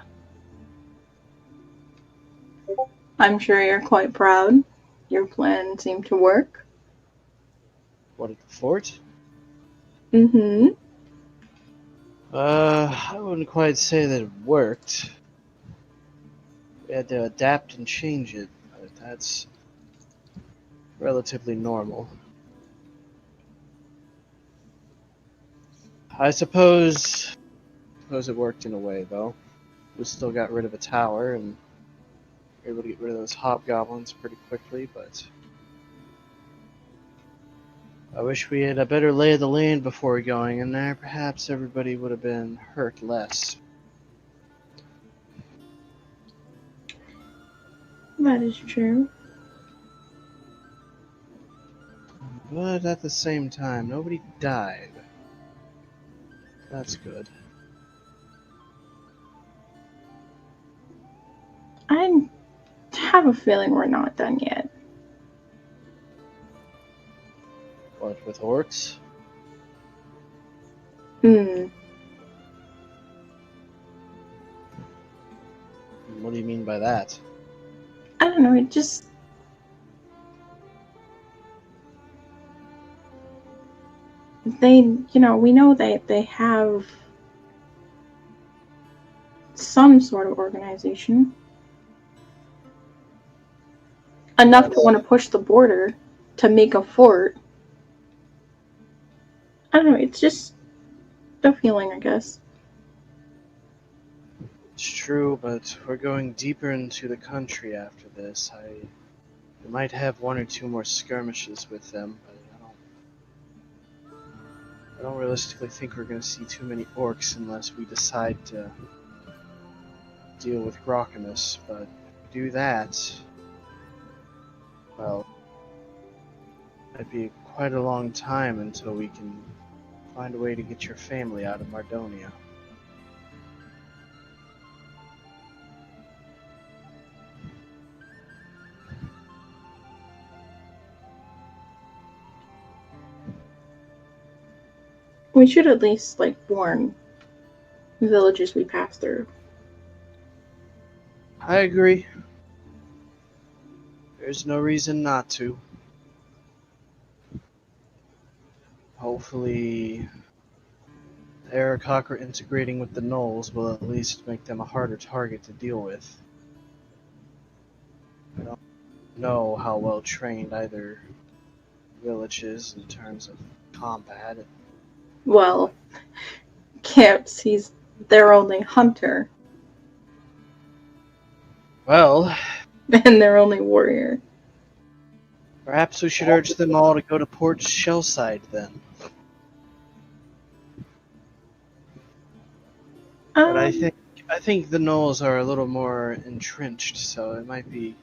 I'm sure you're quite proud. Your plan seemed to work. What, at the fort? Mm-hmm. I wouldn't quite say that it worked. We had to adapt and change it, but that's relatively normal. I suppose it worked in a way, though. We still got rid of a tower and were able to get rid of those hobgoblins pretty quickly, but I wish we had a better lay of the land before going in there. Perhaps everybody would have been hurt less. That is true. But at the same time, nobody died. That's good. I have a feeling we're not done yet. What, with orcs? Hmm. What do you mean by that? I don't know, it just... we know they have some sort of organization. Enough to want to push the border to make a fort. I don't know, it's just a feeling, I guess. It's true, but we're going deeper into the country after this. We might have one or two more skirmishes with them, but I don't realistically think we're going to see too many orcs unless we decide to deal with Grockinus. But if we do that, well, it'd be quite a long time until we can find a way to get your family out of Mardonia. We should at least, like, warn villages we pass through. I agree. There's no reason not to. Hopefully, the Aarakocra integrating with the gnolls will at least make them a harder target to deal with. I don't know how well trained either village is in terms of combat. Well, Kips, he's their only hunter Well, and their only warrior. perhaps we should urge them all to go to Port Shellside then. But I think the gnolls are a little more entrenched, so it might be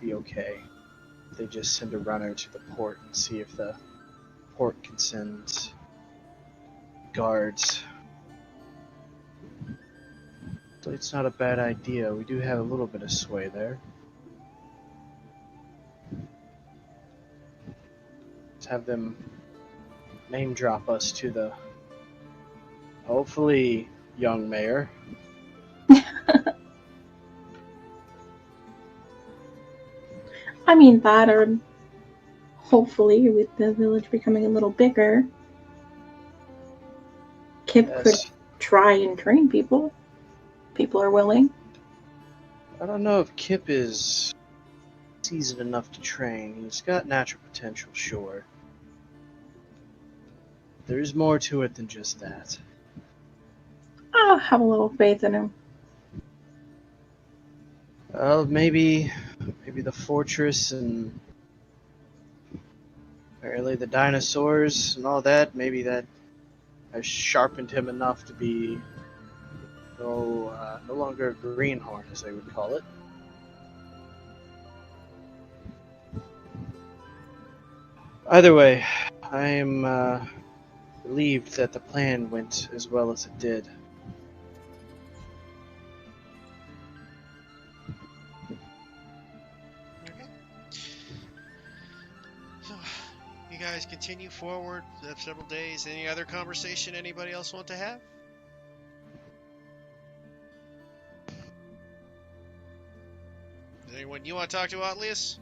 okay. They just send a runner to the port and see if the port can send guards. So it's not a bad idea. We do have a little bit of sway there. Let's have them name drop us to the hopefully young mayor. I mean, that or hopefully with the village becoming a little bigger, Kip could Yes. try and train people. People are willing. I don't know if Kip is seasoned enough to train. He's got natural potential, sure. There's more to it than just that. I'll have a little faith in him. Well, maybe the fortress and apparently the dinosaurs and all that, maybe that has sharpened him enough to be no longer a greenhorn, as they would call it. Either way, I am relieved that the plan went as well as it did. Okay. So, you guys continue forward several days. Any other conversation anybody else want to have? Is anyone you want to talk to, Atlius?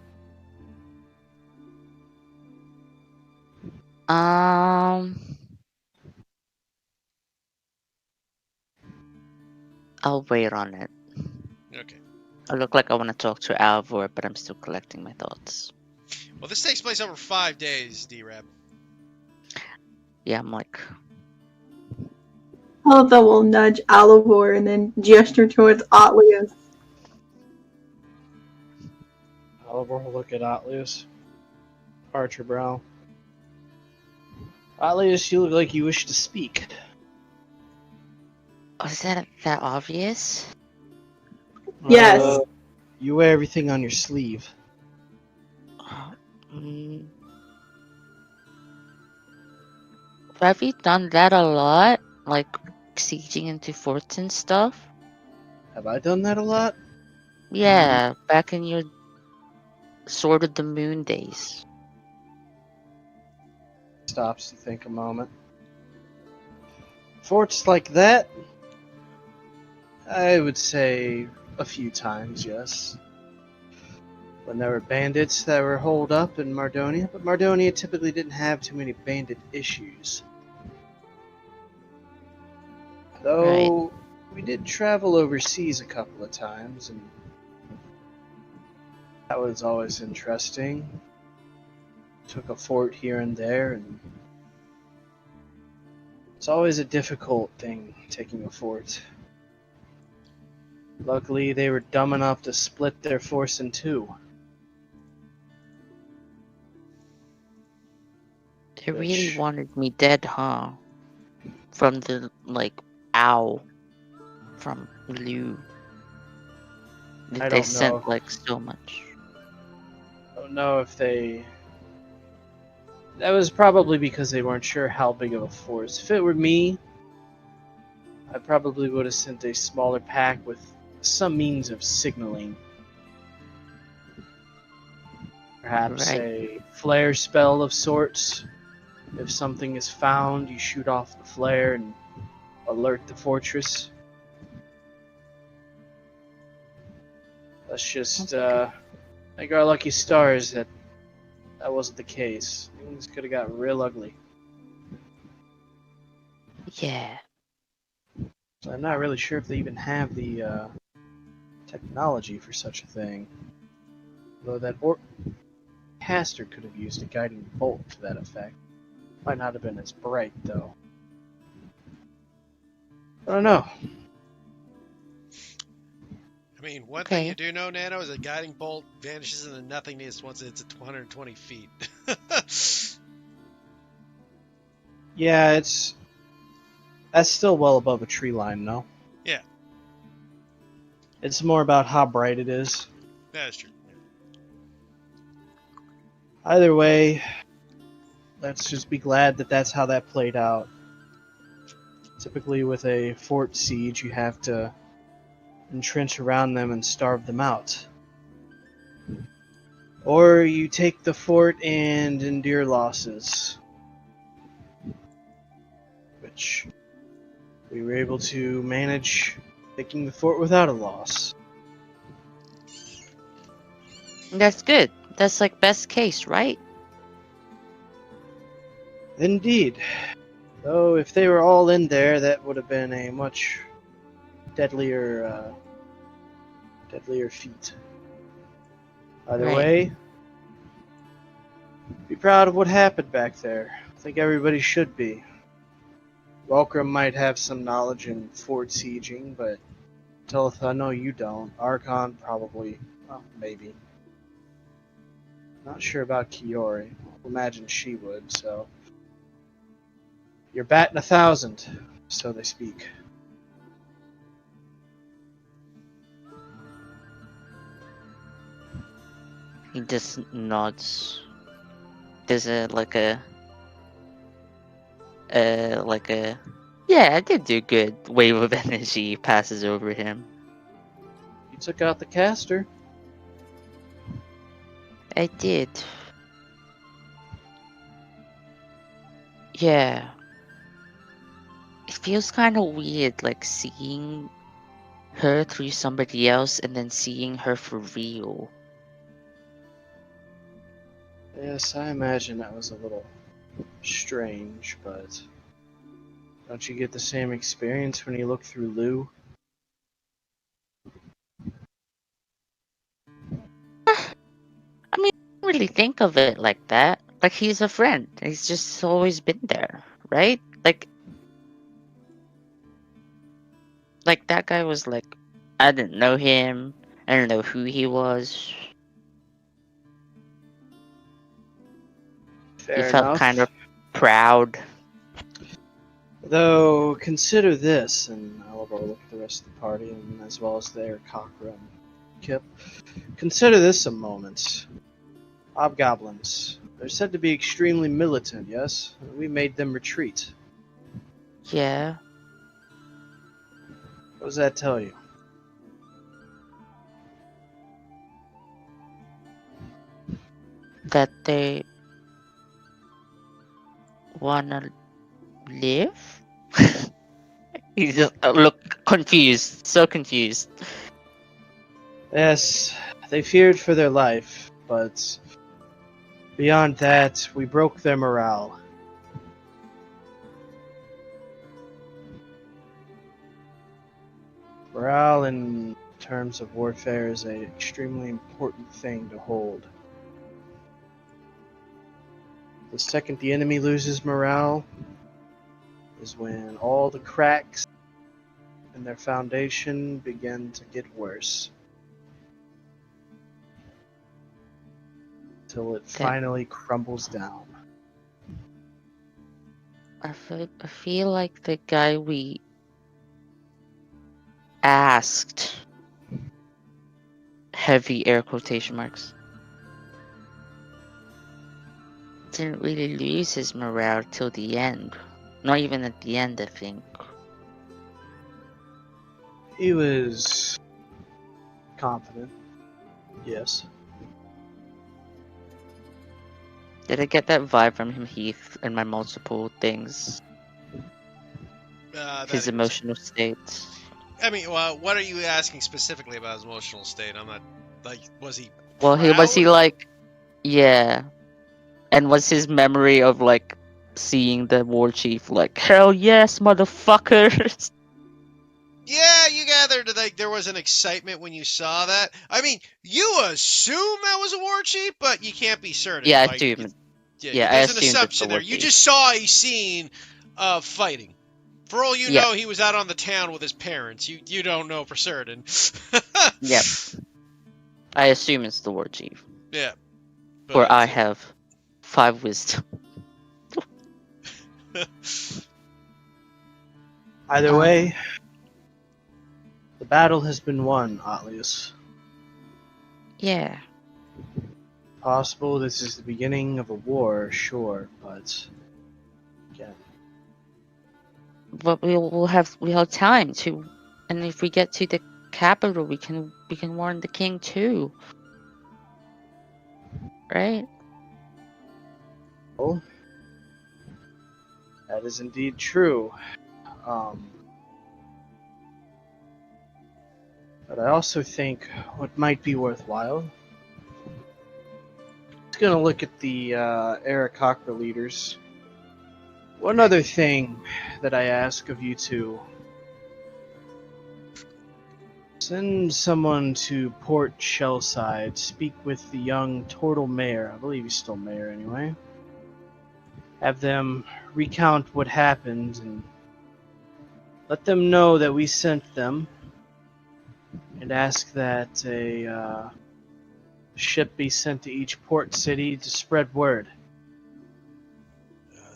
I'll wait on it. Okay. I look like I want to talk to Alvor, but I'm still collecting my thoughts. Well, this takes place over 5 days, D-Rab. Yeah, I'm like, Although will nudge Alivor and then gesture towards Atlius. Oliver will look at Atlius. Archer brow. Atlius, you look like you wish to speak. oh, is that obvious? Yes. You wear everything on your sleeve. Mm. Have you done that a lot? Like sieging into forts and stuff? Have I done that a lot? Yeah, back in your Sword of the Moon days. Stops to think a moment. Forts like that? I would say a few times, yes. When there were bandits that were holed up in Mardonia, but Mardonia typically didn't have too many bandit issues. Though we did travel overseas a couple of times, and that was always interesting. Took a fort here and there, and it's always a difficult thing taking a fort. Luckily, they were dumb enough to split their force in two. They really wanted me dead, huh? From the, like, owl from Lu. I They don't sent, know. like, so much. I don't know if they... That was probably because they weren't sure how big of a force. If it were me, I probably would have sent a smaller pack with some means of signaling. Perhaps Right. a flare spell of sorts. If something is found, you shoot off the flare and alert the fortress. Let's just thank our lucky stars that wasn't the case. Things could have got real ugly. Yeah. So I'm not really sure if they even have the technology for such a thing. Though that caster could have used a guiding bolt to that effect. Might not have been as bright, though. I don't know. I mean, one thing Okay. you do know, Nano, is a guiding bolt vanishes into nothingness once it's at 120 feet. Yeah, that's still well above a tree line, no? Yeah. It's more about how bright it is. That is true. Either way, let's just be glad that that's how that played out. Typically, with a fort siege, you have to entrench around them and starve them out. Or you take the fort and endure losses. Which we were able to manage taking the fort without a loss. That's good. That's like best case, right? Indeed. Though if they were all in there, that would have been a much deadlier feat. Either Right. way, be proud of what happened back there. I think everybody should be. Welcome might have some knowledge in fort sieging, but Teleth, I know you don't. Archon probably, well, maybe. Not sure about Kiori. Imagine she would, so. You're batting 1,000, so they speak. He just nods. There's a like a yeah, I did do good. Wave of energy passes over him. You took out the caster. I did. Yeah. It feels kind of weird, like seeing her through somebody else and then seeing her for real. Yes, I imagine that was a little strange, but don't you get the same experience when you look through Lou? I mean, I don't really think of it like that. Like he's a friend. He's just always been there, right? Like that guy was like, I didn't know him. I don't know who he was. He Fair felt kind enough. of proud. Though, consider this, and I'll go look at the rest of the party, and as well as their Cochra and Kip. Consider this a moment. Hobgoblins. They're said to be extremely militant, yes? We made them retreat. Yeah. What does that tell you? That they wanna live? He just looked confused. So confused. Yes, they feared for their life, but beyond that, we broke their morale. Morale in terms of warfare is an extremely important thing to hold. The second the enemy loses morale is when all the cracks in their foundation begin to get worse. Till it finally crumbles down. I feel like the guy we asked, heavy air quotation marks, didn't really lose his morale till the end. Not even at the end, I think. He was confident, yes. Did I get that vibe from him, Heath, in my multiple things? That His he was- emotional state. I mean, well, what are you asking specifically about his emotional state? I'm not like, was he Well, was he proud? like, yeah, and was his memory of like seeing the war chief like, hell yes, motherfuckers. Yeah, you gathered that like there was an excitement when you saw that. I mean, you assume that was a war chief, but you can't be certain. Yeah, I Like, assumed. yeah, Yeah, I there's an assumed it's the assumption there. war You chief. just saw a scene of fighting. For all you Yeah. know, he was out on the town with his parents. You don't know for certain. Yep. I assume it's the war chief. Yeah. Or I But, have 5 wisdom. Either Um, way, the battle has been won, Atlius. Yeah. Possible this is the beginning of a war, sure, but again, But we'll have time to, and if we get to the capital, we can warn the king too, right? well, that is indeed true. Um, but I also think what might be worthwhile is going to look at the Aarakocra leaders. One other thing that I ask of you two. Send someone to Port Shellside, speak with the young Turtle Mayor. I believe he's still mayor anyway. Have them recount what happened and let them know that we sent them, and ask that a ship be sent to each port city to spread word.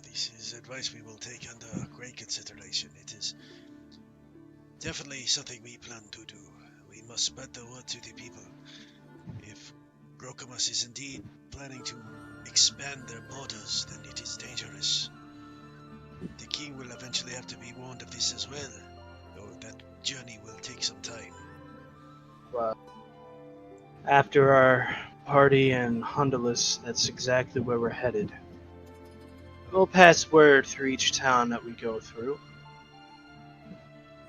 This is advice we will take under great consideration. It is definitely something we plan to do. We must spread the word to the people. If Grokamus is indeed planning to expand their borders, then it is dangerous. The king will eventually have to be warned of this as well, though that journey will take some time. After our party in Honduras, that's exactly where we're headed. We'll pass word through each town that we go through.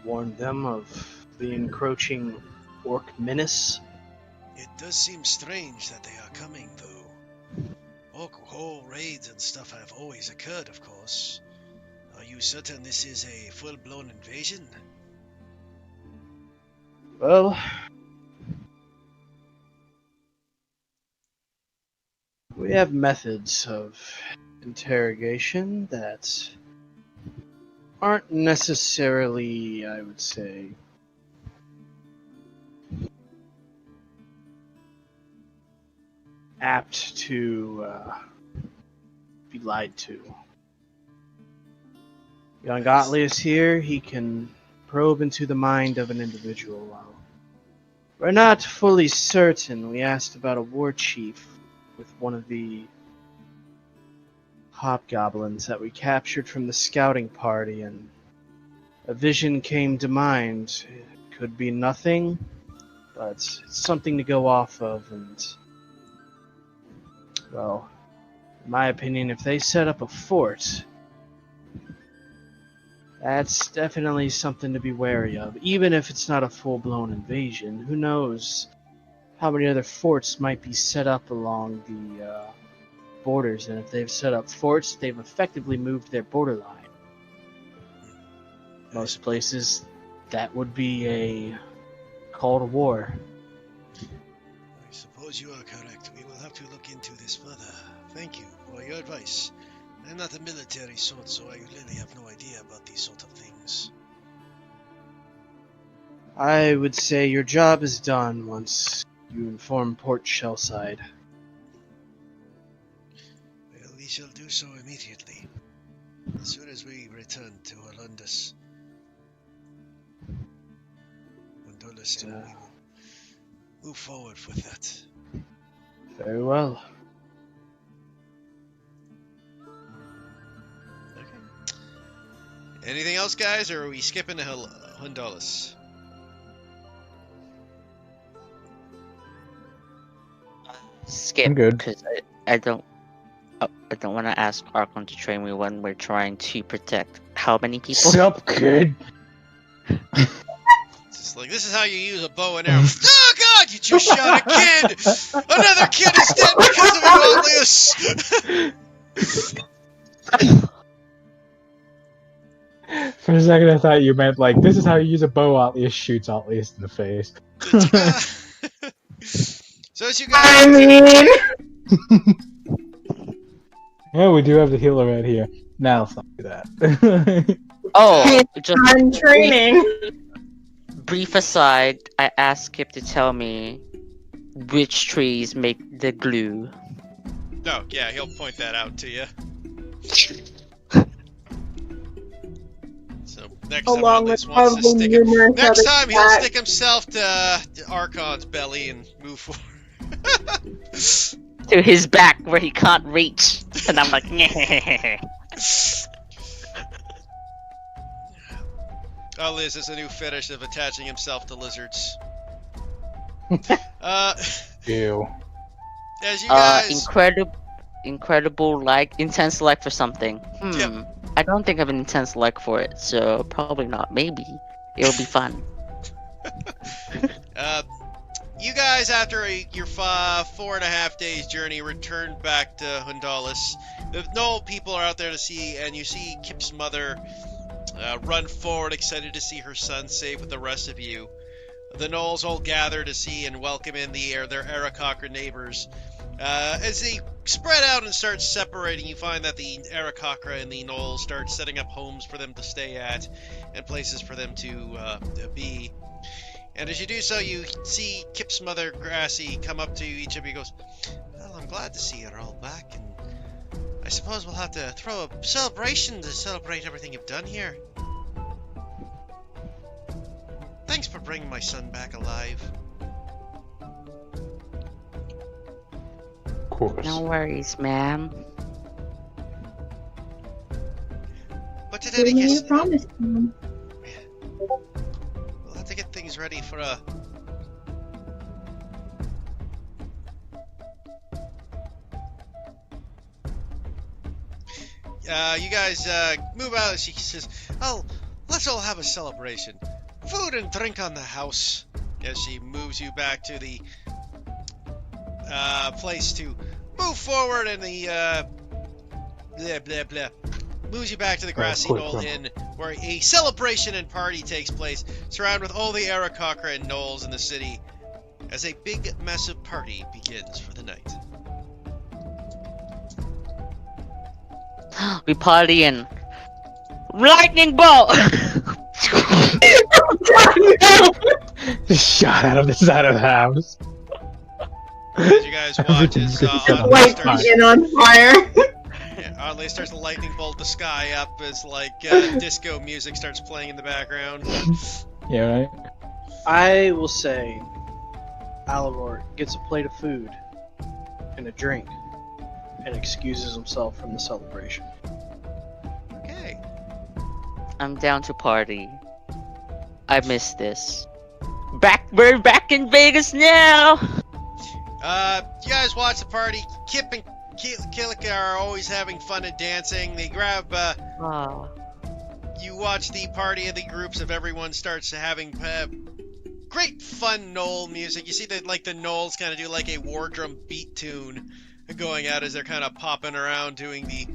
Warn them of the encroaching orc menace. It does seem strange that they are coming, though. Whole raids and stuff have always occurred, of course. Are you certain this is a full-blown invasion? Well, we have methods of interrogation that aren't necessarily, I would say, apt to be lied to. Young Atlius here, he can probe into the mind of an individual. While we're not fully certain, we asked about a war chief with one of the hobgoblins that we captured from the scouting party, and a vision came to mind. It could be nothing, but it's something to go off of, and well, in my opinion, if they set up a fort, that's definitely something to be wary of. Even if it's not a full-blown invasion, who knows how many other forts might be set up along the borders, and if they've set up forts, they've effectively moved their borderline. Most places, that would be a call to war. I suppose you are correct. We will have to look into this further. Thank you for your advice. I'm not a military sort, so I really have no idea about these sort of things. I would say your job is done once you inform Port Shellside. Well, we shall do so immediately. As soon as we return to Orlundus. Orlundus, and we will move forward with that. Very well. Okay. Anything else, guys, or are we skipping to Honduras? Skip. I'm good. Because I don't. Oh, I don't want to ask Archon to train me when we're trying to protect how many people? Sup, kid? It's just like, this is how you use a bow and arrow. Oh god, you just shot a kid! Another kid is dead because of you, Atlas! For a second, I thought you meant like this is how you use a bow. Atlius shoots Atlius in the face. So as you guys... Yeah, we do have the healer right here. Now let's not do that. Oh, just I'm training. brief aside, I asked Kip to tell me which trees make the glue. No, yeah, he'll point that out to you. So next time Along Atlas with wants to probably stick him... numerous Next other time he'll facts. stick himself to Archon's belly and move forward. To his back where he can't reach. And I'm like, Oh, Liz, it's a new fetish of attaching himself to lizards. Ew. As you guys... incredible like, intense like for something. Yep. I don't think I have an intense like for it, so probably not. Maybe. It'll be fun. You guys, after your 4.5 days journey, returned back to Hundalis. The Knoll people are out there to see, and you see Kip's mother run forward, excited to see her son safe with the rest of you. The Knolls all gather to see and welcome in their Aarakocra neighbors. As they spread out and start separating, you find that the Aarakocra and the Knolls start setting up homes for them to stay at and places for them to be. And as you do so, you see Kip's mother, Grassy, come up to each of you and goes, "Well, I'm glad to see you're all back, and I suppose we'll have to throw a celebration to celebrate everything you've done here. Thanks for bringing my son back alive." Of course. No worries, ma'am. But to Give me dedicate... your promise, Mom. We'll have to get things ready for a... you guys move out, and she says, "Oh, let's all have a celebration. Food and drink on the house." As she moves you back to the place to move forward, and the blah blah blah moves you back to the grassy quick, knoll quick. inn, where a celebration and party takes place, surrounded with all the Aarakocra and gnolls in the city, as a big, massive party begins for the night. We party in lightning bolt. Just shot out of the side of the house. As you guys watch as Everything's Light Fine. begin on fire. Oddly starts to lightning bolt the sky up as disco music starts playing in the background. Yeah, right? I will say, Alaror gets a plate of food and a drink and excuses himself from the celebration. Okay. I'm down to party. I miss this. We're back in Vegas now. You guys watch the party. Kip and Kilika are always having fun and dancing. They grab, Oh, you watch the party of the groups of everyone starts having great fun Knoll music. You see that the Knolls kind of do like a war drum beat tune going out as they're kind of popping around doing the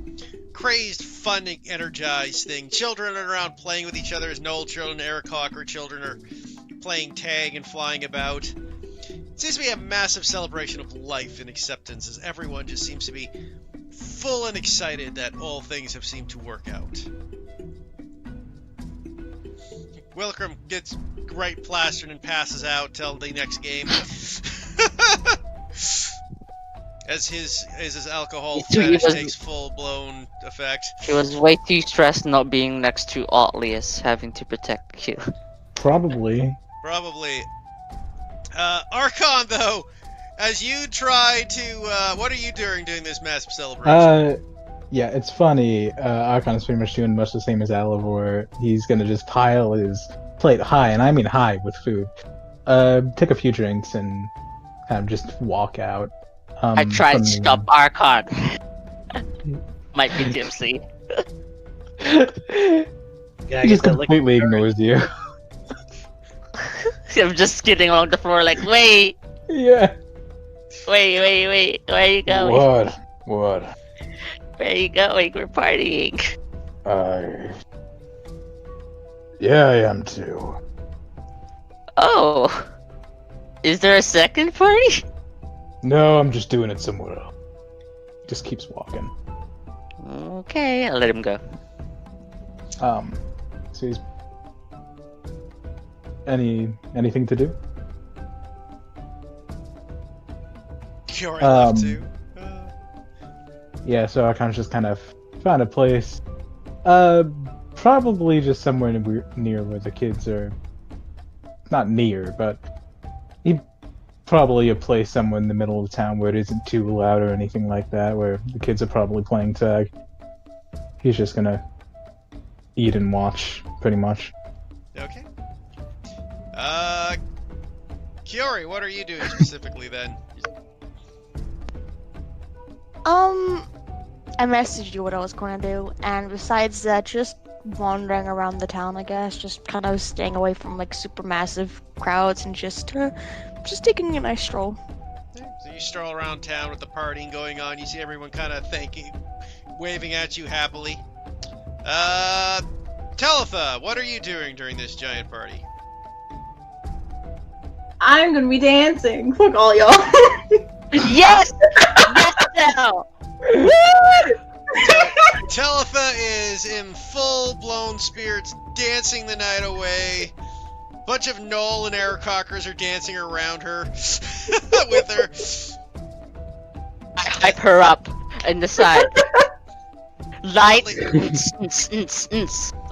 crazed, fun, energized thing. Children are around playing with each other as Knoll children, Aarakocra children are playing tag and flying about. It seems to be a massive celebration of life and acceptance as everyone just seems to be full and excited that all things have seemed to work out. Wilcrum gets right plastered and passes out till the next game. as his alcohol He fetish was- takes full-blown effect. he was way too stressed not being next to Atlius, having to protect you. Probably. Probably. Archon, though, as you try to, what are you doing this massive celebration? Yeah, it's funny. Archon is pretty much doing much the same as Alavor. He's gonna just pile his plate high, and I mean high, with food. Take a few drinks and kind of just walk out. I tried from to the- stop Archon. Might be tipsy. Yeah, He I just get that liquor. completely ignores you. I'm just skidding along the floor like, wait, Yeah. wait. Where are you going? What? What? Where are you going? We're partying. I. Yeah, I am too. Oh. Is there a second party? No, I'm just doing it somewhere else. Just keeps walking. Okay, I'll let him go. So he's anything to do? Kiori left Um, too. Yeah, so I just kind of found a place. Probably just somewhere near where the kids are. Not near, but probably a place somewhere in the middle of town where it isn't too loud or anything like that, where the kids are probably playing tag. He's just gonna eat and watch, pretty much. Okay. Kiori, what are you doing specifically then? I messaged you what I was going to do, and besides that, just wandering around the town, I guess, just kind of staying away from like super massive crowds and just taking a nice stroll. Yeah, so you stroll around town with the partying going on. You see everyone kind of waving at you happily. Talitha, what are you doing during this giant party? I'm gonna be dancing. Fuck all y'all. Yes! Yes now! Talitha is in full-blown spirits, dancing the night away. Bunch of Knoll and Aircockers are dancing around her, with her. I hype her up in the side. Light.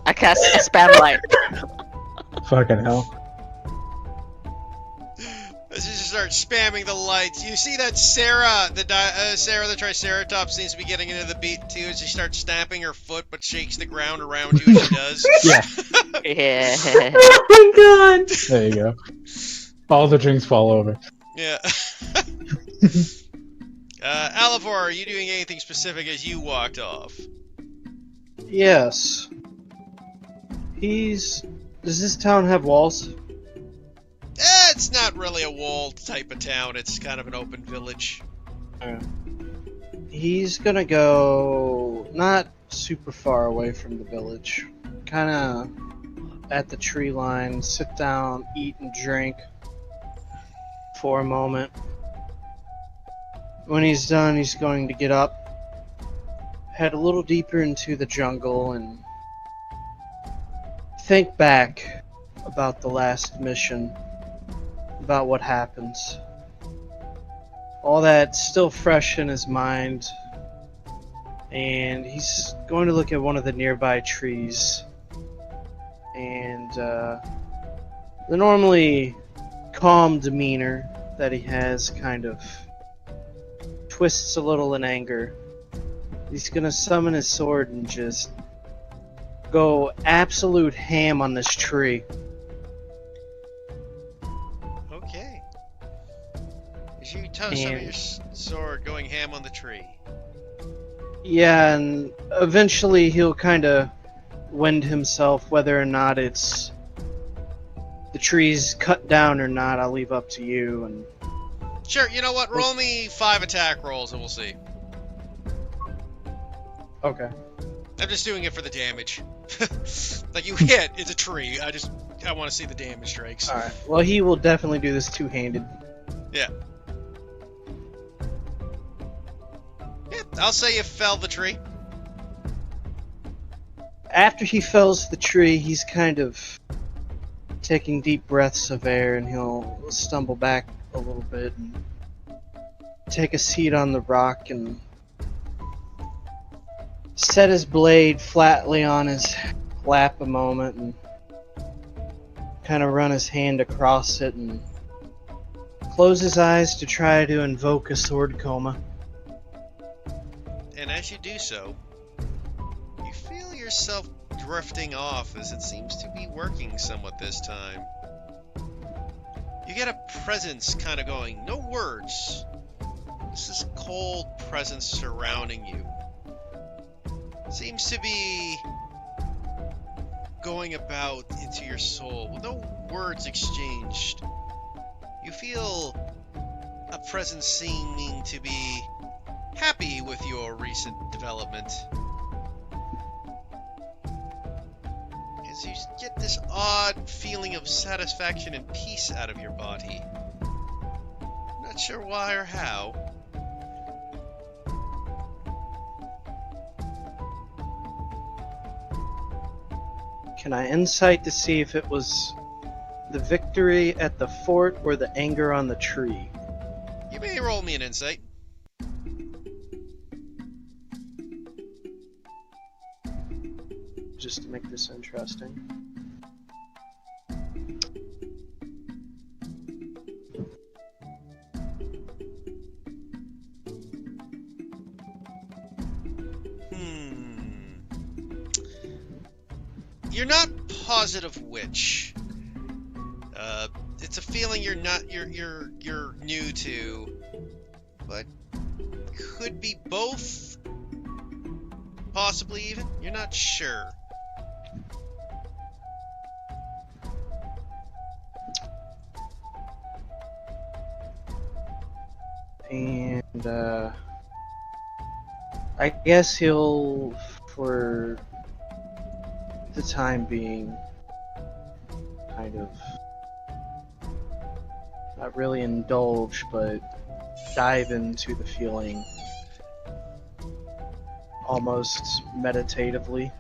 I cast a spam light. Fucking hell. As you just start spamming the lights, you see that Sarah, Sarah the Triceratops, seems to be getting into the beat too. As she starts stamping her foot, but shakes the ground around you as she does. Yeah, Yeah. Oh my god. there you go. All the drinks fall over. Yeah. Alivor, are you doing anything specific as you walked off? Yes. Does this town have walls? It's not really a walled type of town. It's kind of an open village. He's gonna go not super far away from the village. Kinda at the tree line, sit down, eat and drink for a moment. When he's done, he's going to get up, head a little deeper into the jungle, and think back about the last mission, about what happens. All that's still fresh in his mind, and he's going to look at one of the nearby trees, and the normally calm demeanor that he has kind of twists a little in anger. He's gonna summon his sword and just go absolute ham on this tree. Okay. As you toss some of your sword going ham on the tree. Yeah, and eventually he'll kind of wind himself whether or not it's the tree's cut down or not. I'll leave up to you. And Sure, you know what? Roll me 5 attack rolls and we'll see. okay. I'm just doing it for the damage. Like, you hit, it's a tree. I want to see the damage strikes. Alright. Well, he will definitely do this two-handed. Yeah, I'll say you fell the tree. After he fells the tree, he's kind of taking deep breaths of air, and he'll stumble back a little bit and take a seat on the rock and set his blade flatly on his lap a moment and kind of run his hand across it and close his eyes to try to invoke a sword coma. And as you do so, you feel yourself drifting off as it seems to be working somewhat this time. You get a presence kind of going, no words. This is cold presence surrounding you. seems to be going about into your soul with no words exchanged. You feel a presence seeming to be happy with your recent development. As you get this odd feeling of satisfaction and peace out of your body. Not sure why or how. Can I insight to see if it was the victory at the fort or the anger on the tree? You may roll me an insight. Just to make this interesting. You're not positive which. It's a feeling you're new to, but could be both. Possibly even. You're not sure. And I guess he'll, for the time being, kind of not really indulge, but dive into the feeling almost meditatively.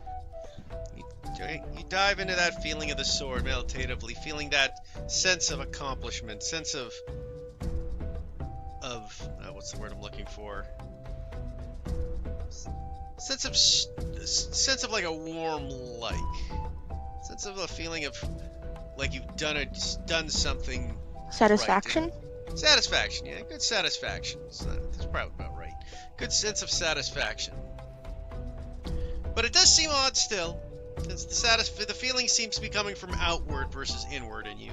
You dive into that feeling of the sword meditatively, feeling that sense of accomplishment, sense of what's the word I'm looking for? Sense of like a warm like, sense of a feeling of like you've done something. Satisfaction? Right. Satisfaction, yeah, good satisfaction. That's probably about right. Good sense of satisfaction. But it does seem odd still. The feeling seems to be coming from outward versus inward in you.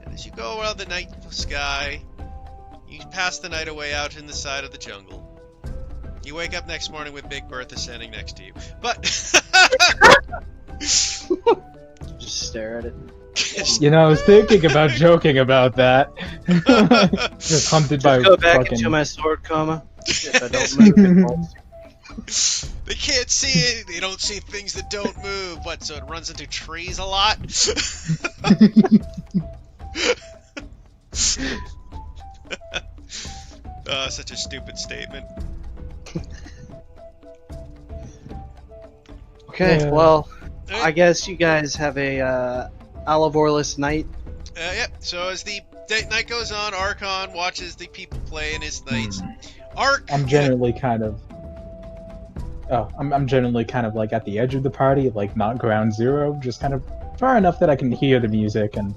And as you go around the night sky, you pass the night away out in the side of the jungle. You wake up next morning with Big Bertha standing next to you. But Just stare at it. You know, I was thinking about joking about that. Just hunted by Just go back fucking... into my sword coma. If I don't move, it won't. They can't see it. They don't see things that don't move. What? So it runs into trees a lot? Such a stupid statement. Okay, well, I guess you guys have a Alivorless night. Yep. So as the night goes on, Archon watches the people play in his nights. I'm generally kind of... I'm generally kind of like at the edge of the party, like not ground zero, just kind of far enough that I can hear the music and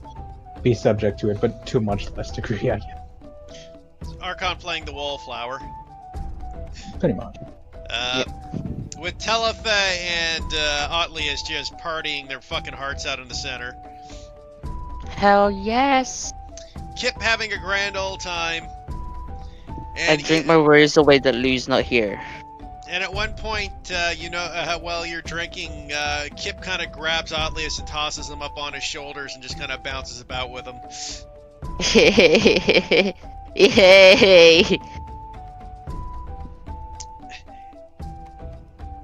be subject to it, but to a much less degree, I guess. Archon playing the Wallflower. Pretty much. With Teletha and Otley as just partying their fucking hearts out in the center. Hell yes. Kip having a grand old time. I And drink my worries away that Lou's not here. And at one point, while you're drinking, Kip kind of grabs Otlius and tosses him up on his shoulders and just kind of bounces about with him. Yay!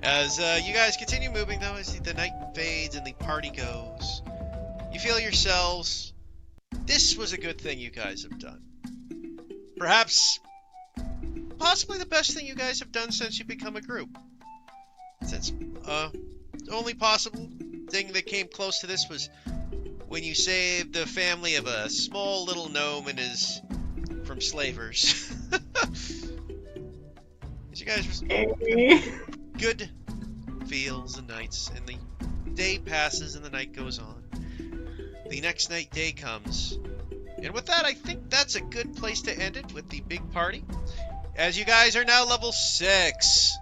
As you guys continue moving, though, as the night fades and the party goes, you feel yourselves, this was a good thing you guys have done. Perhaps, possibly the best thing you guys have done since you become a group. Since, the only possible thing that came close to this was when you saved the family of a small little gnome from slavers. As you guys good feels and nights, and the day passes and the night goes on. The next night day comes. And with that, I think that's a good place to end it with the big party. As you guys are now level 6.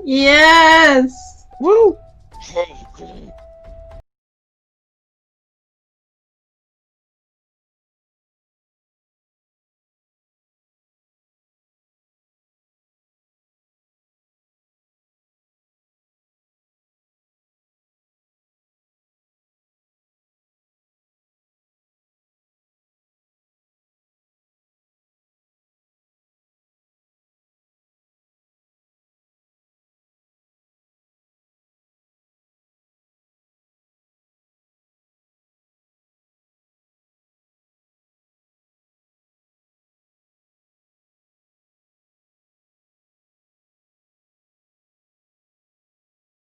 Yes! Woo!